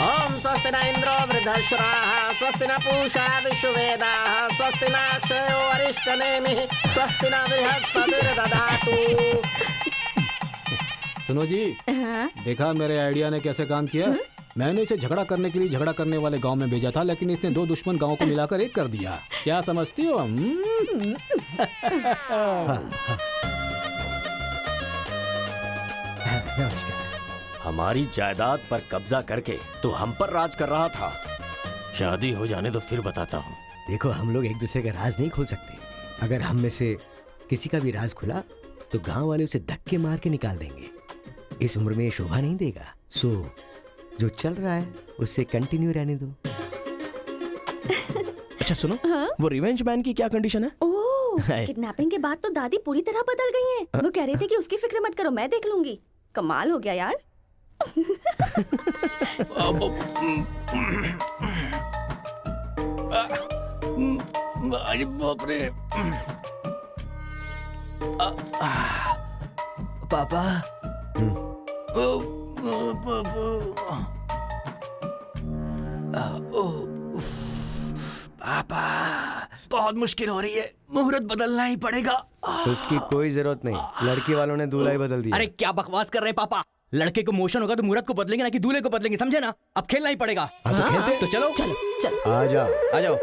ओम स्वस्ति न इंद्रो वृद्धश्राः स्वस्ति न पूषा विश्ववेदाः स्वस्ति न अक्षयो अरिष्टनेमिः स्वस्ति न बृहस्पतिर्दधातु। सुनो जी, देखा मेरे आइडिया ने कैसे काम किया? मैंने इसे झगड़ा करने के लिए झगड़ा करने वाले गांव में भेजा था, लेकिन इसने दो दुश्मन गांवों को मिलाकर एक कर दिया। क्या समझती हो? हमारी जायदाद पर कब्जा करके तो हम पर राज कर रहा था। शादी हो जाने तो फिर बताता हूँ। देखो, हम लोग एक दूसरे का राज नहीं खोल सकते। अगर हम में से किसी का भी राज खुला तो गांव वाले उसे धक्के मार के निकाल देंगे। इस उम्र में ये शोभा नहीं देगा। सो जो चल रहा है उससे कंटिन्यू रहने दो। अच्छा सुनो, वो रिवेंज मैन की क्या कंडीशन है? ओह, किडनैपिंग के बाद तो दादी पूरी तरह बदल गई हैं। वो कह रही थी कि उसकी फिक्र मत करो, मैं देख लूंगी। कमाल हो गया यार। अरे बाप रे। पापा, पापा, बहुत मुश्किल हो रही है, मुहूर्त बदलना ही पड़ेगा। उसकी कोई जरूरत नहीं, लड़की वालों ने दूल्हा ही बदल दिया। अरे क्या बकवास कर रहे हैं पापा? लड़के को मोशन होगा तो मुहूर्त को बदलेंगे ना कि दूल्हे को बदलेंगे, समझे ना? अब खेलना ही पड़ेगा। हाँ तो खेलते। तो चलो चलो चलो आ जाओ, आ जाओ।